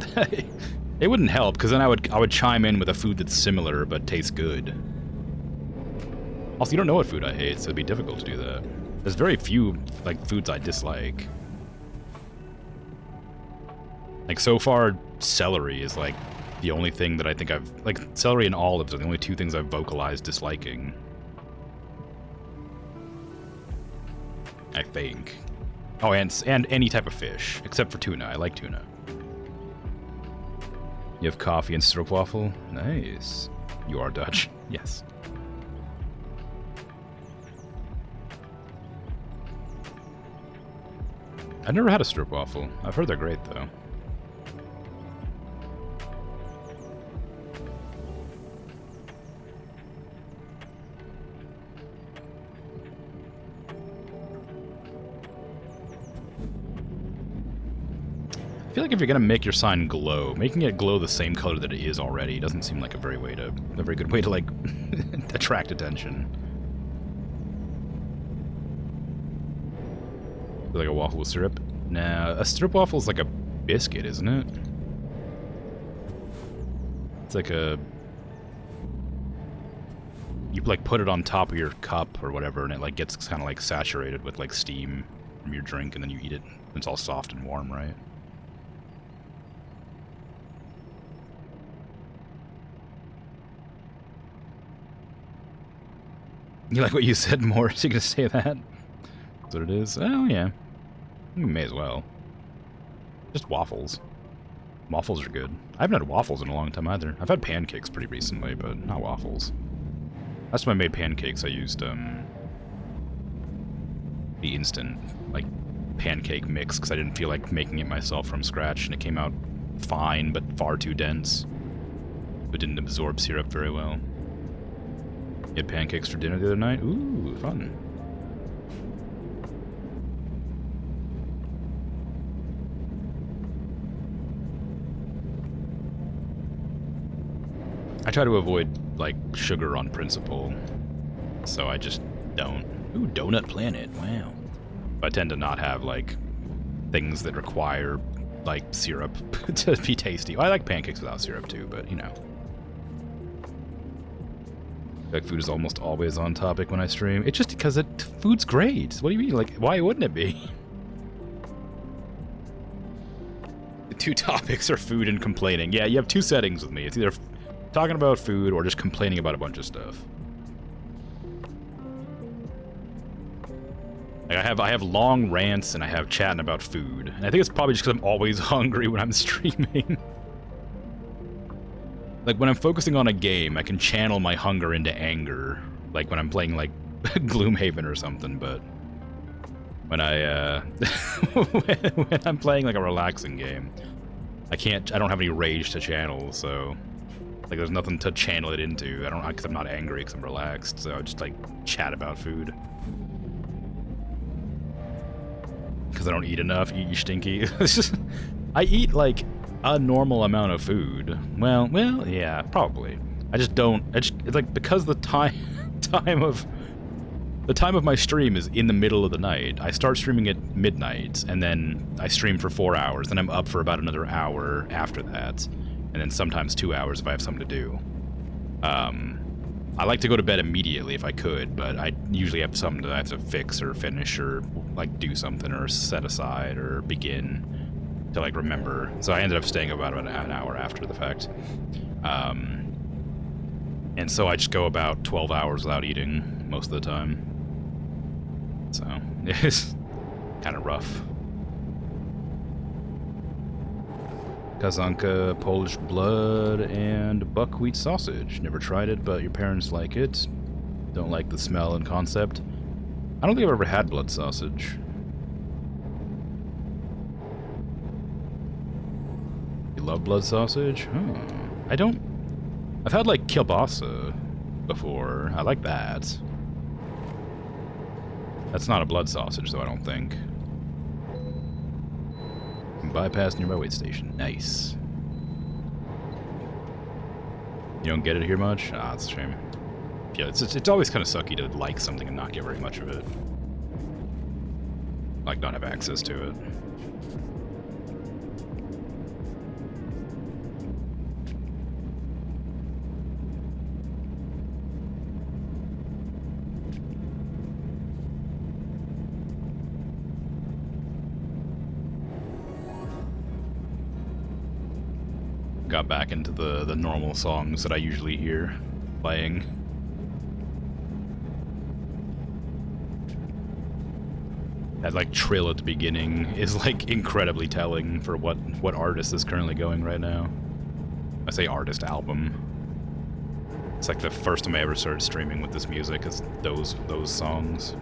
It wouldn't help, because then I would chime in with a food that's similar but tastes good. Also, you don't know what food I hate, so it'd be difficult to do that. There's very few like foods I dislike. Like so far, celery is like the only thing that I think celery and olives are the only two things I've vocalized disliking. I think. Oh, and any type of fish, except for tuna. I like tuna. You have coffee and stroopwafel? Nice. You are Dutch. Yes. I've never had a stroopwafel. I've heard they're great, though. I feel like if you're gonna make your sign glow, making it glow the same color that it is already doesn't seem like a very good way to like attract attention. Like a waffle with syrup? Nah, a stroopwafel is like a biscuit, isn't it? It's like a... You like put it on top of your cup or whatever, and it like gets kind of like saturated with like steam from your drink, and then you eat it. It's all soft and warm, right? You like what you said more? Is you gonna say that? That's what it is? Oh, yeah. You may as well. Just waffles. Waffles are good. I haven't had waffles in a long time either. I've had pancakes pretty recently, but not waffles. Last time I made pancakes, I used, the instant, like, pancake mix, because I didn't feel like making it myself from scratch, and it came out fine, but far too dense. It didn't absorb syrup very well. You had pancakes for dinner the other night? Ooh, fun. I try to avoid, like, sugar on principle, so I just don't. Ooh, Donut Planet, wow. I tend to not have, like, things that require, like, syrup to be tasty. Well, I like pancakes without syrup, too, but, you know. Like, food is almost always on topic when I stream. It's just because food's great. What do you mean? Like, why wouldn't it be? The two topics are food and complaining. Yeah, you have two settings with me. It's either talking about food or just complaining about a bunch of stuff. Like I have long rants and I have chatting about food. And I think it's probably just because I'm always hungry when I'm streaming. Like, when I'm focusing on a game, I can channel my hunger into anger. Like, when I'm playing, like, Gloomhaven or something, but... When when I'm playing, like, a relaxing game, I don't have any rage to channel, so... Like, there's nothing to channel it into. Because I'm not angry, because I'm relaxed, so I just, like, chat about food. Because I don't eat enough, eat you stinky. It's just... I eat, like... a normal amount of food. Well, yeah, probably. I just don't. It's like because the time of my stream is in the middle of the night. I start streaming at midnight, and then I stream for 4 hours. Then I'm up for about another hour after that, and then sometimes 2 hours if I have something to do. I like to go to bed immediately if I could, but I usually have something that I have to fix or finish or like do something or set aside or begin to like remember. So I ended up staying about an hour after the fact. And so I just go about 12 hours without eating most of the time. So it's kind of rough. Kazanka, Polish blood, and buckwheat sausage. Never tried it, but your parents like it. Don't like the smell and concept. I don't think I've ever had blood sausage. Love blood sausage? Huh. I don't... I've had, like, kielbasa before. I like that. That's not a blood sausage, though, I don't think. Bypass nearby wait station. Nice. You don't get it here much? Ah, that's a shame. Yeah, it's always kind of sucky to like something and not get very much of it. Like, not have access to it. Got back into the normal songs that I usually hear playing. That like trill at the beginning is like incredibly telling for what artist is currently going right now. I say artist, album. It's like the first time I ever started streaming with this music is those songs.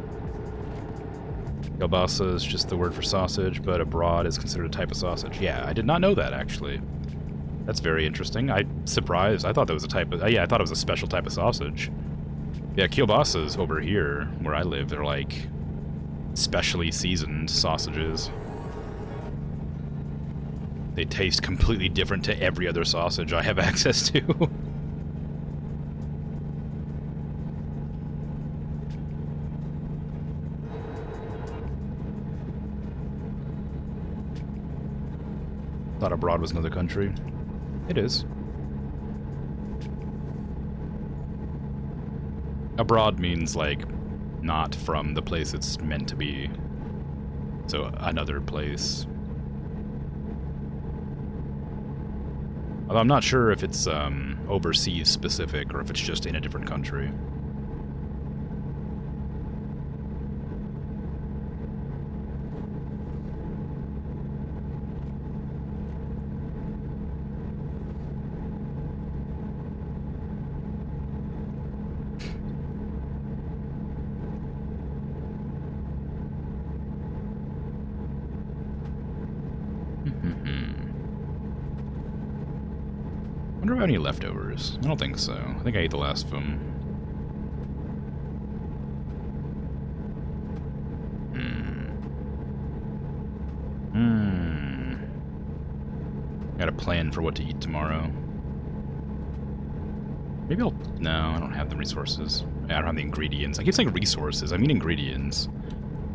Kielbasa is just the word for sausage, but abroad is considered a type of sausage. Yeah, I did not know that actually. That's very interesting. I'm surprised. I thought that was a type of... yeah, I thought it was a special type of sausage. Yeah, kielbasas over here, where I live, they're like specially seasoned sausages. They taste completely different to every other sausage I have access to. Thought abroad was another country. It is. Abroad means, like, not from the place it's meant to be. So, another place. Although I'm not sure if it's, overseas specific, or if it's just in a different country. Wonder if I have any leftovers. I don't think so. I think I ate the last of them. Got a plan for what to eat tomorrow. Maybe I'll... No, I don't have the resources. I don't have the ingredients. I keep saying resources. I mean ingredients.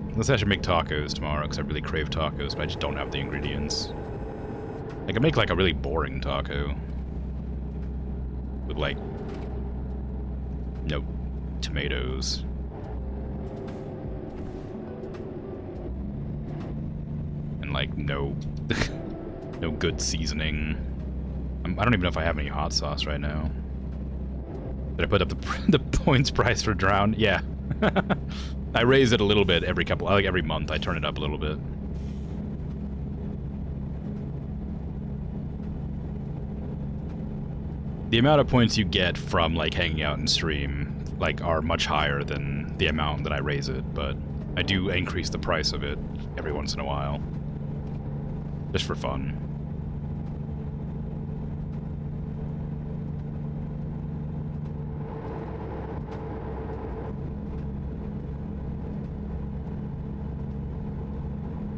Unless I should make tacos tomorrow, because I really crave tacos, but I just don't have the ingredients. I could make, like, a really boring taco. With, like, no tomatoes. And, like, no no good seasoning. I don't even know if I have any hot sauce right now. Did I put up the points price for Drown? Yeah. I raise it a little bit every month. I turn it up a little bit. The amount of points you get from, like, hanging out and stream, like, are much higher than the amount that I raise it, but I do increase the price of it every once in a while. Just for fun.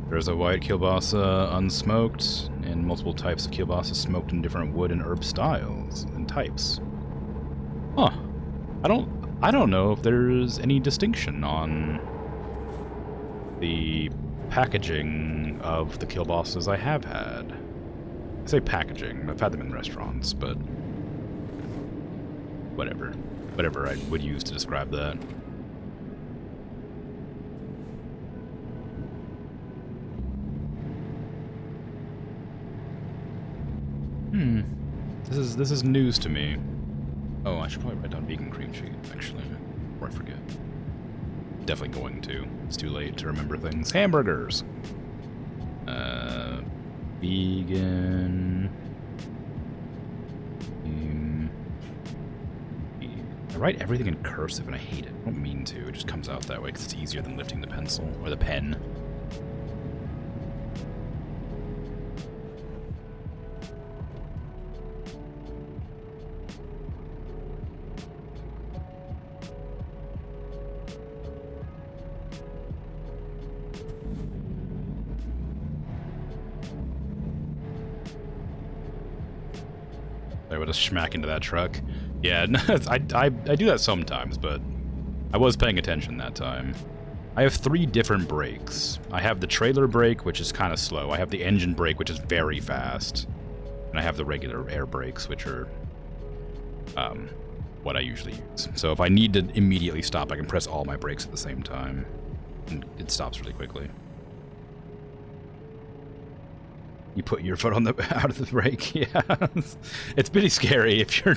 There's a white kielbasa unsmoked, and multiple types of kielbasa smoked in different wood and herb styles and types. Huh. I don't know if there's any distinction on the packaging of the kielbasas I have had. I say packaging, I've had them in restaurants, but whatever. Whatever I would use to describe that. This is news to me. Oh, I should probably write down vegan cream cheese, actually, before I forget. Definitely going to. It's too late to remember things. Hamburgers! Vegan... I write everything in cursive and I hate it. I don't mean to. It just comes out that way because it's easier than lifting the pencil, or the pen. I would have smack into that truck. Yeah, I do that sometimes, but I was paying attention that time. I have 3 different brakes. I have the trailer brake, which is kind of slow. I have the engine brake, which is very fast. And I have the regular air brakes, which are what I usually use. So if I need to immediately stop, I can press all my brakes at the same time. And it stops really quickly. You put your foot on the out of the brake. Yeah, it's pretty scary if you're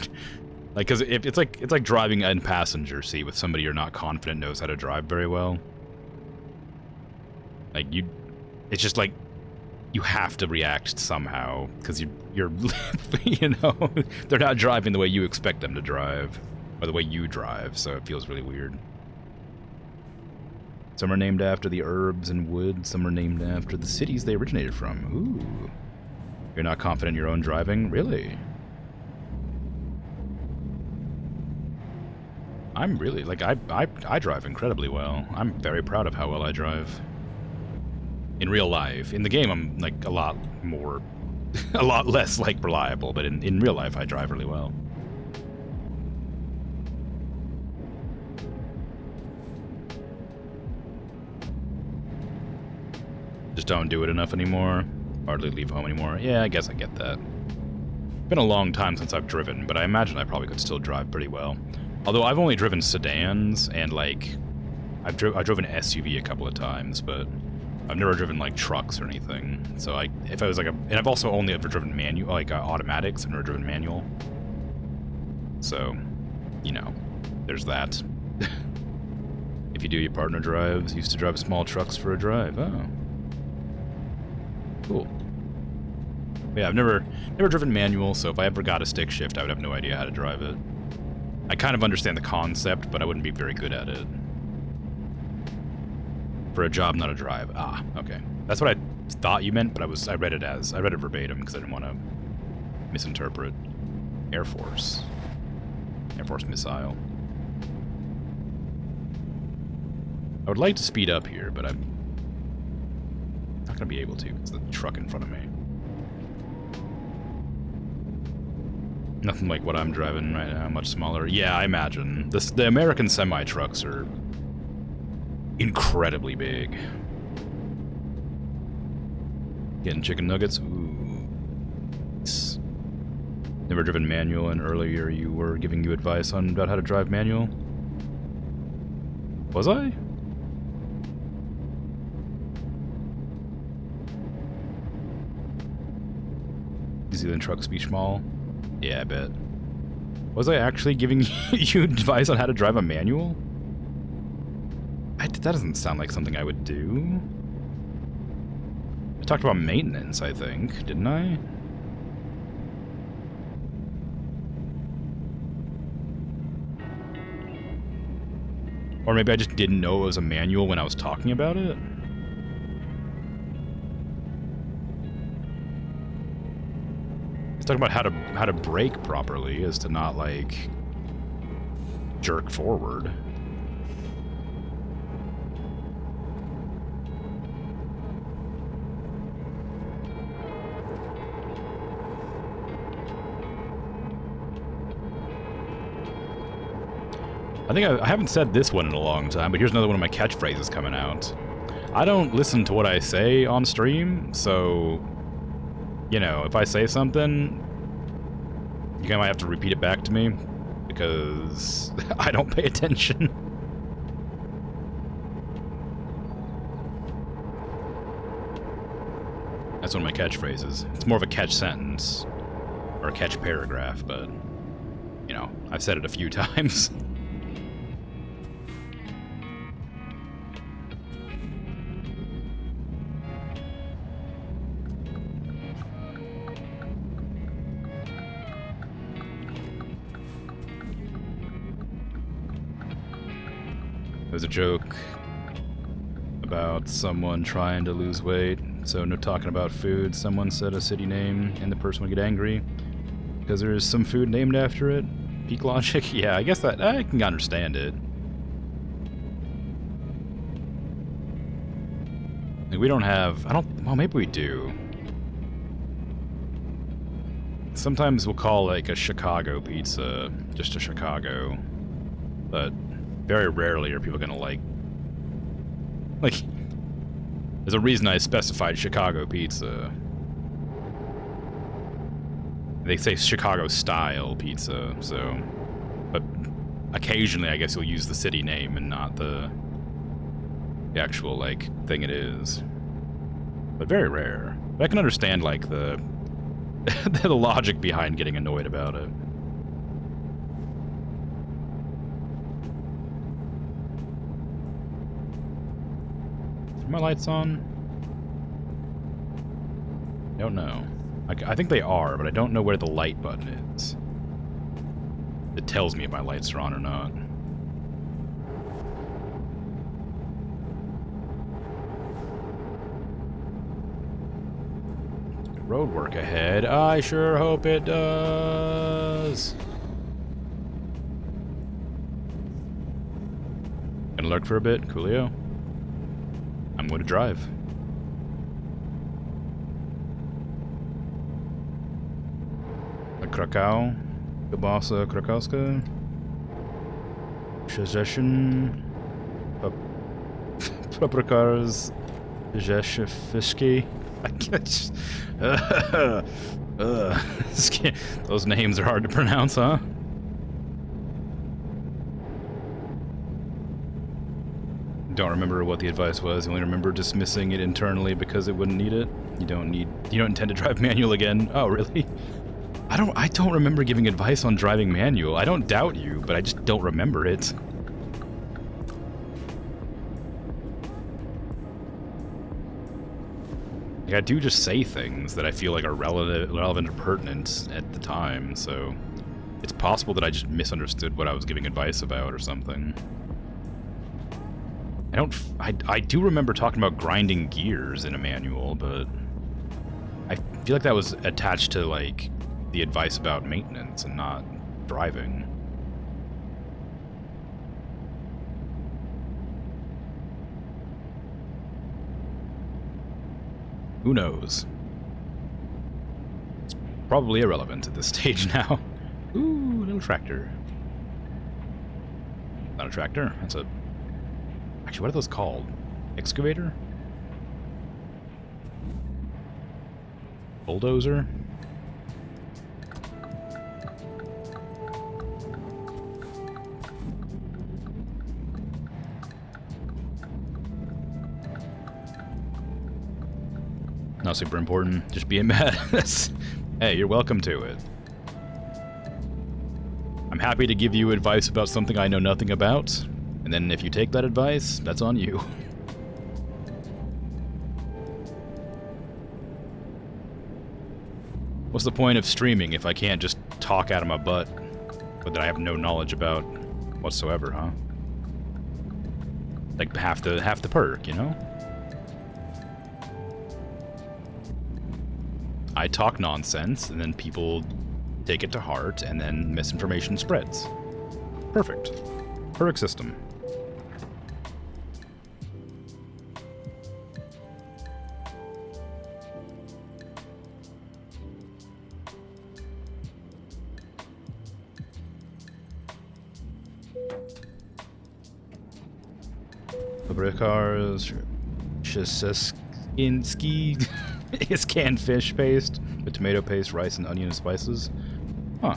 like, because if it's like driving in passenger seat with somebody you're not confident knows how to drive very well. Like it's just like you have to react somehow because you're you know, they're not driving the way you expect them to drive or the way you drive, so it feels really weird. Some are named after the herbs and wood, some are named after the cities they originated from. Ooh. You're not confident in your own driving? Really? I'm really, like, I drive incredibly well. I'm very proud of how well I drive. In real life. In the game, I'm, like, a lot more, a lot less, like, reliable, but in real life, I drive really well. Just don't do it enough anymore. Hardly leave home anymore. Yeah, I guess I get that. Been a long time since I've driven, but I imagine I probably could still drive pretty well. Although I've only driven sedans and, like, I drove an SUV a couple of times, but I've never driven, like, trucks or anything. So if I was like and I've also only ever driven manual, like, automatics. I've never driven manual. So, you know, there's that. If you do, your partner drives. Used to drive small trucks for a drive. Oh. Cool. Yeah, I've never driven manual, so if I ever got a stick shift, I would have no idea how to drive it. I kind of understand the concept, but I wouldn't be very good at it. For a job, not a drive. Ah, okay. That's what I thought you meant, but I read it verbatim because I didn't want to misinterpret. Air Force. Air Force missile. I would like to speed up here, but I'm not going to be able to. It's the truck in front of me. Nothing like what I'm driving right now, much smaller. Yeah, I imagine. The American semi-trucks are incredibly big. Getting chicken nuggets? Ooh. Never driven manual, and earlier you were giving you advice on about how to drive manual. Was I? New Zealand trucks be small? Yeah, I bet. Was I actually giving you advice on how to drive a manual? That doesn't sound like something I would do. I talked about maintenance, I think, didn't I? Or maybe I just didn't know it was a manual when I was talking about it? He's talking about how to brake properly, is to not, like, jerk forward. I think I haven't said this one in a long time, but here's another one of my catchphrases coming out. I don't listen to what I say on stream, so, you know, if I say something, you might have to repeat it back to me, because I don't pay attention. That's one of my catchphrases. It's more of a catch sentence, or a catch paragraph, but, you know, I've said it a few times. There's a joke about someone trying to lose weight, so no talking about food. Someone said a city name, and the person would get angry because there's some food named after it. Peak logic? Yeah, I guess that I can understand it. Like, we don't have... well, maybe we do. Sometimes we'll call, like, a Chicago pizza just a Chicago, but very rarely are people gonna like, there's a reason I specified Chicago pizza. They say Chicago style pizza, so, but occasionally I guess you'll use the city name and not the actual, like, thing it is. But very rare. But I can understand, like, the the logic behind getting annoyed about it. Are my lights on? I don't know. I think they are, but I don't know where the light button is. It tells me if my lights are on or not. Road work ahead. I sure hope it does. Gonna lurk for a bit, coolio. I'm going to drive. Krakow, Kiełbasa Krakowska, Szczecin, Paprikars, Rzeszewski. I guess. Those names are hard to pronounce, huh? Don't remember what the advice was. You only remember dismissing it internally because it wouldn't need it. You don't intend to drive manual again. Oh, really? I don't remember giving advice on driving manual. I don't doubt you, but I just don't remember it. Like, I do just say things that I feel like are relevant or pertinent at the time, so it's possible that I just misunderstood what I was giving advice about or something. I do remember talking about grinding gears in a manual, but I feel like that was attached to, like, the advice about maintenance and not driving. Who knows? It's probably irrelevant at this stage now. Ooh, little tractor. Not a tractor. That's a... Actually, what are those called? Excavator? Bulldozer? Not super important. Just being mad. Hey, you're welcome to it. I'm happy to give you advice about something I know nothing about, and then if you take that advice, that's on you. What's the point of streaming if I can't just talk out of my butt, but that I have no knowledge about whatsoever, huh? Like half the perk, you know? I talk nonsense, and then people take it to heart, and then misinformation spreads. Perfect. Perfect system. Fabricars, Shinsky is canned fish paste with tomato paste, rice, and onion and spices. Huh.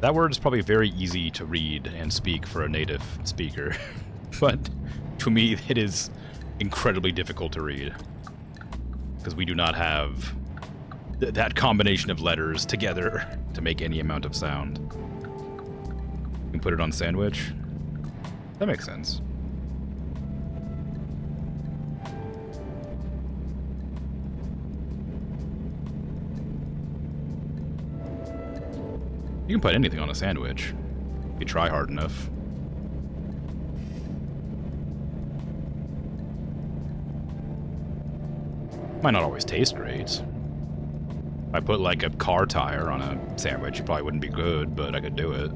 That word is probably very easy to read and speak for a native speaker, but to me it is incredibly difficult to read because we do not have that combination of letters together to make any amount of sound. You can put it on sandwich. That makes sense. You can put anything on a sandwich if you try hard enough. Might not always taste great. If I put like a car tire on a sandwich, it probably wouldn't be good, but I could do it.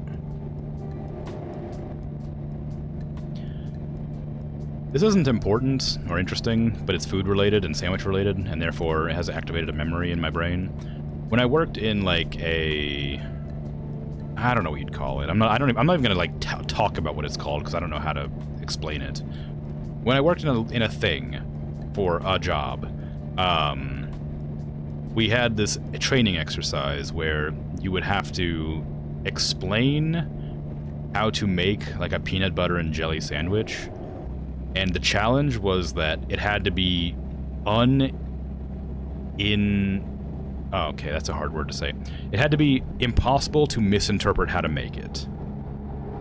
This isn't important or interesting, but it's food related and sandwich related, and therefore it has activated a memory in my brain. When I worked in like a... I don't know what you'd call it. I'm not even gonna like talk about what it's called because I don't know how to explain it. When I worked in a thing for a job, we had this training exercise where you would have to explain how to make like a peanut butter and jelly sandwich, and the challenge was that it had to be okay, that's a hard word to say. It had to be impossible to misinterpret how to make it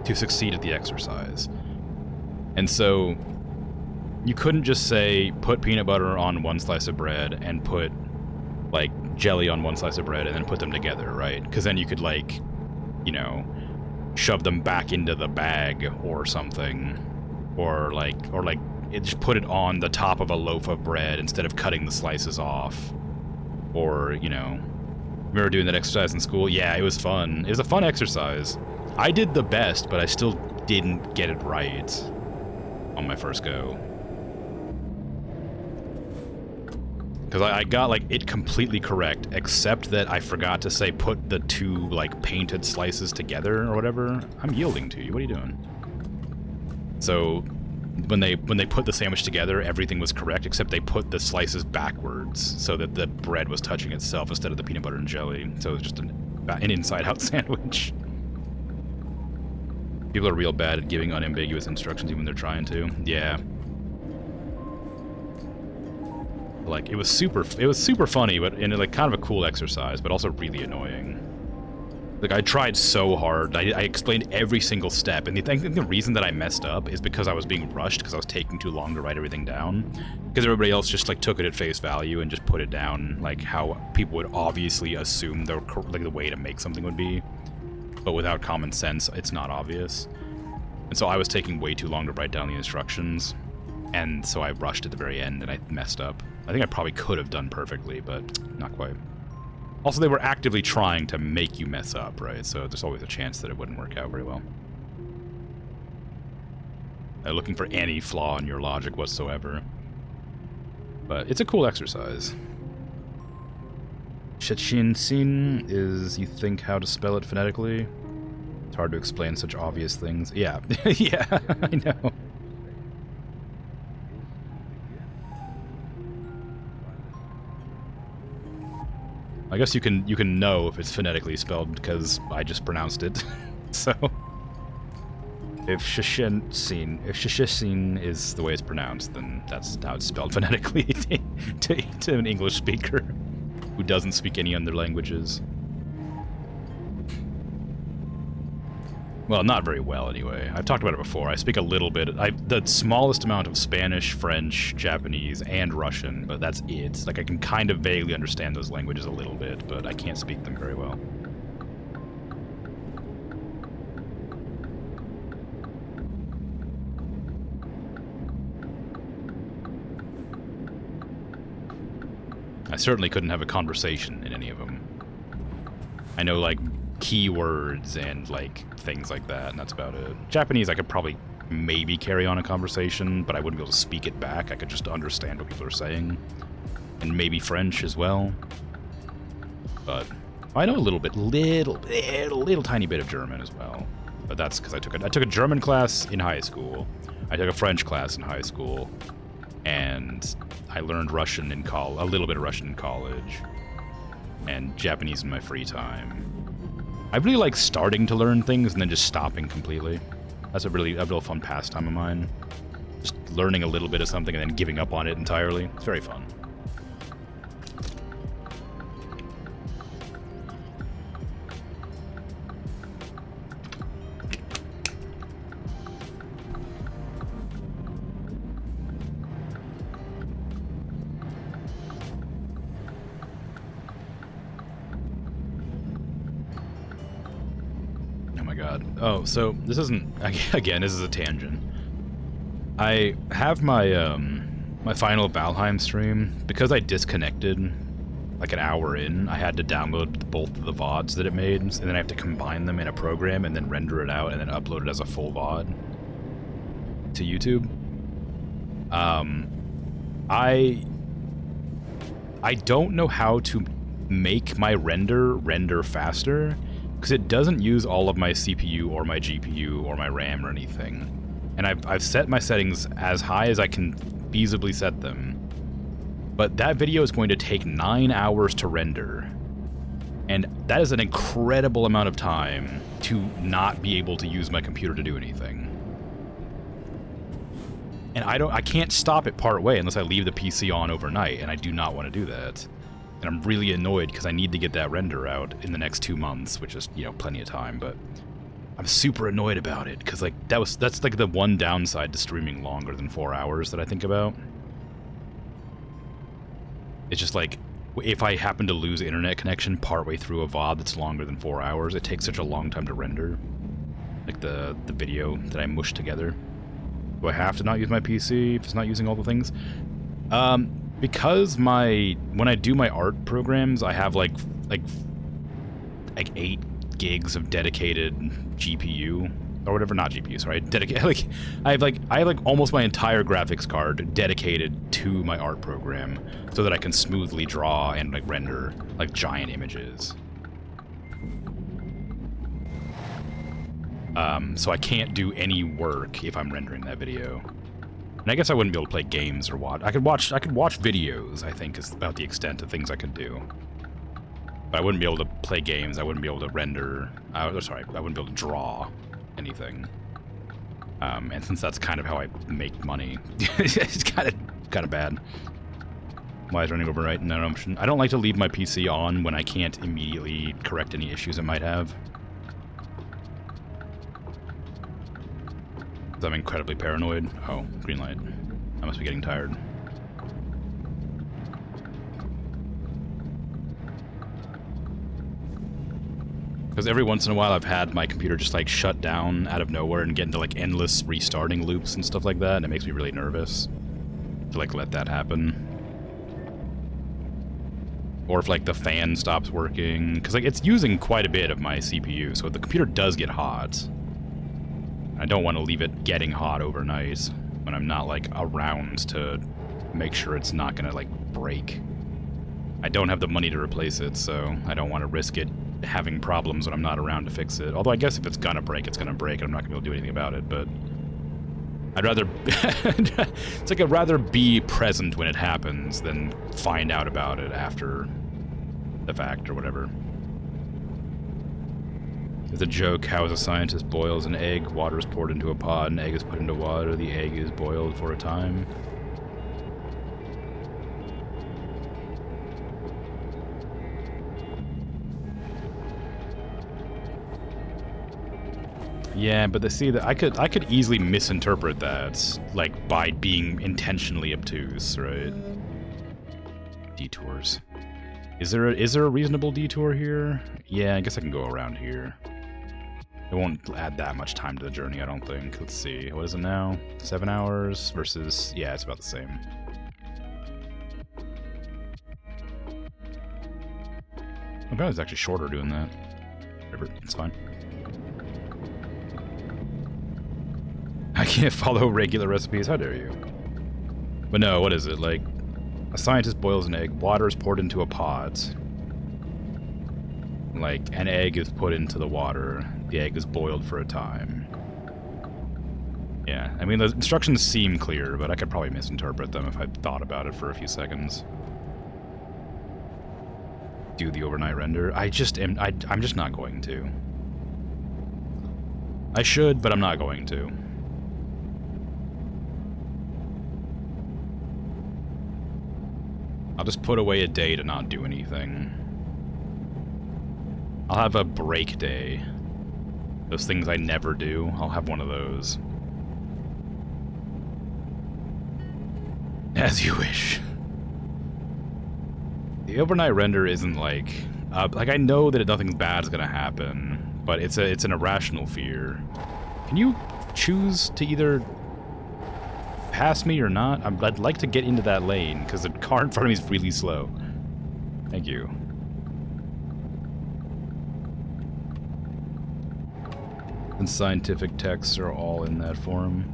to succeed at the exercise. And so you couldn't just say, put peanut butter on one slice of bread and put, like, jelly on one slice of bread and then put them together, right? Because then you could, like, you know, shove them back into the bag or something. Or just put it on the top of a loaf of bread instead of cutting the slices off. Or, you know, remember doing that exercise in school? Yeah, it was fun. It was a fun exercise. I did the best, but I still didn't get it right on my first go. Because I got, like, it completely correct, except that I forgot to say put the two, like, painted slices together or whatever. I'm yielding to you. What are you doing? So... When they put the sandwich together, everything was correct, except they put the slices backwards so that the bread was touching itself instead of the peanut butter and jelly. So it was just an inside-out sandwich. People are real bad at giving unambiguous instructions even when they're trying to. Yeah. Like, it was super funny, but in like kind of a cool exercise, but also really annoying. Like, I tried so hard. I explained every single step, and I think the reason that I messed up is because I was being rushed, because I was taking too long to write everything down. Because everybody else just, like, took it at face value and just put it down, like, how people would obviously assume the way to make something would be. But without common sense, it's not obvious. And so I was taking way too long to write down the instructions, and so I rushed at the very end, and I messed up. I think I probably could have done perfectly, but not quite. Also, they were actively trying to make you mess up, right? So there's always a chance that it wouldn't work out very well. Looking for any flaw in your logic whatsoever. But it's a cool exercise. Shichinsin is you think how to spell it phonetically. It's hard to explain such obvious things. Yeah, yeah, I know. I guess you can know if it's phonetically spelled because I just pronounced it. So if Shichinsin is the way it's pronounced, then that's how it's spelled phonetically to an English speaker who doesn't speak any other languages. Well, not very well, anyway. I've talked about it before. I speak a little bit. The smallest amount of Spanish, French, Japanese, and Russian, but that's it. Like, I can kind of vaguely understand those languages a little bit, but I can't speak them very well. I certainly couldn't have a conversation in any of them. I know, like, keywords and, like, things like that, and that's about it. Japanese, I could probably maybe carry on a conversation, but I wouldn't be able to speak it back. I could just understand what people are saying. And maybe French as well. But I know a little tiny bit of German as well. But that's because I took a German class in high school. I took a French class in high school. And I learned Russian in a little bit of Russian in college. And Japanese in my free time. I really like starting to learn things and then just stopping completely. That's a real fun pastime of mine. Just learning a little bit of something and then giving up on it entirely. It's very fun. Oh, so this isn't, again, this is a tangent. I have my my final Valheim stream, because I disconnected like an hour in, I had to download both of the VODs that it made, and then I have to combine them in a program and then render it out and then upload it as a full VOD to YouTube. I don't know how to make my render faster, because it doesn't use all of my CPU or my GPU or my RAM or anything. And I've set my settings as high as I can feasibly set them. But that video is going to take 9 hours to render. And that is an incredible amount of time to not be able to use my computer to do anything. And I can't stop it part way unless I leave the PC on overnight, and I do not want to do that. And I'm really annoyed because I need to get that render out in the next 2 months, which is, you know, plenty of time, but I'm super annoyed about it because, like, that's like the one downside to streaming longer than 4 hours that I think about. It's just like, if I happen to lose internet connection partway through a VOD that's longer than 4 hours, it takes such a long time to render. Like the video that I mushed together. Do I have to not use my PC if it's not using all the things? Because when I do my art programs, I have like 8 gigs of dedicated GPU or whatever, not GPU, sorry, dedicated. I have almost my entire graphics card dedicated to my art program, so that I can smoothly draw and like render like giant images. So I can't do any work if I'm rendering that video. And I guess I wouldn't be able to play games or watch. I could watch videos, I think, is about the extent of things I could do. But I wouldn't be able to play games. I wouldn't be able to render. I wouldn't be able to draw anything. And since that's kind of how I make money, it's kind of bad. Why is running overnight? No, I don't like to leave my PC on when I can't immediately correct any issues it might have. I'm incredibly paranoid. Oh, green light. I must be getting tired. Because every once in a while I've had my computer just like shut down out of nowhere and get into like endless restarting loops and stuff like that, and it makes me really nervous to like let that happen. Or if like the fan stops working, because like it's using quite a bit of my CPU, so the computer does get hot. I don't want to leave it getting hot overnight when I'm not, like, around to make sure it's not going to, like, break. I don't have the money to replace it, so I don't want to risk it having problems when I'm not around to fix it. Although I guess if it's gonna break, it's gonna break, and I'm not gonna be able to do anything about it, but I'd rather... it's like I'd rather be present when it happens than find out about it after the fact or whatever. It's a joke how as a scientist boils an egg, water is poured into a pot, an egg is put into water, the egg is boiled for a time. Yeah, but see that I could easily misinterpret that, like by being intentionally obtuse, right? Detours. Is there a reasonable detour here? Yeah, I guess I can go around here. It won't add that much time to the journey, I don't think. Let's see. What is it now? 7 hours versus... yeah, it's about the same. I bet it's actually shorter doing that. Whatever, it's fine. I can't follow regular recipes, how dare you? But no, what is it? Like, a scientist boils an egg, water is poured into a pot. Like, an egg is put into the water, the egg is boiled for a time. Yeah, I mean, the instructions seem clear, but I could probably misinterpret them if I thought about it for a few seconds. Do the overnight render? I'm just not going to. I should, but I'm not going to. I'll just put away a day to not do anything. I'll have a break day. Those things I never do, I'll have one of those. As you wish. The overnight render isn't like I know that nothing bad is gonna happen, but it's an irrational fear. Can you choose to either pass me or not? I'd like to get into that lane because the car in front of me is really slow. Thank you. And scientific texts are all in that form.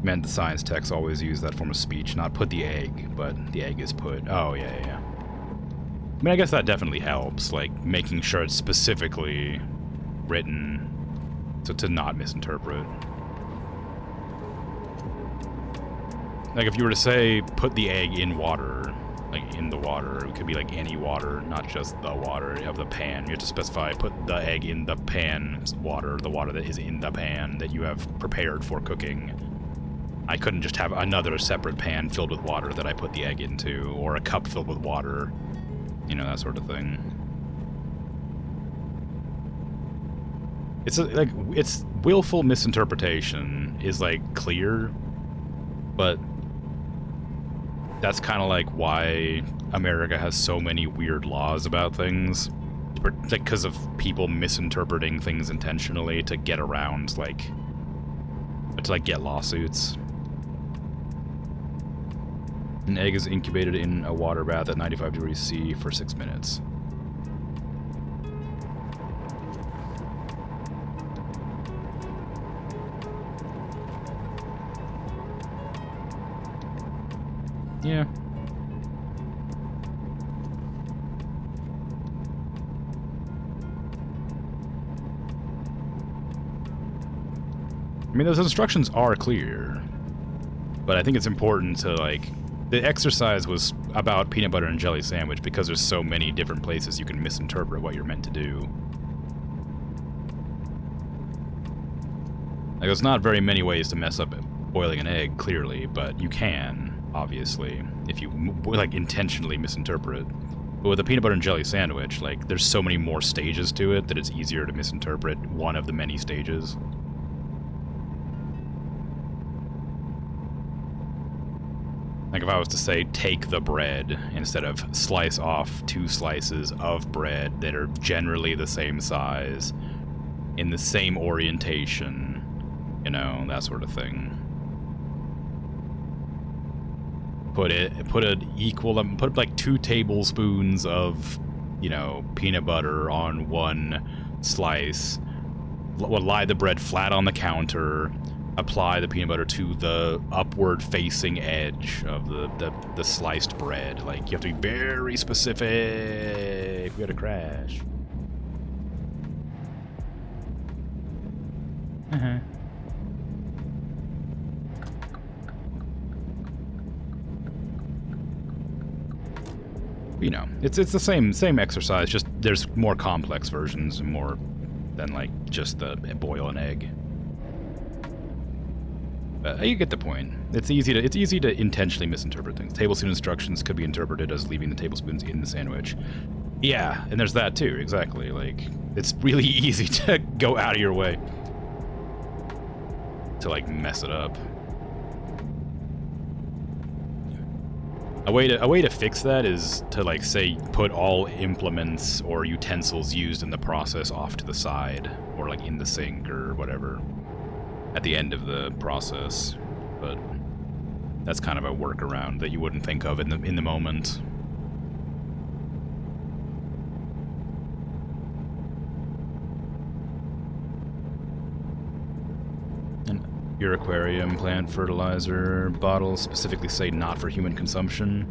Meant the science texts always use that form of speech, not put the egg, but the egg is put. Oh, yeah. I mean, I guess that definitely helps, like, making sure it's specifically written so to not misinterpret. Like, if you were to say, put the egg in water, like, in the water, it could be, like, any water, not just the water of the pan. You have to specify, put the egg in the pan water, the water that is in the pan that you have prepared for cooking. I couldn't just have another separate pan filled with water that I put the egg into, or a cup filled with water. You know, that sort of thing. It's it's willful misinterpretation is like clear, but that's kind of like why America has so many weird laws about things, because of people misinterpreting things intentionally to get around, to get lawsuits. An egg is incubated in a water bath at 95 degrees C for 6 minutes. Yeah. I mean, those instructions are clear, but I think it's important to, like, the exercise was about peanut butter and jelly sandwich because there's so many different places you can misinterpret what you're meant to do. Like, there's not very many ways to mess up boiling an egg, clearly, but you can, obviously, if you, like, intentionally misinterpret. But with a peanut butter and jelly sandwich, like, there's so many more stages to it that it's easier to misinterpret one of the many stages. Like if I was to say, take the bread, instead of slice off 2 slices of bread that are generally the same size, in the same orientation, you know, that sort of thing. Put like 2 tablespoons of, you know, peanut butter on 1 slice, lie the bread flat on the counter, apply the peanut butter to the upward facing edge of the sliced bread. Like, you have to be very specific. We had a crash. You know, it's the same exercise, just there's more complex versions and more than like just the boil an egg. You get the point. It's easy to intentionally misinterpret things. Tablespoon instructions could be interpreted as leaving the tablespoons in the sandwich. Yeah, and there's that too, exactly. Like, it's really easy to go out of your way to like mess it up. A way to fix that is to, like, say, put all implements or utensils used in the process off to the side, or like in the sink or whatever at the end of the process. But that's kind of a workaround that you wouldn't think of in the moment. Your aquarium plant fertilizer bottles specifically say not for human consumption.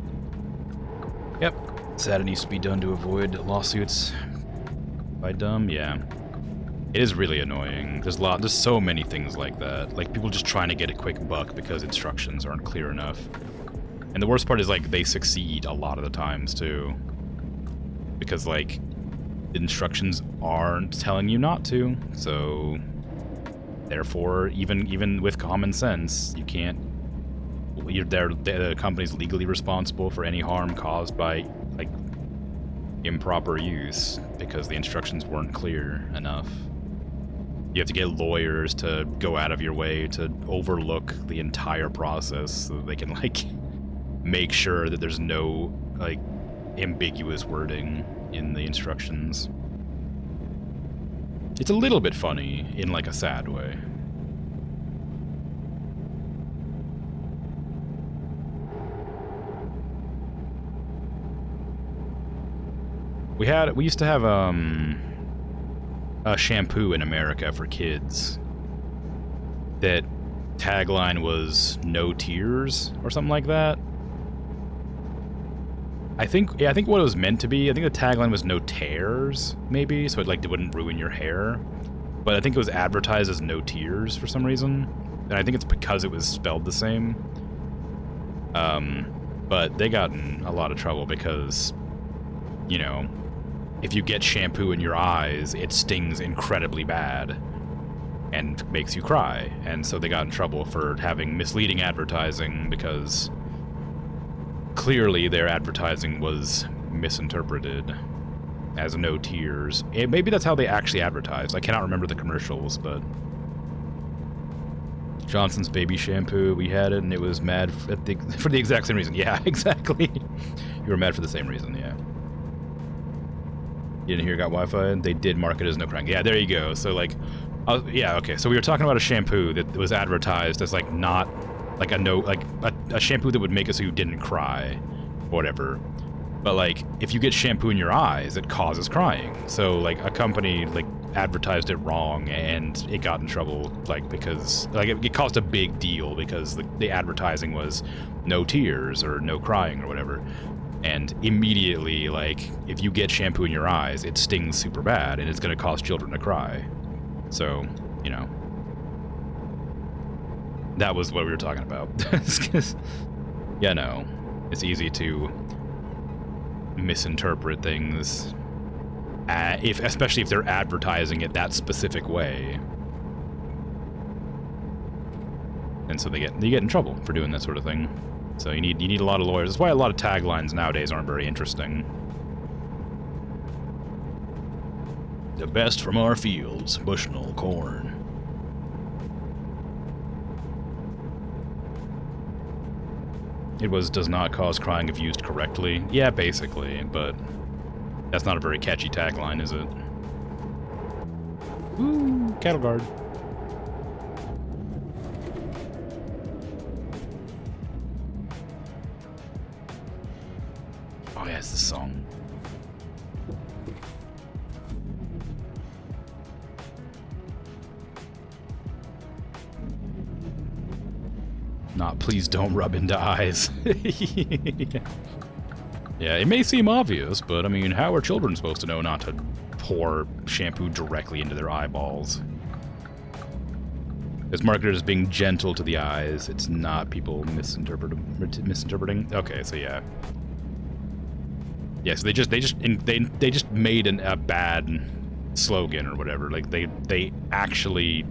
Yep. Sad it needs to be done to avoid lawsuits by dumb. Yeah. It is really annoying. There's so many things like that. Like, people just trying to get a quick buck because instructions aren't clear enough. And the worst part is, like, they succeed a lot of the times too. Because, like, the instructions aren't telling you not to, so therefore, even with common sense, you can't. The company's legally responsible for any harm caused by, like, improper use because the instructions weren't clear enough. You have to get lawyers to go out of your way to overlook the entire process so they can, like, make sure that there's no, like, ambiguous wording in the instructions. It's a little bit funny in, like, a sad way. We used to have a shampoo in America for kids that tagline was "No tears" or something like that. I think what it was meant to be, I think the tagline was "No tears," maybe, so it wouldn't ruin your hair. But I think it was advertised as "No tears" for some reason, and I think it's because it was spelled the same. But they got in a lot of trouble because, you know, if you get shampoo in your eyes, it stings incredibly bad and makes you cry. And so they got in trouble for having misleading advertising because clearly their advertising was misinterpreted as "No tears." Maybe that's how they actually advertised. I cannot remember the commercials, but Johnson's baby shampoo, we had it, and it was mad for the exact same reason. Yeah, exactly. You were mad for the same reason, yeah. You didn't hear got Wi-Fi? They did mark it as no crying. Yeah, there you go. So, like, yeah, okay. So we were talking about a shampoo that was advertised as, like, not, like, a shampoo that would make it so you didn't cry, or whatever. But, like, if you get shampoo in your eyes, it causes crying. So, like, a company, like, advertised it wrong, and it got in trouble, like, because, like, it caused a big deal because the advertising was "No tears" or "No crying" or whatever. And immediately, like, if you get shampoo in your eyes, it stings super bad, and it's going to cause children to cry. So, you know, that was what we were talking about. Yeah, no, it's easy to misinterpret things, especially if they're advertising it that specific way. And so they get in trouble for doing that sort of thing. So you need a lot of lawyers. That's why a lot of taglines nowadays aren't very interesting. The best from our fields, Bushnell corn. It does not cause crying if used correctly. Yeah, basically, but that's not a very catchy tagline, is it? Woo, cattle guard. Oh yeah, it's the song. please don't rub into eyes. Yeah, it may seem obvious, but I mean, how are children supposed to know not to pour shampoo directly into their eyeballs? It's marketed as being gentle to the eyes. It's not people misinterpreting. Okay, so yeah. Yeah, so they just made a bad slogan or whatever. Like they actually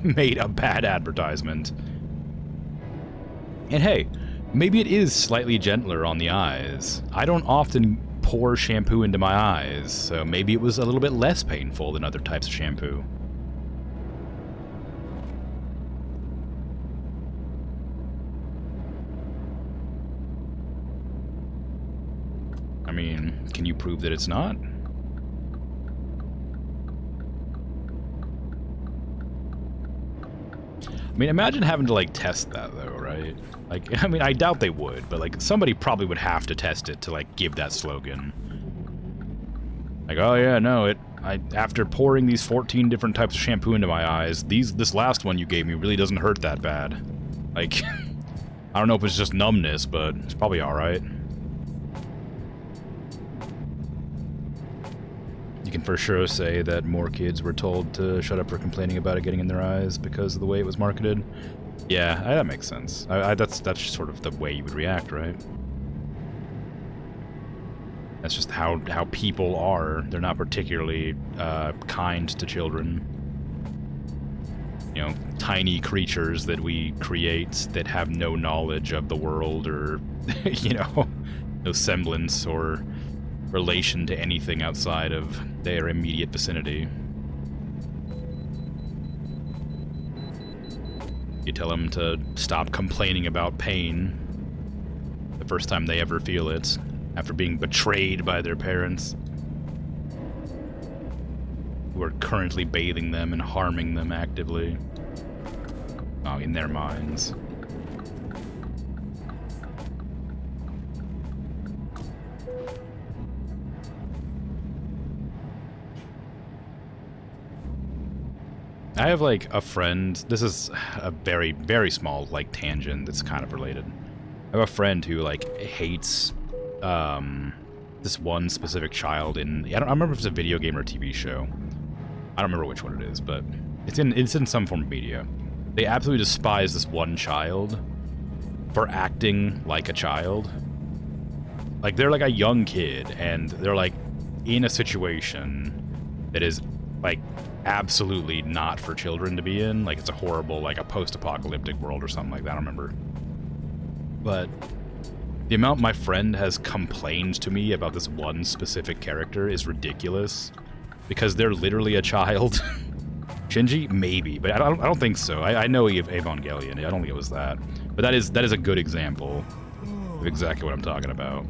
made a bad advertisement. And hey, maybe it is slightly gentler on the eyes. I don't often pour shampoo into my eyes, so maybe it was a little bit less painful than other types of shampoo. I mean, can you prove that it's not? I mean, imagine having to, like, test that, though, right? Like, I mean, I doubt they would, but, like, somebody probably would have to test it to, like, give that slogan. Like, oh, yeah, no, after pouring these 14 different types of shampoo into my eyes, this last one you gave me really doesn't hurt that bad. Like, I don't know if it's just numbness, but it's probably alright. You can for sure say that more kids were told to shut up for complaining about it getting in their eyes because of the way it was marketed. Yeah, that makes sense. That's sort of the way you would react, right? That's just how people are. They're not particularly kind to children. You know, tiny creatures that we create that have no knowledge of the world or, you know, no semblance or relation to anything outside of their immediate vicinity. You tell them to stop complaining about pain the first time they ever feel it, after being betrayed by their parents, who are currently bathing them and harming them actively. Oh, in their minds. I have, like, a friend, this is a very, very small, like, tangent that's kind of related. I have a friend who, like, hates, this one specific child in, I don't remember if it's a video game or a TV show. I don't remember which one it is, but it's in some form of media. They absolutely despise this one child for acting like a child. Like, they're, like, a young kid, and they're, like, in a situation that is, like, absolutely not for children to be in. Like, it's a horrible, like, a post-apocalyptic world or something like that. I don't remember. But the amount my friend has complained to me about this one specific character is ridiculous. Because they're literally a child. Shinji? Maybe. But I don't think so. I know Evangelion. I don't think it was that. But that is a good example of exactly what I'm talking about.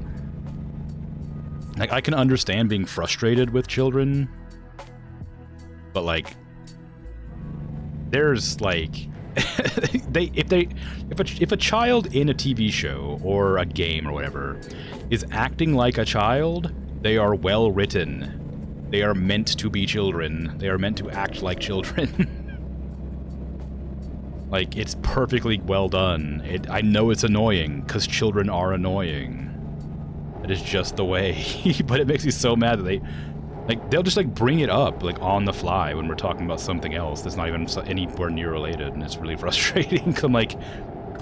Like, I can understand being frustrated with children, but, like, there's, like, if a child in a TV show or a game or whatever is acting like a child, they are well written. They are meant to be children. They are meant to act like children. Like, it's perfectly well done. I know it's annoying, because children are annoying. It is just the way. But it makes me so mad that they'll just, like, bring it up, like, on the fly when we're talking about something else that's not even anywhere near related, and it's really frustrating. I'm like,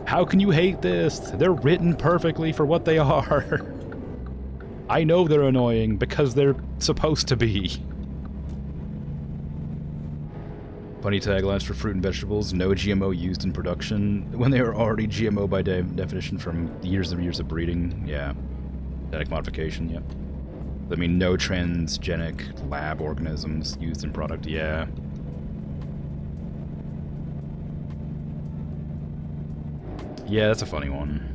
how can you hate this? They're written perfectly for what they are. I know they're annoying because they're supposed to be. Funny taglines for fruit and vegetables: no GMO used in production when they are already GMO by definition from years of breeding. Yeah. Genetic modification, yep. I mean, no transgenic lab organisms used in product, yeah. Yeah, that's a funny one.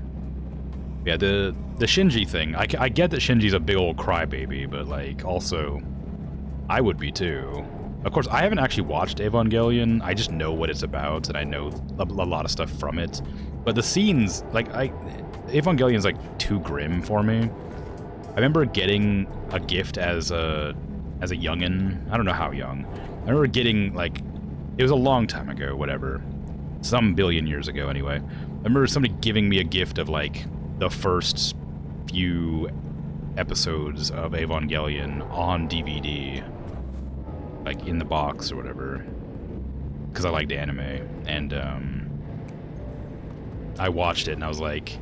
Yeah, the Shinji thing, I get that Shinji's a big old crybaby, but, like, also, I would be too. Of course, I haven't actually watched Evangelion, I just know what it's about, and I know a lot of stuff from it. But the scenes, like, Evangelion's, like, too grim for me. I remember getting a gift as a youngin'. I don't know how young. I remember getting, like, it was a long time ago, whatever. some billion years ago anyway. I remember somebody giving me a gift of like the first few episodes of Evangelion on DVD, like in the box or whatever, because I liked anime, and I watched it and I was like,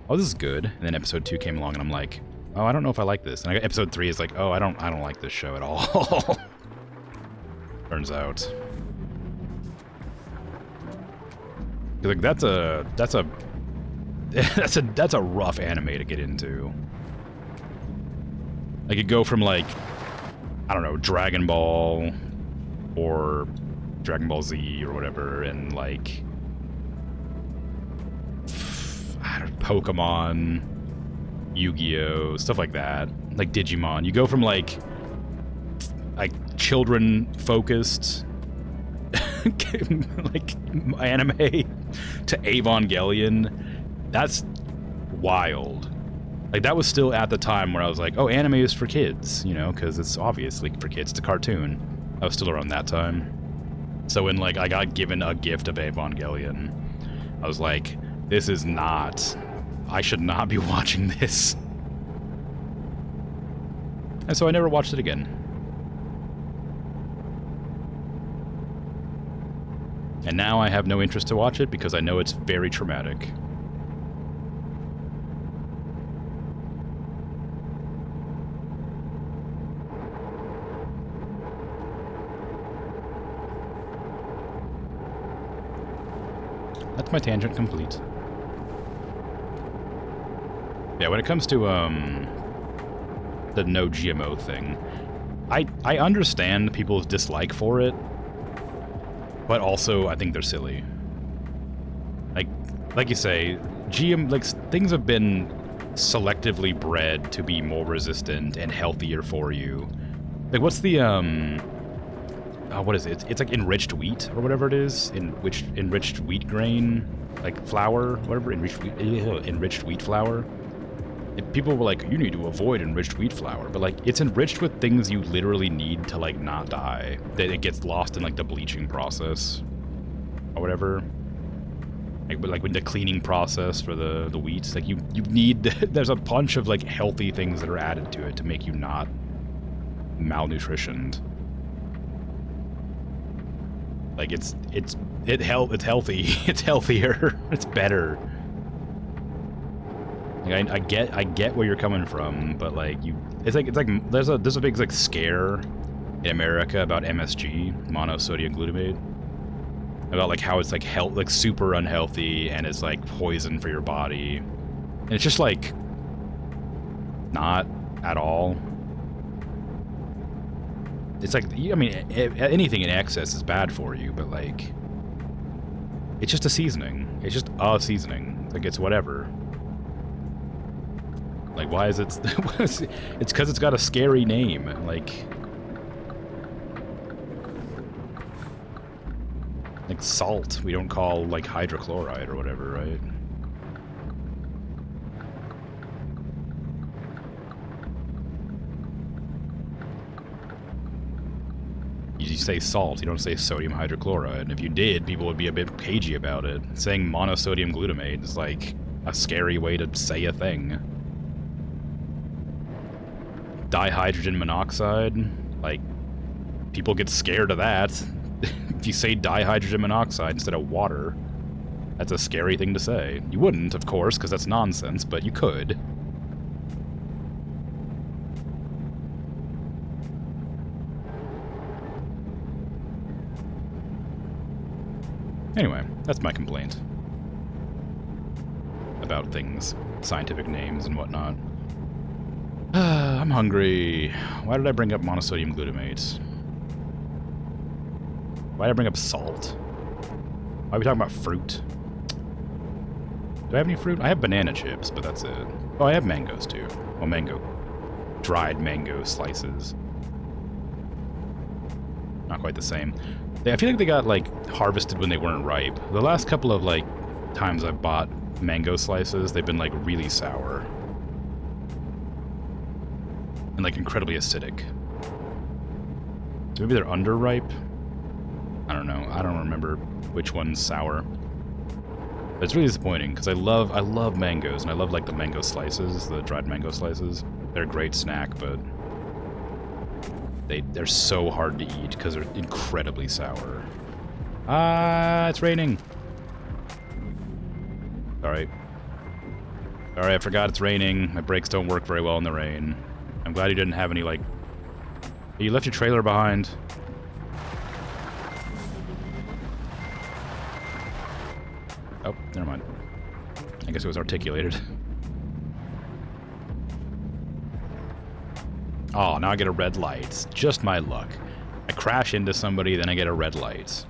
oh, this is good. And then episode 2 came along and I'm like, oh, I don't know if I like this. And I got episode 3 is like, oh, I don't like this show at all. Turns out. Like that's a rough anime to get into. Like you go from like, I don't know, Dragon Ball or Dragon Ball Z or whatever, and like I don't know, Pokemon, Yu-Gi-Oh, stuff like that, like Digimon. You go from like children focused like anime to Evangelion. That's wild. Like that was still at the time where I was like, oh, anime is for kids, you know, because it's obviously for kids. It's a cartoon. I was still around that time. So when like I got given a gift of Evangelion, I was like, this is not, I should not be watching this. And so I never watched it again. And now I have no interest to watch it because I know it's very traumatic. That's my tangent complete. Yeah, when it comes to the no GMO thing, I understand people's dislike for it, but also I think they're silly. Like you say, things have been selectively bred to be more resistant and healthier for you. Like what's the what is it? It's like enriched wheat or whatever it is. Enriched wheat grain, like flour, whatever. Enriched wheat flour. People were like, you need to avoid enriched wheat flour, but like it's enriched with things you literally need to like not die. That it gets lost in like the bleaching process or whatever. Like with the cleaning process for the wheat, like you need. There's a bunch of like healthy things that are added to it to make you not malnutritioned. Like it's healthy. It's healthier. It's better. Like I get where you're coming from, but like it's like there's a big like scare in America about MSG, monosodium glutamate, about like how it's like like super unhealthy and it's like poison for your body, and it's just like not at all. It's like, I mean, anything in excess is bad for you, but like it's just a seasoning. It's just a seasoning. Like it's whatever. Like, why is it... it's because it's got a scary name. Like salt, we don't call, like, hydrochloride or whatever, right? You say salt, you don't say sodium hydrochloride. And if you did, people would be a bit cagey about it. Saying monosodium glutamate is, like, a scary way to say a thing. Dihydrogen monoxide, like, people get scared of that. If you say dihydrogen monoxide instead of water, that's a scary thing to say. You wouldn't, of course, because that's nonsense, but you could. Anyway, that's my complaint about things, scientific names and whatnot. I'm hungry. Why did I bring up monosodium glutamate? Why did I bring up salt? Why are we talking about fruit? Do I have any fruit? I have banana chips, but that's it. Oh, I have mangoes too. Well, dried mango slices. Not quite the same. I feel like they got, like, harvested when they weren't ripe. The last couple of, like, times I've bought mango slices, they've been, like, really sour. And, like, incredibly acidic. So maybe they're underripe? I don't don't know. I don't remember which one's sour. But it's really disappointing because I love mangoes, and I love like the mango slices, the dried mango slices. They're a great snack, but they're so hard to eat because they're incredibly sour. Ah, it's raining. Sorry. Sorry, I forgot it's raining. My brakes don't work very well in the rain. I'm glad you didn't have any, like... You left your trailer behind. Oh, never mind. I guess it was articulated. Oh, now I get a red light. It's just my luck. I crash into somebody, then I get a red light.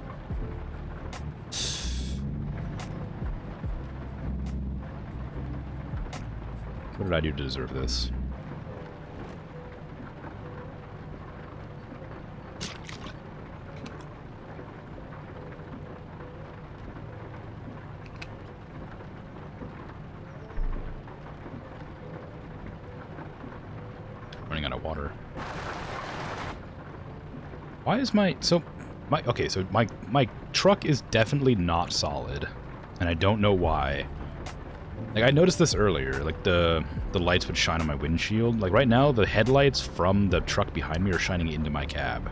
What did I do to deserve this? Running out of water. Why is my... Okay, so my truck is definitely not solid. And I don't know why. Like, I noticed this earlier. Like, the lights would shine on my windshield. Like, right now, the headlights from the truck behind me are shining into my cab.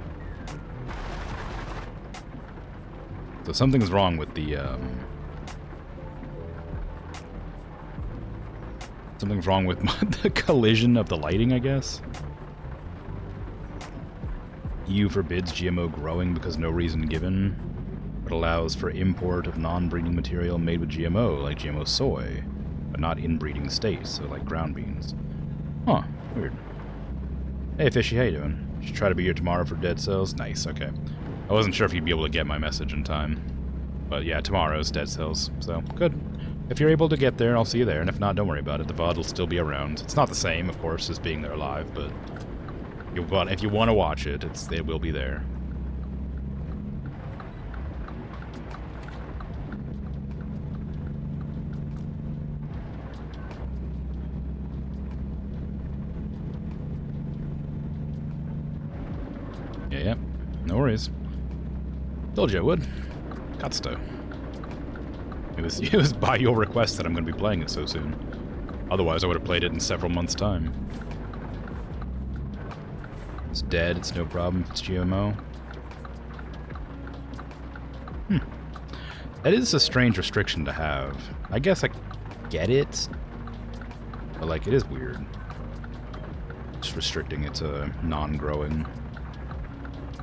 So something's wrong with the, Something's wrong with the collision of the lighting, I guess. EU forbids GMO growing because no reason given, but allows for import of non-breeding material made with GMO, like GMO soy, but not in breeding state, so like ground beans. Huh, weird. Hey Fishy, how you doing? Should try to be here tomorrow for Dead Cells? Nice, okay. I wasn't sure if you'd be able to get my message in time. But yeah, tomorrow's Dead Cells, so good. If you're able to get there, I'll see you there, and if not, don't worry about it. The VOD will still be around. It's not the same, of course, as being there live, but if you want to watch it, it will be there. Yeah, no worries. Told you I would. Got to. It was by your request that I'm going to be playing it so soon. Otherwise, I would have played it in several months' time. It's dead, it's no problem if it's GMO. That is a strange restriction to have. I guess I get it, but like, it is weird. Just restricting it to non-growing.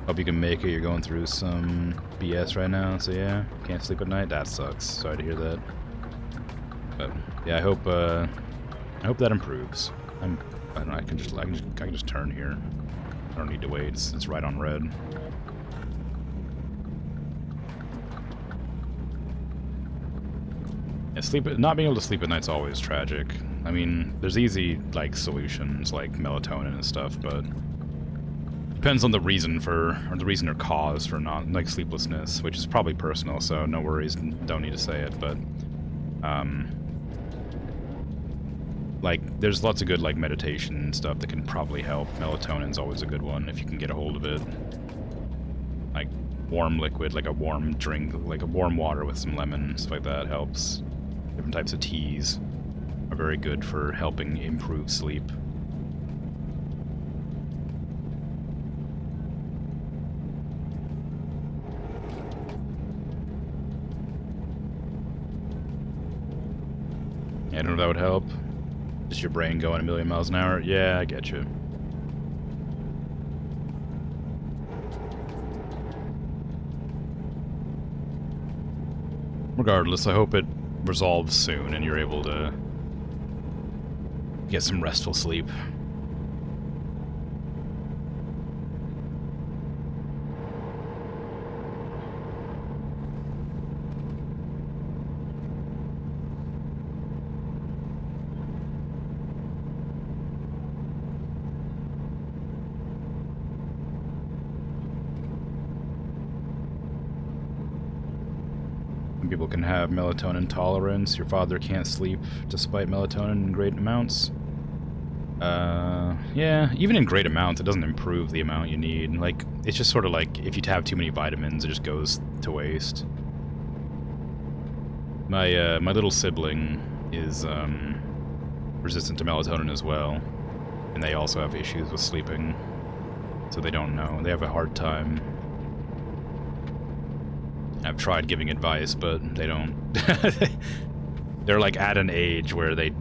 Hope you can make it. You're going through some BS right now, so yeah, can't sleep at night. That sucks. Sorry to hear that. But yeah, I hope that improves. I don't know. I can just turn here. I don't need to wait. It's right on red. Yeah, not being able to sleep at night's always tragic. I mean, there's easy like solutions like melatonin and stuff, but depends on the reason or cause for not like sleeplessness, which is probably personal, so no worries, don't need to say it, but like there's lots of good like meditation and stuff that can probably help. Melatonin's always a good one if you can get a hold of it. Like warm liquid, like a warm drink, like a warm water with some lemon, stuff like that helps. Different types of teas are very good for helping improve sleep. I don't know if that would help. Just your brain going a million miles an hour. Yeah, I get you. Regardless, I hope it resolves soon and you're able to get some restful sleep. People can have melatonin tolerance. Your father can't sleep despite melatonin in great amounts. Yeah, even in great amounts, it doesn't improve the amount you need. Like, it's just sort of like, if you have too many vitamins, it just goes to waste. My little sibling is, resistant to melatonin as well, and they also have issues with sleeping, so they don't know. They have a hard time. I've tried giving advice, but they don't. They're like at an age where they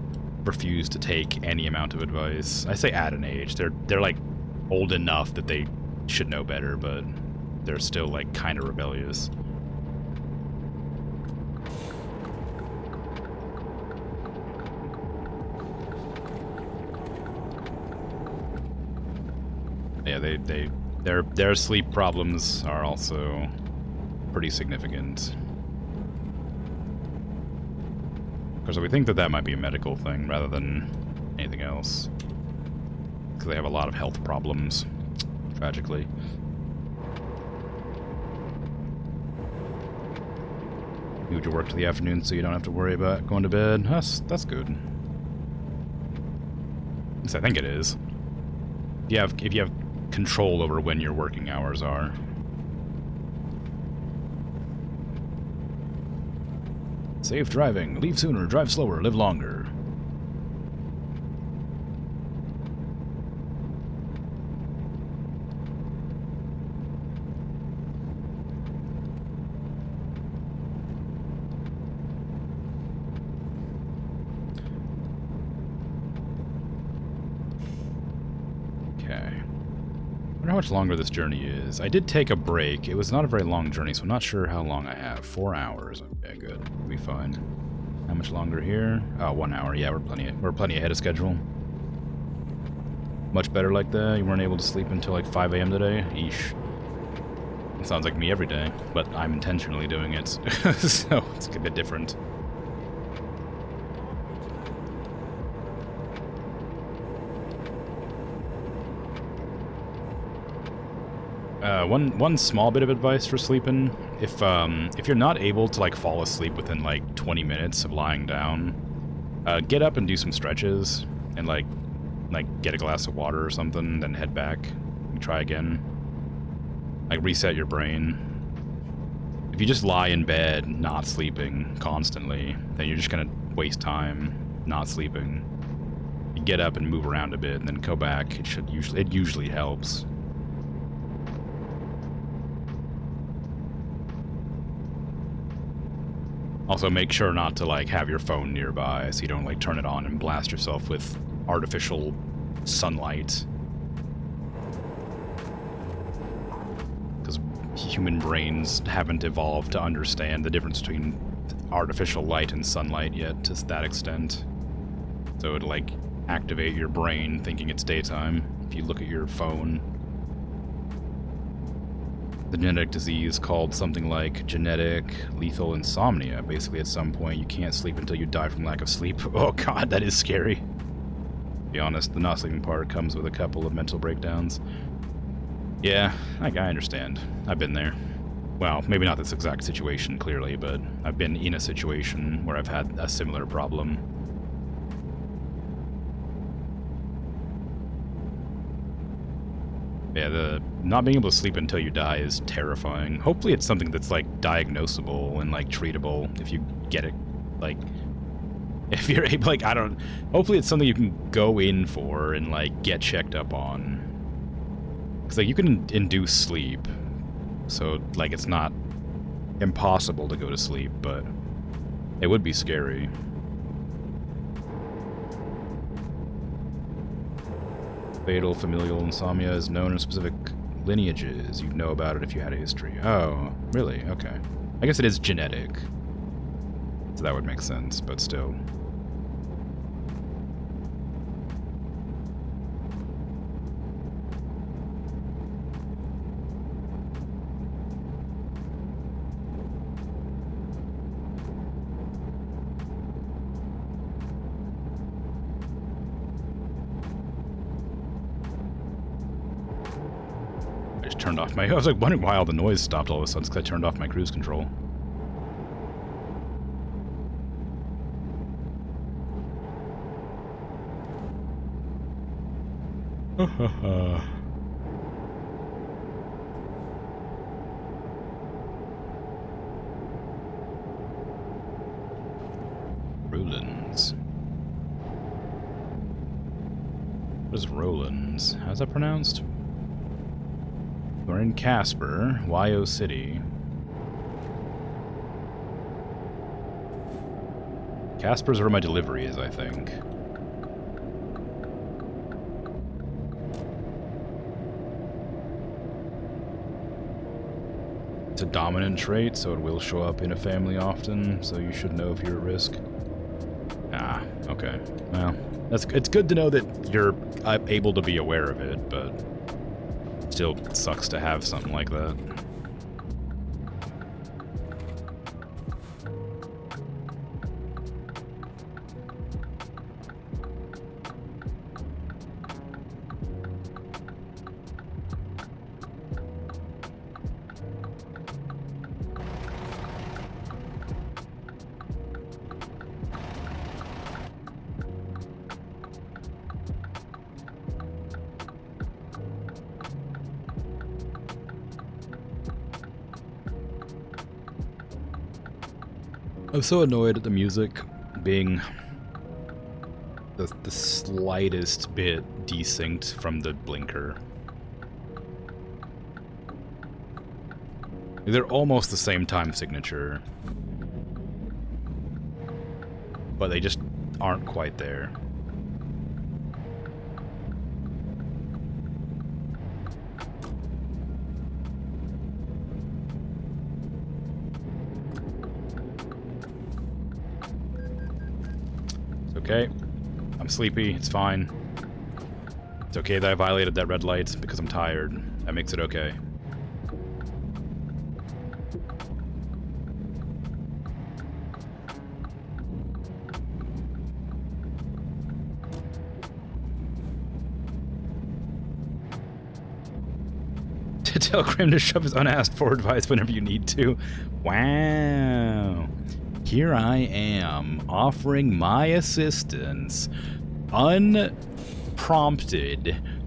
refuse to take any amount of advice. I say at an age. They're like old enough that they should know better, but they're still like kind of rebellious. Yeah, their sleep problems are also pretty significant. Because we think that that might be a medical thing rather than anything else. Because they have a lot of health problems, tragically. Moved your work to the afternoon so you don't have to worry about going to bed. That's good. At least I think it is. If you have control over when your working hours are. Safe driving. Leave sooner, drive slower, live longer. Okay. I wonder how much longer this journey is. I did take a break. It was not a very long journey, so I'm not sure how long I have. 4 hours. Okay, good. We'll be fine. How much longer here? Oh, 1 hour. Yeah, we're plenty ahead of schedule. Much better like that. You weren't able to sleep until like 5 a.m. today? Eesh. It sounds like me every day, but I'm intentionally doing it, so it's a bit different. One small bit of advice for sleeping: if you're not able to like fall asleep within like 20 minutes of lying down, get up and do some stretches, and like get a glass of water or something, then head back and try again. Like reset your brain. If you just lie in bed not sleeping constantly, then you're just gonna waste time not sleeping. You get up and move around a bit, and then go back. It usually helps. Also, make sure not to, like, have your phone nearby so you don't, like, turn it on and blast yourself with artificial sunlight. Because human brains haven't evolved to understand the difference between artificial light and sunlight yet to that extent. So it'll, like, activate your brain thinking it's daytime if you look at your phone. The genetic disease called something like genetic lethal insomnia. Basically, at some point, you can't sleep until you die from lack of sleep. Oh god, that is scary. To be honest, the not sleeping part comes with a couple of mental breakdowns. Yeah, I understand. I've been there. Well, maybe not this exact situation, clearly, but I've been in a situation where I've had a similar problem. Yeah, the not being able to sleep until you die is terrifying. Hopefully it's something that's, like, diagnosable and, like, treatable if you get it, like, if you're able, like, I don't... Hopefully it's something you can go in for and, like, get checked up on. Because, like, you can induce sleep, so, like, it's not impossible to go to sleep, but it would be scary. Fatal familial insomnia is known in specific lineages. You'd know about it if you had a history. Oh, really? Okay. I guess it is genetic. So that would make sense, but still. Turned off my... I was like wondering why all the noise stopped all of a sudden, because I turned off my cruise control. Rollins. What is Rollins? How's that pronounced? We're in Casper, YO City. Casper's where my delivery is, I think. It's a dominant trait, so it will show up in a family often, so you should know if you're at risk. Ah, okay. Well, it's good to know that you're able to be aware of it, but still sucks to have something like that. I'm so annoyed at the music being the slightest bit desynced from the blinker. They're almost the same time signature, but they just aren't quite there. Okay, I'm sleepy, it's fine. It's okay that I violated that red light because I'm tired. That makes it okay. Tell Grim to shove his unasked for advice whenever you need to. Wow. Here I am, offering my assistance, unprompted,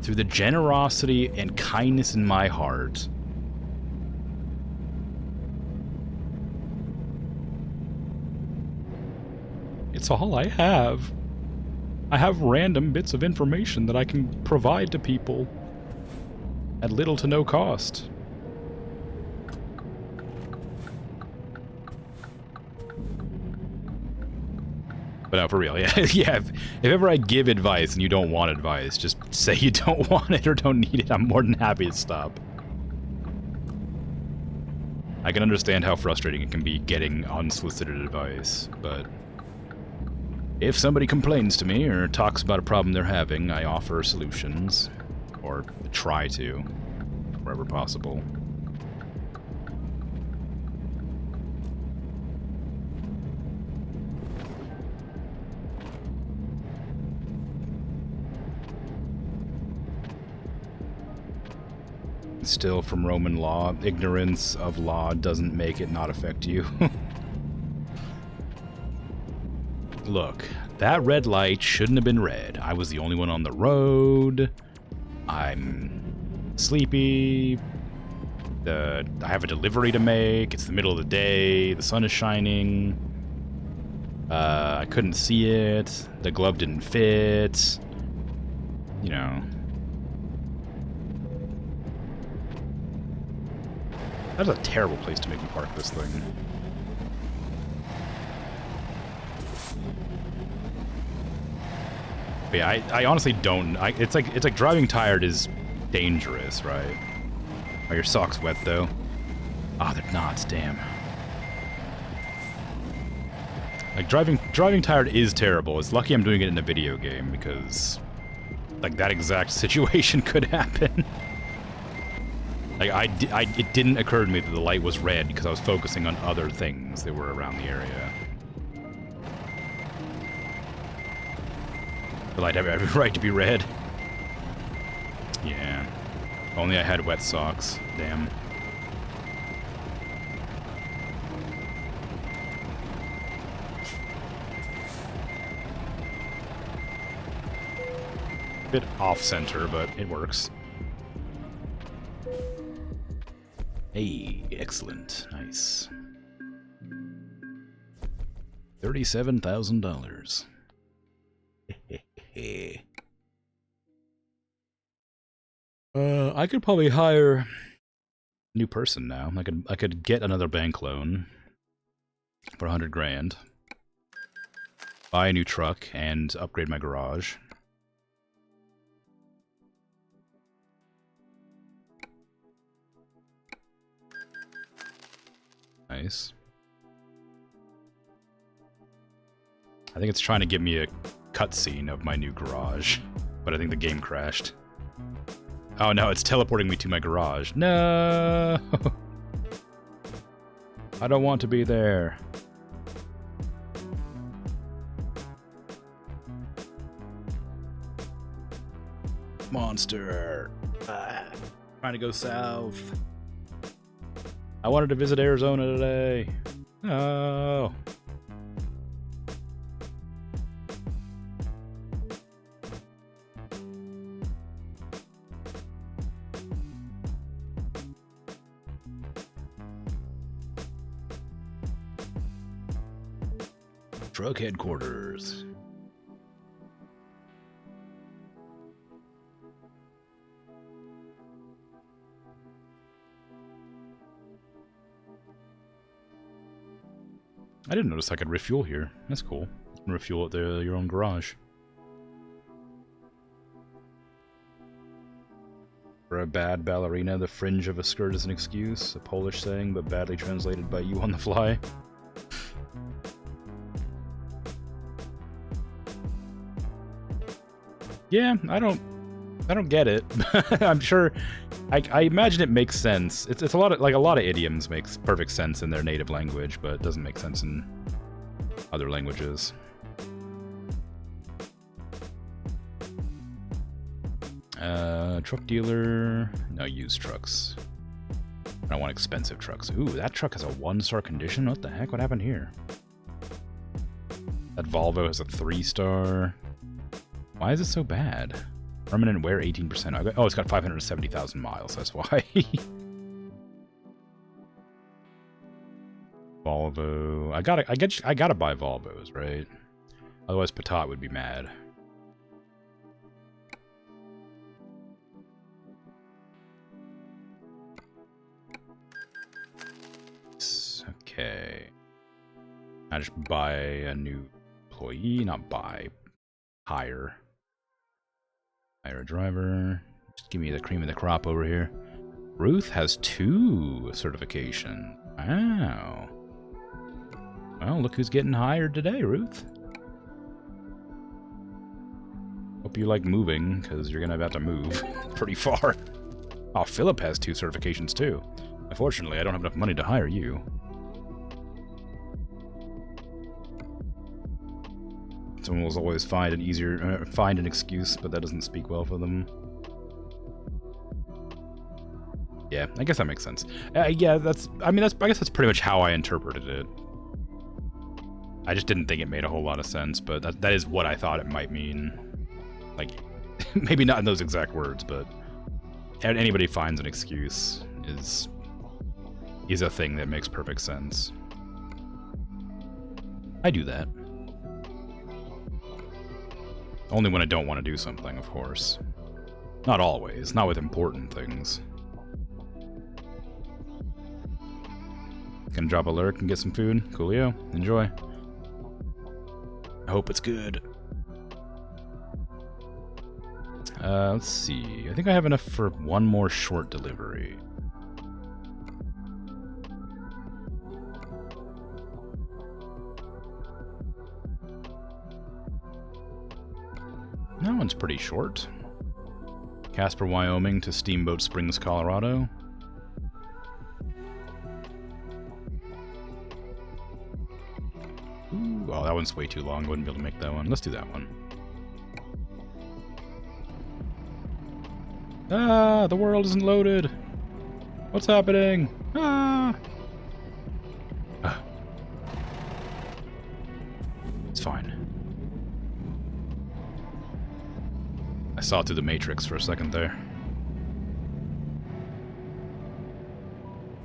through the generosity and kindness in my heart. It's all I have. I have random bits of information that I can provide to people at little to no cost. But no, for real, yeah. Yeah, if ever I give advice and you don't want advice, just say you don't want it or don't need it. I'm more than happy to stop. I can understand how frustrating it can be getting unsolicited advice, but if somebody complains to me or talks about a problem they're having, I offer solutions, or try to, wherever possible. Still, from Roman law, ignorance of law doesn't make it not affect you. Look, that red light shouldn't have been red. I was the only one on the road. I'm sleepy. I have a delivery to make. It's the middle of the day. The sun is shining. I couldn't see it. The glove didn't fit. You know. That's a terrible place to make me park this thing. But yeah, I honestly don't. It's like driving tired is dangerous, right? Are your socks wet though? Ah, they're not. Damn. Like driving tired is terrible. It's lucky I'm doing it in a video game because, like, that exact situation could happen. Like, it didn't occur to me that the light was red because I was focusing on other things that were around the area. The light had every right to be red. Yeah. Only I had wet socks. Damn. Bit off-center, but it works. Hey, excellent. Nice. $37,000. I could probably hire a new person now. I could get another bank loan for 100 grand. Buy a new truck and upgrade my garage. Nice. I think it's trying to give me a cutscene of my new garage, but I think the game crashed. Oh no, it's teleporting me to my garage. No! I don't want to be there. Monster! Trying to go south. I wanted to visit Arizona today. Oh. Truck headquarters. I didn't notice I could refuel here. That's cool. You can refuel at your own garage. For a bad ballerina, the fringe of a skirt is an excuse. A Polish saying, but badly translated by you on the fly. Yeah, I don't get it. I'm sure. I imagine it makes sense. It's a lot of idioms makes perfect sense in their native language, but it doesn't make sense in other languages. Truck dealer. No, used trucks. I don't want expensive trucks. Ooh, that truck has a 1-star condition? What the heck? What happened here? That Volvo has a 3-star. Why is it so bad? Permanent wear 18%. Oh, it's got 570,000 miles. That's why. Volvo. I gotta buy Volvos, right? Otherwise, Patat would be mad. Okay. I just buy a new employee, not buy. Hire a driver. Just give me the cream of the crop over here. Ruth has 2 certifications. Wow. Well, look who's getting hired today, Ruth. Hope you like moving, because you're gonna have to move pretty far. Oh, Philip has 2 certifications too. Unfortunately, I don't have enough money to hire you. Someone will always find an excuse, but that doesn't speak well for them. Yeah, I guess that makes sense. Yeah, I guess that's pretty much how I interpreted it. I just didn't think it made a whole lot of sense, but that is what I thought it might mean. Like, maybe not in those exact words, but anybody finds an excuse is a thing that makes perfect sense. I do that. Only when I don't want to do something, of course. Not always, not with important things. Gonna drop a lurk and get some food. Coolio. Enjoy. I hope it's good. Let's see. I think I have enough for one more short delivery. That one's pretty short. Casper, Wyoming to Steamboat Springs, Colorado. Ooh, oh, that one's way too long. Wouldn't be able to make that one. Let's do that one. Ah, the world isn't loaded. What's happening? Ah. It's fine. saw through the Matrix for a second there.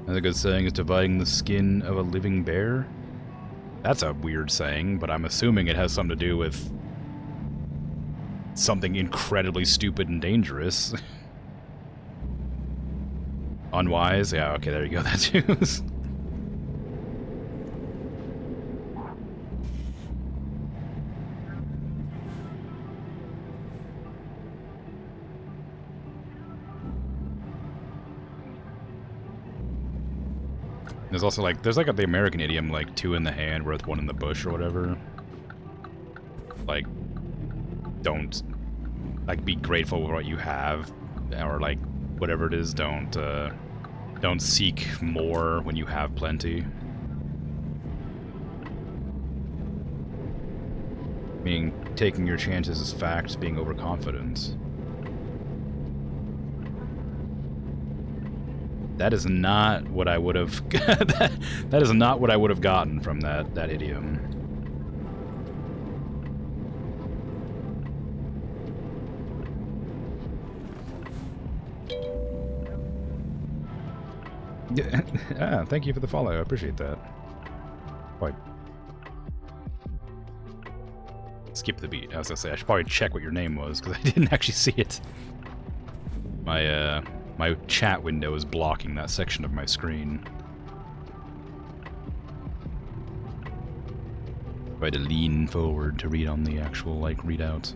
Another good saying is dividing the skin of a living bear. That's a weird saying, but I'm assuming it has something to do with something incredibly stupid and dangerous. Unwise? Yeah, okay, there you go. That too. There's also like, there's like the American idiom, like, 2 in the hand, worth 1 in the bush, or whatever. Like, don't, like, be grateful for what you have, or like, whatever it is, don't seek more when you have plenty. Meaning, taking your chances as fact, being overconfident. That is not what I would have. that is not what I would have gotten from that idiom. Ah, thank you for the follow. I appreciate that. Quite. Skip the beat. I was gonna say I should probably check what your name was because I didn't actually see it. My chat window is blocking that section of my screen. I had to lean forward to read on the actual, like, readout.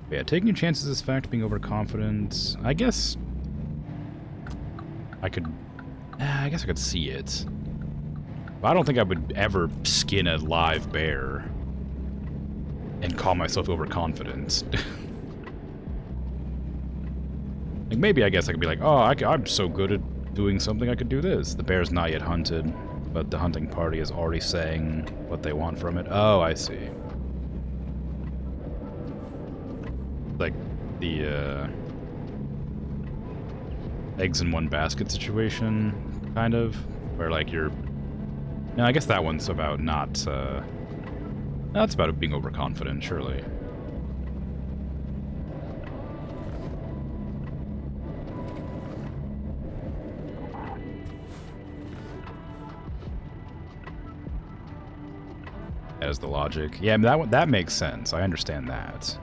But yeah, taking your chances is fact, being overconfident. I guess I could see it. But I don't think I would ever skin a live bear and call myself overconfident. Like, maybe I guess I could be like, oh, I'm so good at doing something, I could do this. The bear's not yet hunted, but the hunting party is already saying what they want from it. Oh, I see. Like, the, eggs in one basket situation, kind of, where, like, you're... No, I guess that one's about not, that's about being overconfident, surely. As the logic. Yeah, that makes sense. I understand that.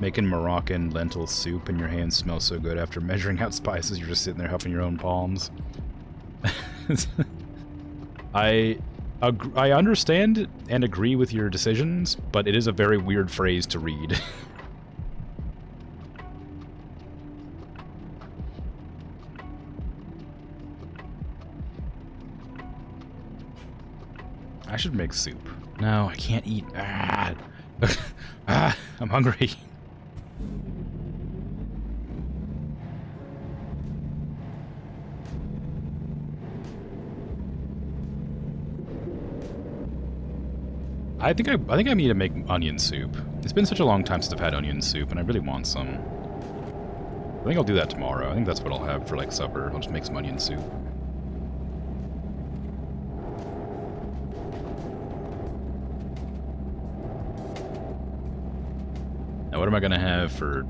Making Moroccan lentil soup and your hands smell so good after measuring out spices, you're just sitting there huffing your own palms. I understand and agree with your decisions, but it is a very weird phrase to read. I should make soup. No, I can't eat. Ah, I'm hungry. I think I need to make onion soup. It's been such a long time since I've had onion soup, and I really want some. I think I'll do that tomorrow. I think that's what I'll have for, like, supper. I'll just make some onion soup. Now, what am I gonna have for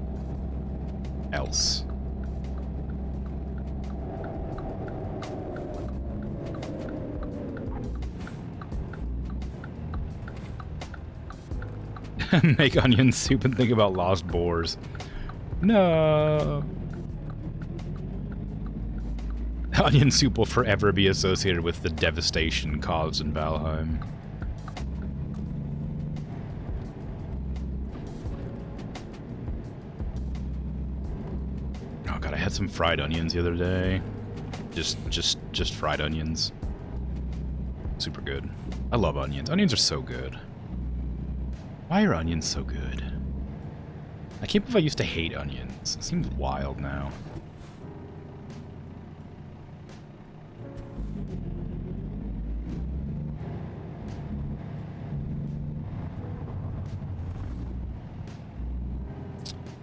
else? Make onion soup and think about lost boars. No. Onion soup will forever be associated with the devastation caused in Valheim. Oh god, I had some fried onions the other day. Just fried onions. Super good. I love onions. Onions are so good. Why are onions so good? I can't believe I used to hate onions. It seems wild now.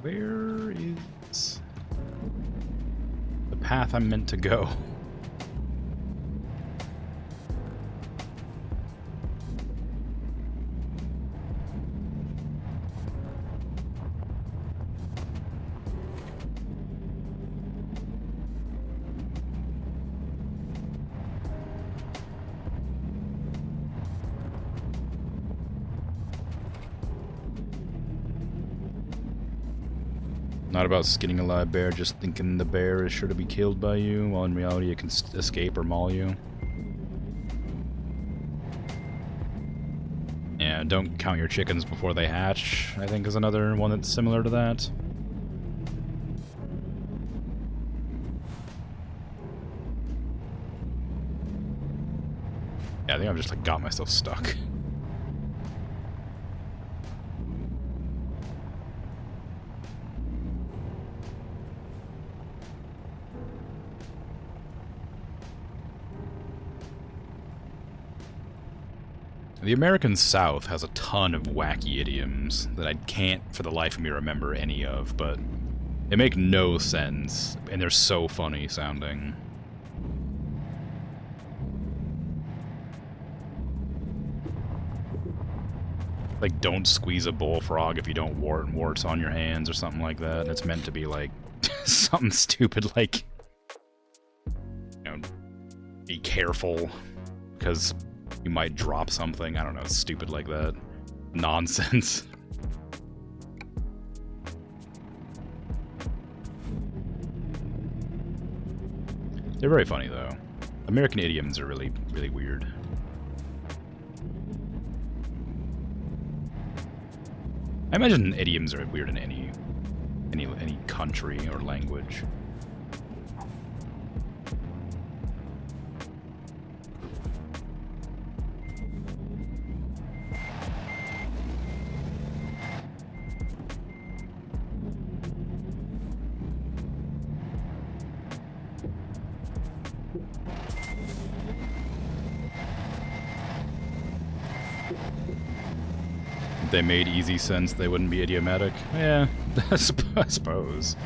Where is the path I'm meant to go? Not about skinning a live bear, just thinking the bear is sure to be killed by you, while in reality it can escape or maul you. Yeah, don't count your chickens before they hatch, I think is another one that's similar to that. Yeah, I think I've just like got myself stuck. The American South has a ton of wacky idioms that I can't for the life of me remember any of, but they make no sense, and they're so funny sounding. Like, don't squeeze a bullfrog if you don't warts on your hands or something like that, and it's meant to be like something stupid like, you know, be careful because you might drop something. I don't know, stupid like that. Nonsense. They're very funny, though. American idioms are really, really weird. I imagine idioms are weird in any country or language. If they made easy sense, they wouldn't be idiomatic. Yeah, I suppose.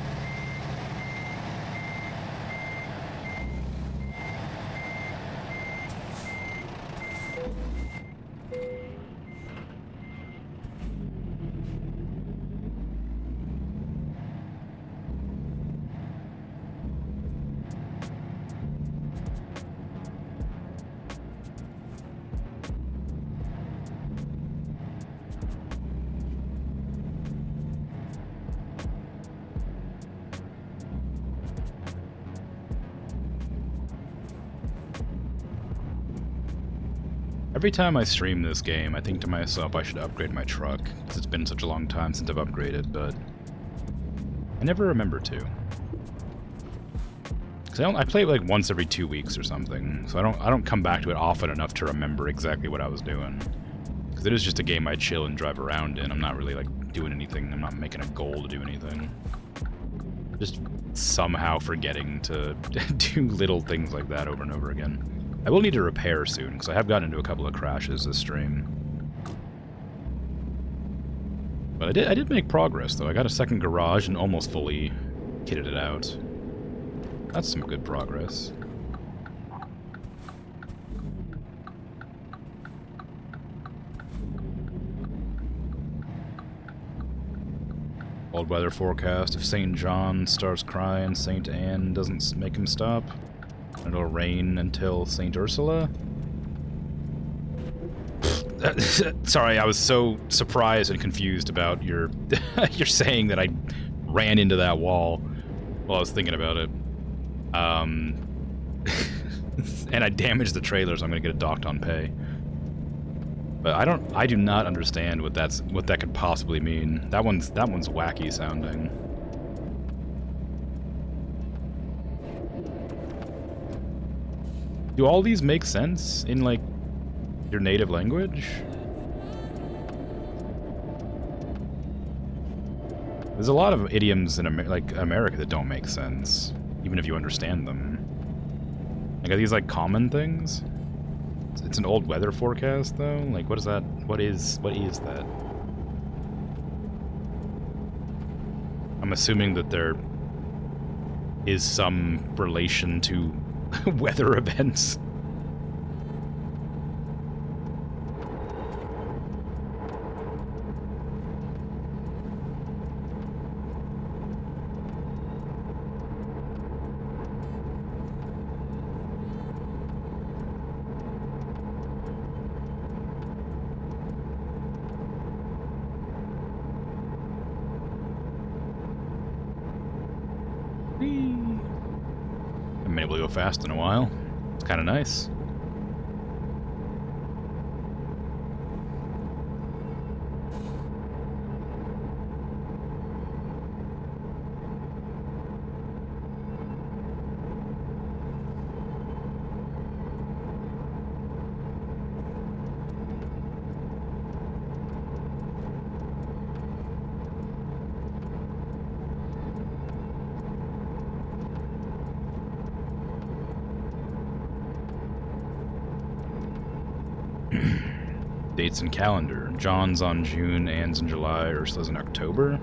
Every time I stream this game, I think to myself I should upgrade my truck, because it's been such a long time since I've upgraded, but I never remember to. Because I play it like once every 2 weeks or something, so I don't come back to it often enough to remember exactly what I was doing. Because it is just a game I chill and drive around in. I'm not really like doing anything. I'm not making a goal to do anything. Just somehow forgetting to do little things like that over and over again. I will need to repair soon, because I have gotten into a couple of crashes this stream. But I did make progress, though. I got a second garage and almost fully kitted it out. That's some good progress. Cold weather forecast. If St. John starts crying, St. Anne doesn't make him stop. It'll rain until St. Ursula? Sorry, I was so surprised and confused about your your saying that I ran into that wall while I was thinking about it. And I damaged the trailer, so I'm gonna get it docked on pay. But I do not understand what that could possibly mean. That one's wacky sounding. Do all these make sense in, like, your native language? There's a lot of idioms in America that don't make sense, even if you understand them. Like, are these, like, common things? It's an old weather forecast, though? Like, what is that? What is that? I'm assuming that there is some relation to weather events. Whee! Haven't been able to go fast in a while. It's kind of nice. Dates and calendar. John's on June, Anne's in July, Ursula's in October.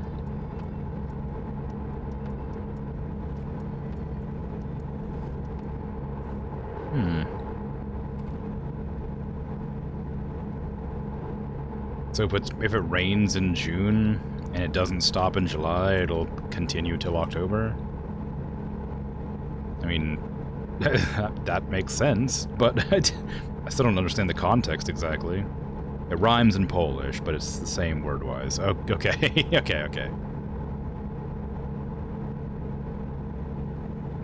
So if it rains in June and it doesn't stop in July, it'll continue till October? I mean, that makes sense, but I still don't understand the context exactly. It rhymes in Polish, but it's the same word-wise. Oh, okay, okay.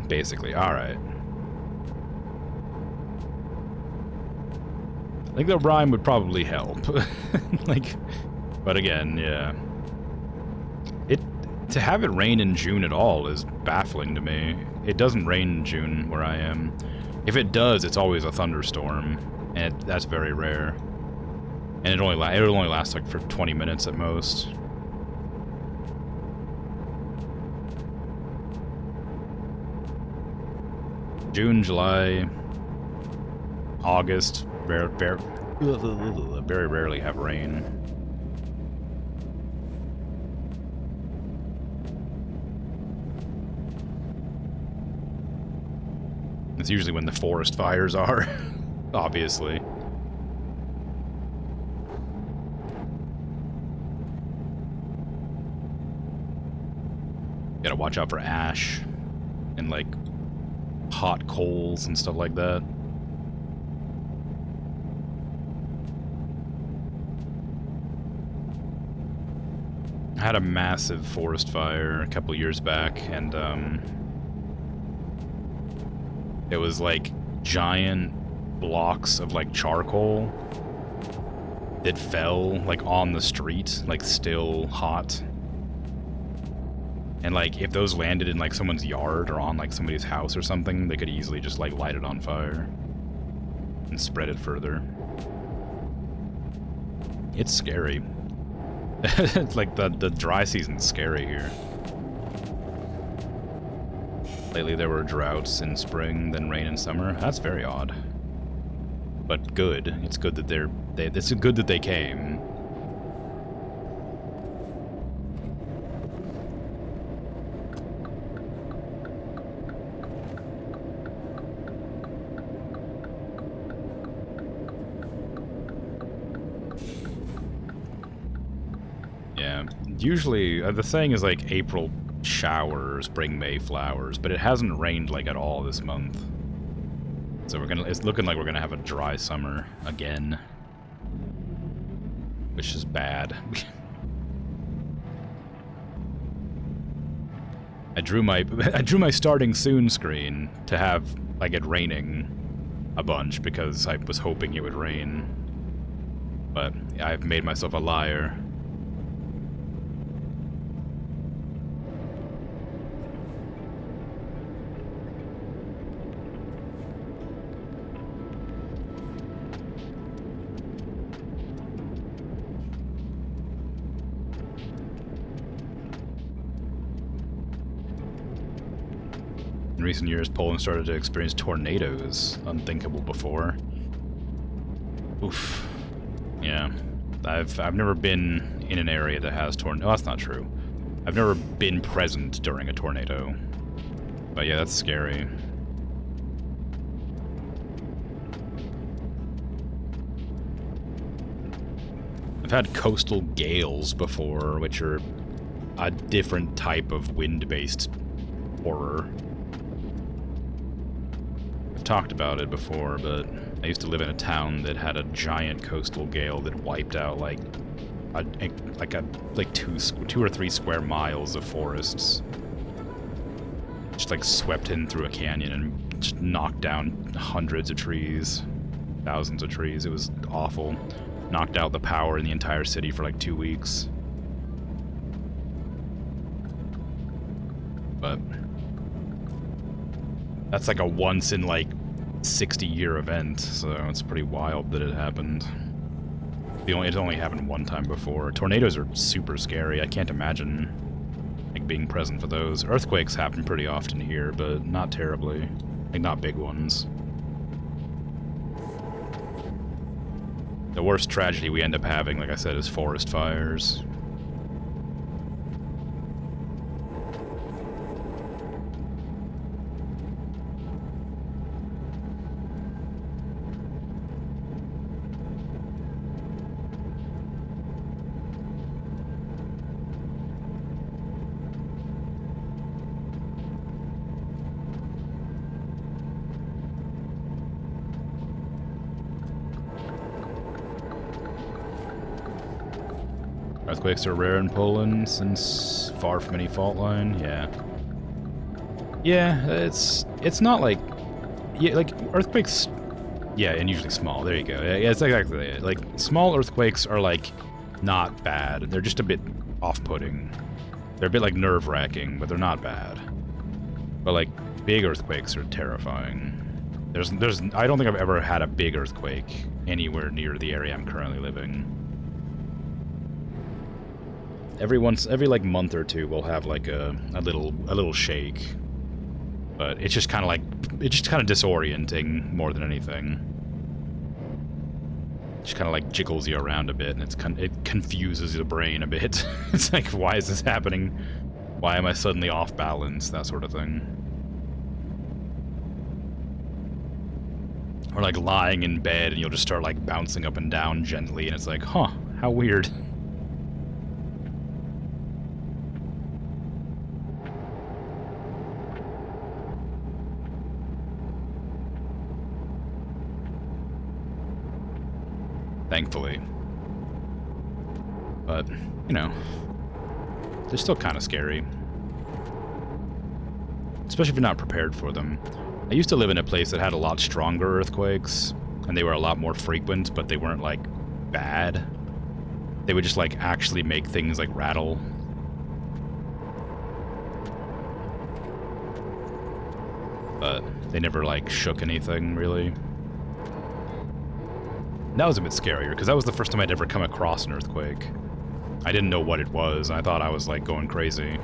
Basically, alright. I think the rhyme would probably help. But again, yeah. To have it rain in June at all is baffling to me. It doesn't rain in June where I am. If it does, it's always a thunderstorm, and that's very rare. And it'll only last like for 20 minutes at most. June, July, August, very rarely have rain. It's usually when the forest fires are, obviously. Gotta watch out for ash and, like, hot coals and stuff like that. I had a massive forest fire a couple years back, and, it was, like, giant blocks of, like, charcoal that fell, like, on the street, like, still hot. And, like, if those landed in, like, someone's yard or on, like, somebody's house or something, they could easily just, like, light it on fire and spread it further. It's scary. Like, the dry season's scary here. Lately there were droughts in spring, then rain in summer. That's very odd. But good. It's good that it's good that they came. Usually, the thing is like April showers bring May flowers, but it hasn't rained like at all this month. So it's looking like we're gonna have a dry summer again, which is bad. I drew my starting soon screen to have like it raining a bunch because I was hoping it would rain, but I've made myself a liar. In recent years, Poland started to experience tornadoes, unthinkable before. Oof. Yeah. I've never been in an area that has tornado. Oh, that's not true. I've never been present during a tornado. But yeah, that's scary. I've had coastal gales before, which are a different type of wind-based horror. Talked about it before, but I used to live in a town that had a giant coastal gale that wiped out like 2 or 3 square miles of forests. just like swept in through a canyon and just knocked down hundreds of trees, thousands of trees. It was awful. Knocked out the power in the entire city for like 2 weeks. But that's like a once in like 60-year event, so it's pretty wild that it happened. It only happened one time before. Tornadoes are super scary. I can't imagine like being present for those. Earthquakes happen pretty often here, but not terribly. Like, not big ones. The worst tragedy we end up having, like I said, is forest fires. Earthquakes are rare in Poland since far from any fault line. Yeah. Yeah, it's not like, yeah, like earthquakes. Yeah, and usually small. There you go. Yeah, it's exactly it. Like small earthquakes are like not bad. They're just a bit off-putting. They're a bit like nerve-wracking, but they're not bad. But like big earthquakes are terrifying. I don't think I've ever had a big earthquake anywhere near the area I'm currently living. Every like month or two, we'll have like a little shake, but it's just kind of disorienting more than anything. Just kind of like jiggles you around a bit, and it confuses the brain a bit. It's like, why is this happening? Why am I suddenly off balance? That sort of thing. Or like lying in bed, and you'll just start like bouncing up and down gently, and it's like, huh, how weird. Thankfully. But, you know, they're still kind of scary. Especially if you're not prepared for them. I used to live in a place that had a lot stronger earthquakes, and they were a lot more frequent, but they weren't, like, bad. They would just, like, actually make things, like, rattle. But they never, like, shook anything, really. That was a bit scarier, because that was the first time I'd ever come across an earthquake. I didn't know what it was, and I thought I was, like, going crazy.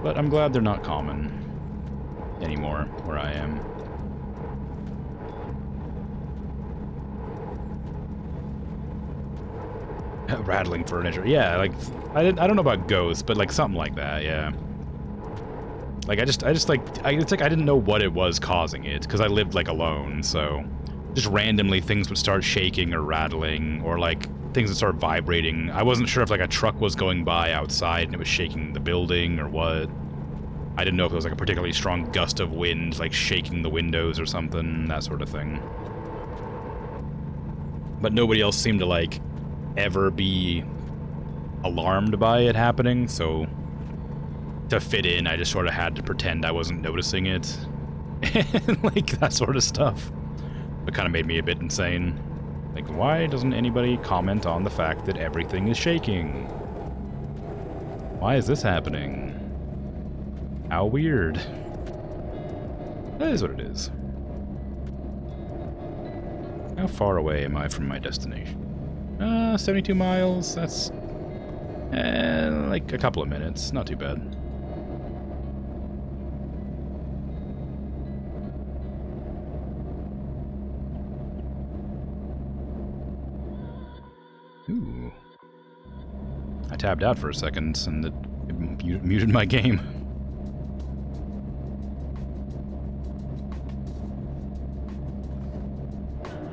But I'm glad they're not common anymore where I am. Rattling furniture. Yeah, like I don't know about ghosts, but like something like that, yeah. Like it's like I didn't know what it was causing it, because I lived like alone, so just randomly things would start shaking or rattling, or like things would start vibrating. I wasn't sure if like a truck was going by outside and it was shaking the building or what. I didn't know if it was like a particularly strong gust of wind, like shaking the windows or something, that sort of thing. But nobody else seemed to like ever be alarmed by it happening, so to fit in, I just sort of had to pretend I wasn't noticing it. And like that sort of stuff. It kind of made me a bit insane. Like, why doesn't anybody comment on the fact that everything is shaking? Why is this happening? How weird. That is what it is. How far away am I from my destination? 72 miles. That's like a couple of minutes. Not too bad. Ooh. I tabbed out for a second and it muted my game.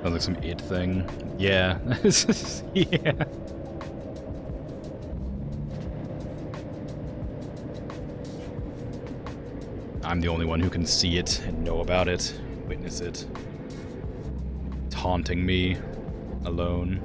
Sounds like some It thing. Yeah. Yeah. I'm the only one who can see it and know about it, witness it. It's haunting me alone.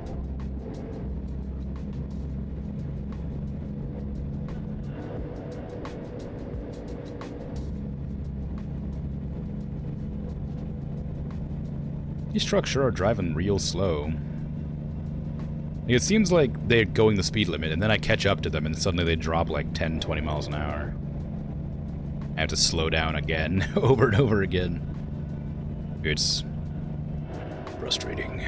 These trucks sure are driving real slow. It seems like they're going the speed limit, and then I catch up to them, and suddenly they drop like 10, 20 miles an hour. I have to slow down again, over and over again. It's frustrating.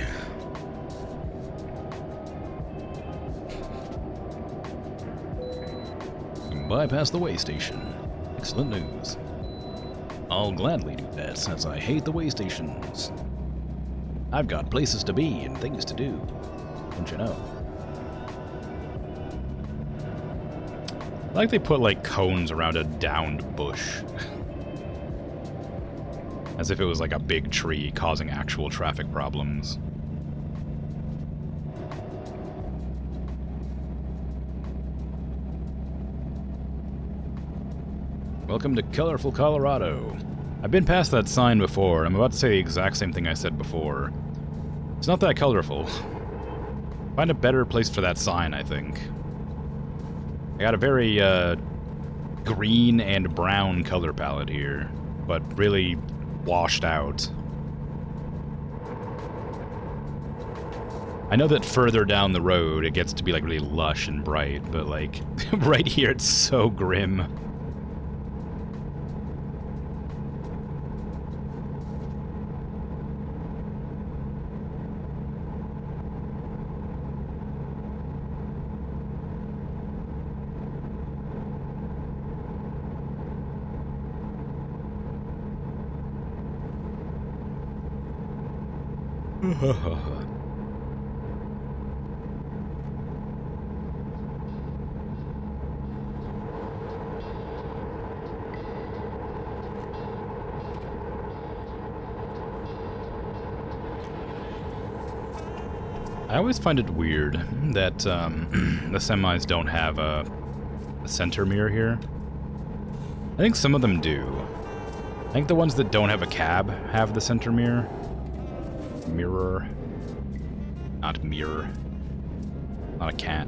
Bypass the way station. Excellent news. I'll gladly do that, as I hate the way stations. I've got places to be and things to do. Don't you know? I like they put like cones around a downed bush. As if it was like a big tree causing actual traffic problems. Welcome to colorful Colorado. I've been past that sign before, and I'm about to say the exact same thing I said before. It's not that colorful. Find a better place for that sign, I think. I got a very green and brown color palette here, but really washed out. I know that further down the road it gets to be like really lush and bright, but like right here it's so grim. I always find it weird that the semis don't have a center mirror here. I think some of them do. I think the ones that don't have a cab have the center mirror. Mirror. Not mirror. Not a cat.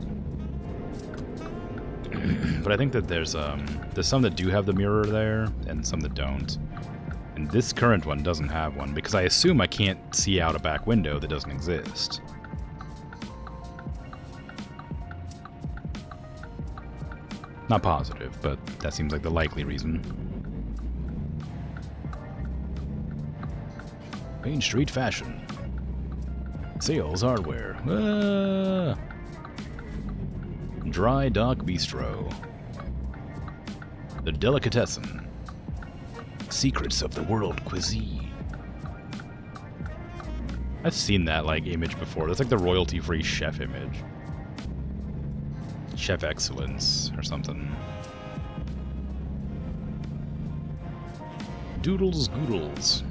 But I think that there's some that do have the mirror there, and some that don't. And this current one doesn't have one, because I assume I can't see out a back window that doesn't exist. Not positive, but that seems like the likely reason. Main Street Fashion. Sales Hardware. Dry Dock Bistro. The Delicatessen. Secrets of the World Cuisine. I've seen that like image before. That's like the royalty-free chef image. Chef Excellence or something. Doodles Goodles.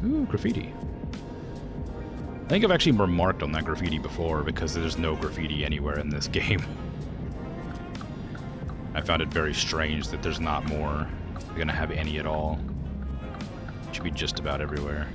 Ooh, graffiti. I think I've actually remarked on that graffiti before because there's no graffiti anywhere in this game. I found it very strange that there's not more. They're gonna have any at all. It should be just about everywhere.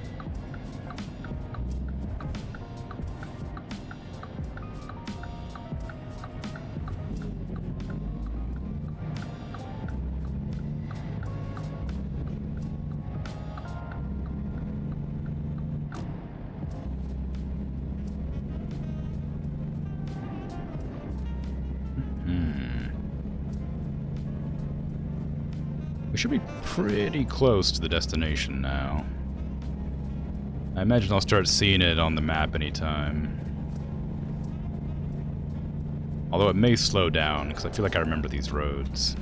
We should be pretty close to the destination now. I imagine I'll start seeing it on the map anytime. Although it may slow down, because I feel like I remember these roads.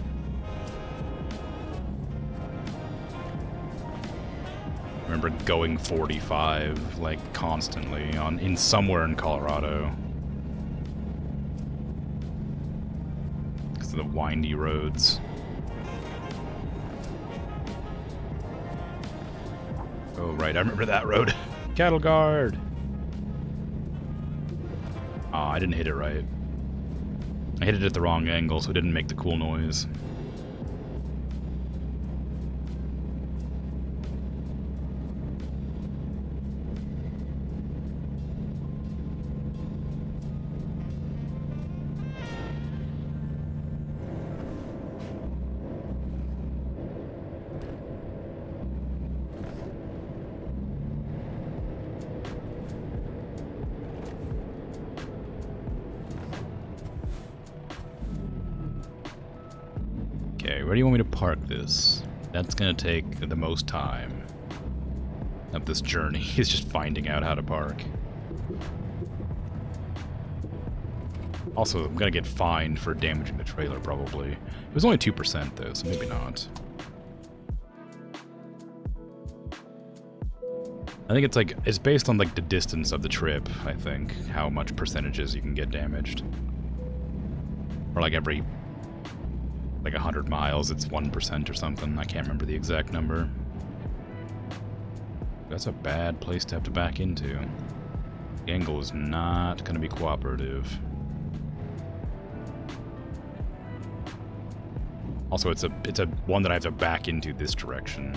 I remember going 45, like, constantly in somewhere in Colorado. Because of the windy roads. Oh, right, I remember that road. Cattle guard! Aw, I didn't hit it right. I hit it at the wrong angle, so it didn't make the cool noise. Okay, where do you want me to park this? That's gonna take the most time of this journey, is just finding out how to park. Also, I'm gonna get fined for damaging the trailer, probably. It was only 2% though, so maybe not. I think it's based on like the distance of the trip, I think, how much percentages you can get damaged. Or like every 100 miles, it's 1% or something. I can't remember the exact number. That's a bad place to have to back into. The angle is not going to be cooperative. Also, it's a one that I have to back into this direction.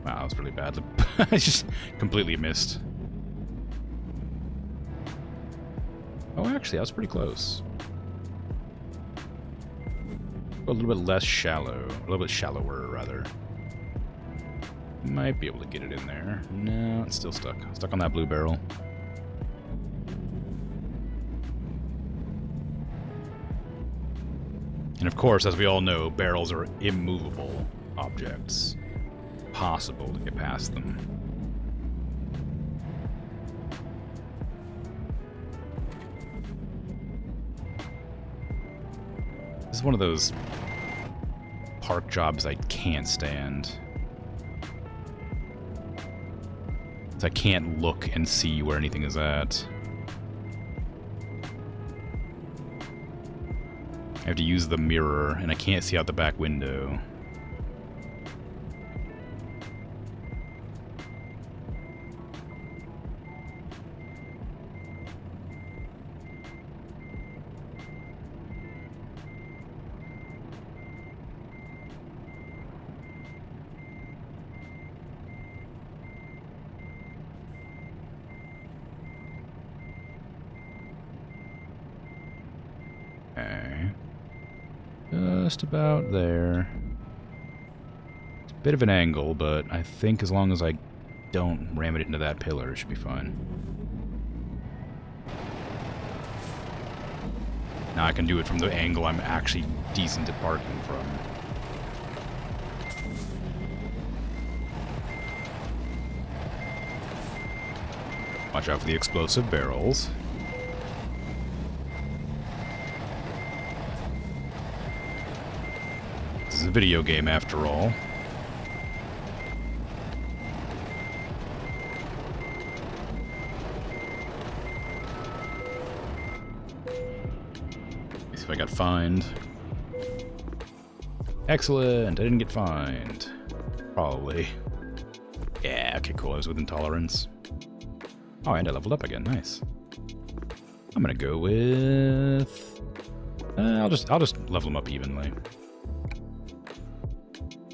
Wow, that was really bad. I just completely missed. Oh, actually, that was pretty close. A little bit less shallow. A little bit shallower, rather. Might be able to get it in there. No, it's still stuck. Stuck on that blue barrel. And of course, as we all know, barrels are immovable objects. Possible to get past them. This is one of those park jobs I can't stand. I can't look and see where anything is at. I have to use the mirror, and I can't see out the back window. Okay. Just about there. It's a bit of an angle, but I think as long as I don't ram it into that pillar, it should be fine. Now I can do it from the angle I'm actually decent at parking from. Watch out for the explosive barrels. This is a video game after all. Let's see if I got fined. Excellent, I didn't get fined. Probably. Yeah, okay, cool, I was within tolerance. Oh, and I leveled up again, nice. I'm gonna go with... I'll just level them up evenly.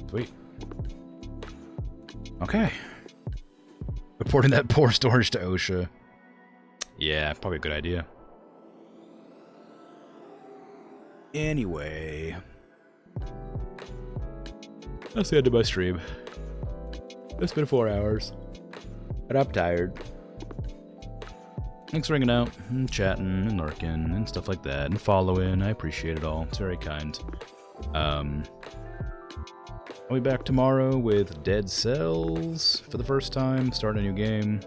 Sweet. Okay. Reporting that poor storage to OSHA. Yeah, probably a good idea. Anyway. That's the end of my stream. It's been 4 hours. But I'm tired. Thanks for hanging out, and chatting, and lurking, and stuff like that, and following. I appreciate it all. It's very kind. I'll be back tomorrow with Dead Cells for the first time, starting a new game.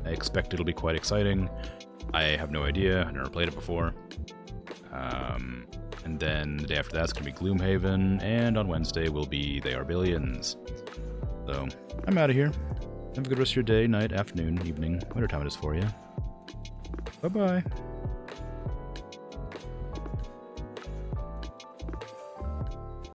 I expect it'll be quite exciting. I have no idea. I've never played it before. And then the day after that's going to be Gloomhaven, and on Wednesday will be They Are Billions. So, I'm out of here. Have a good rest of your day, night, afternoon, evening, whatever time it is for you. Bye-bye.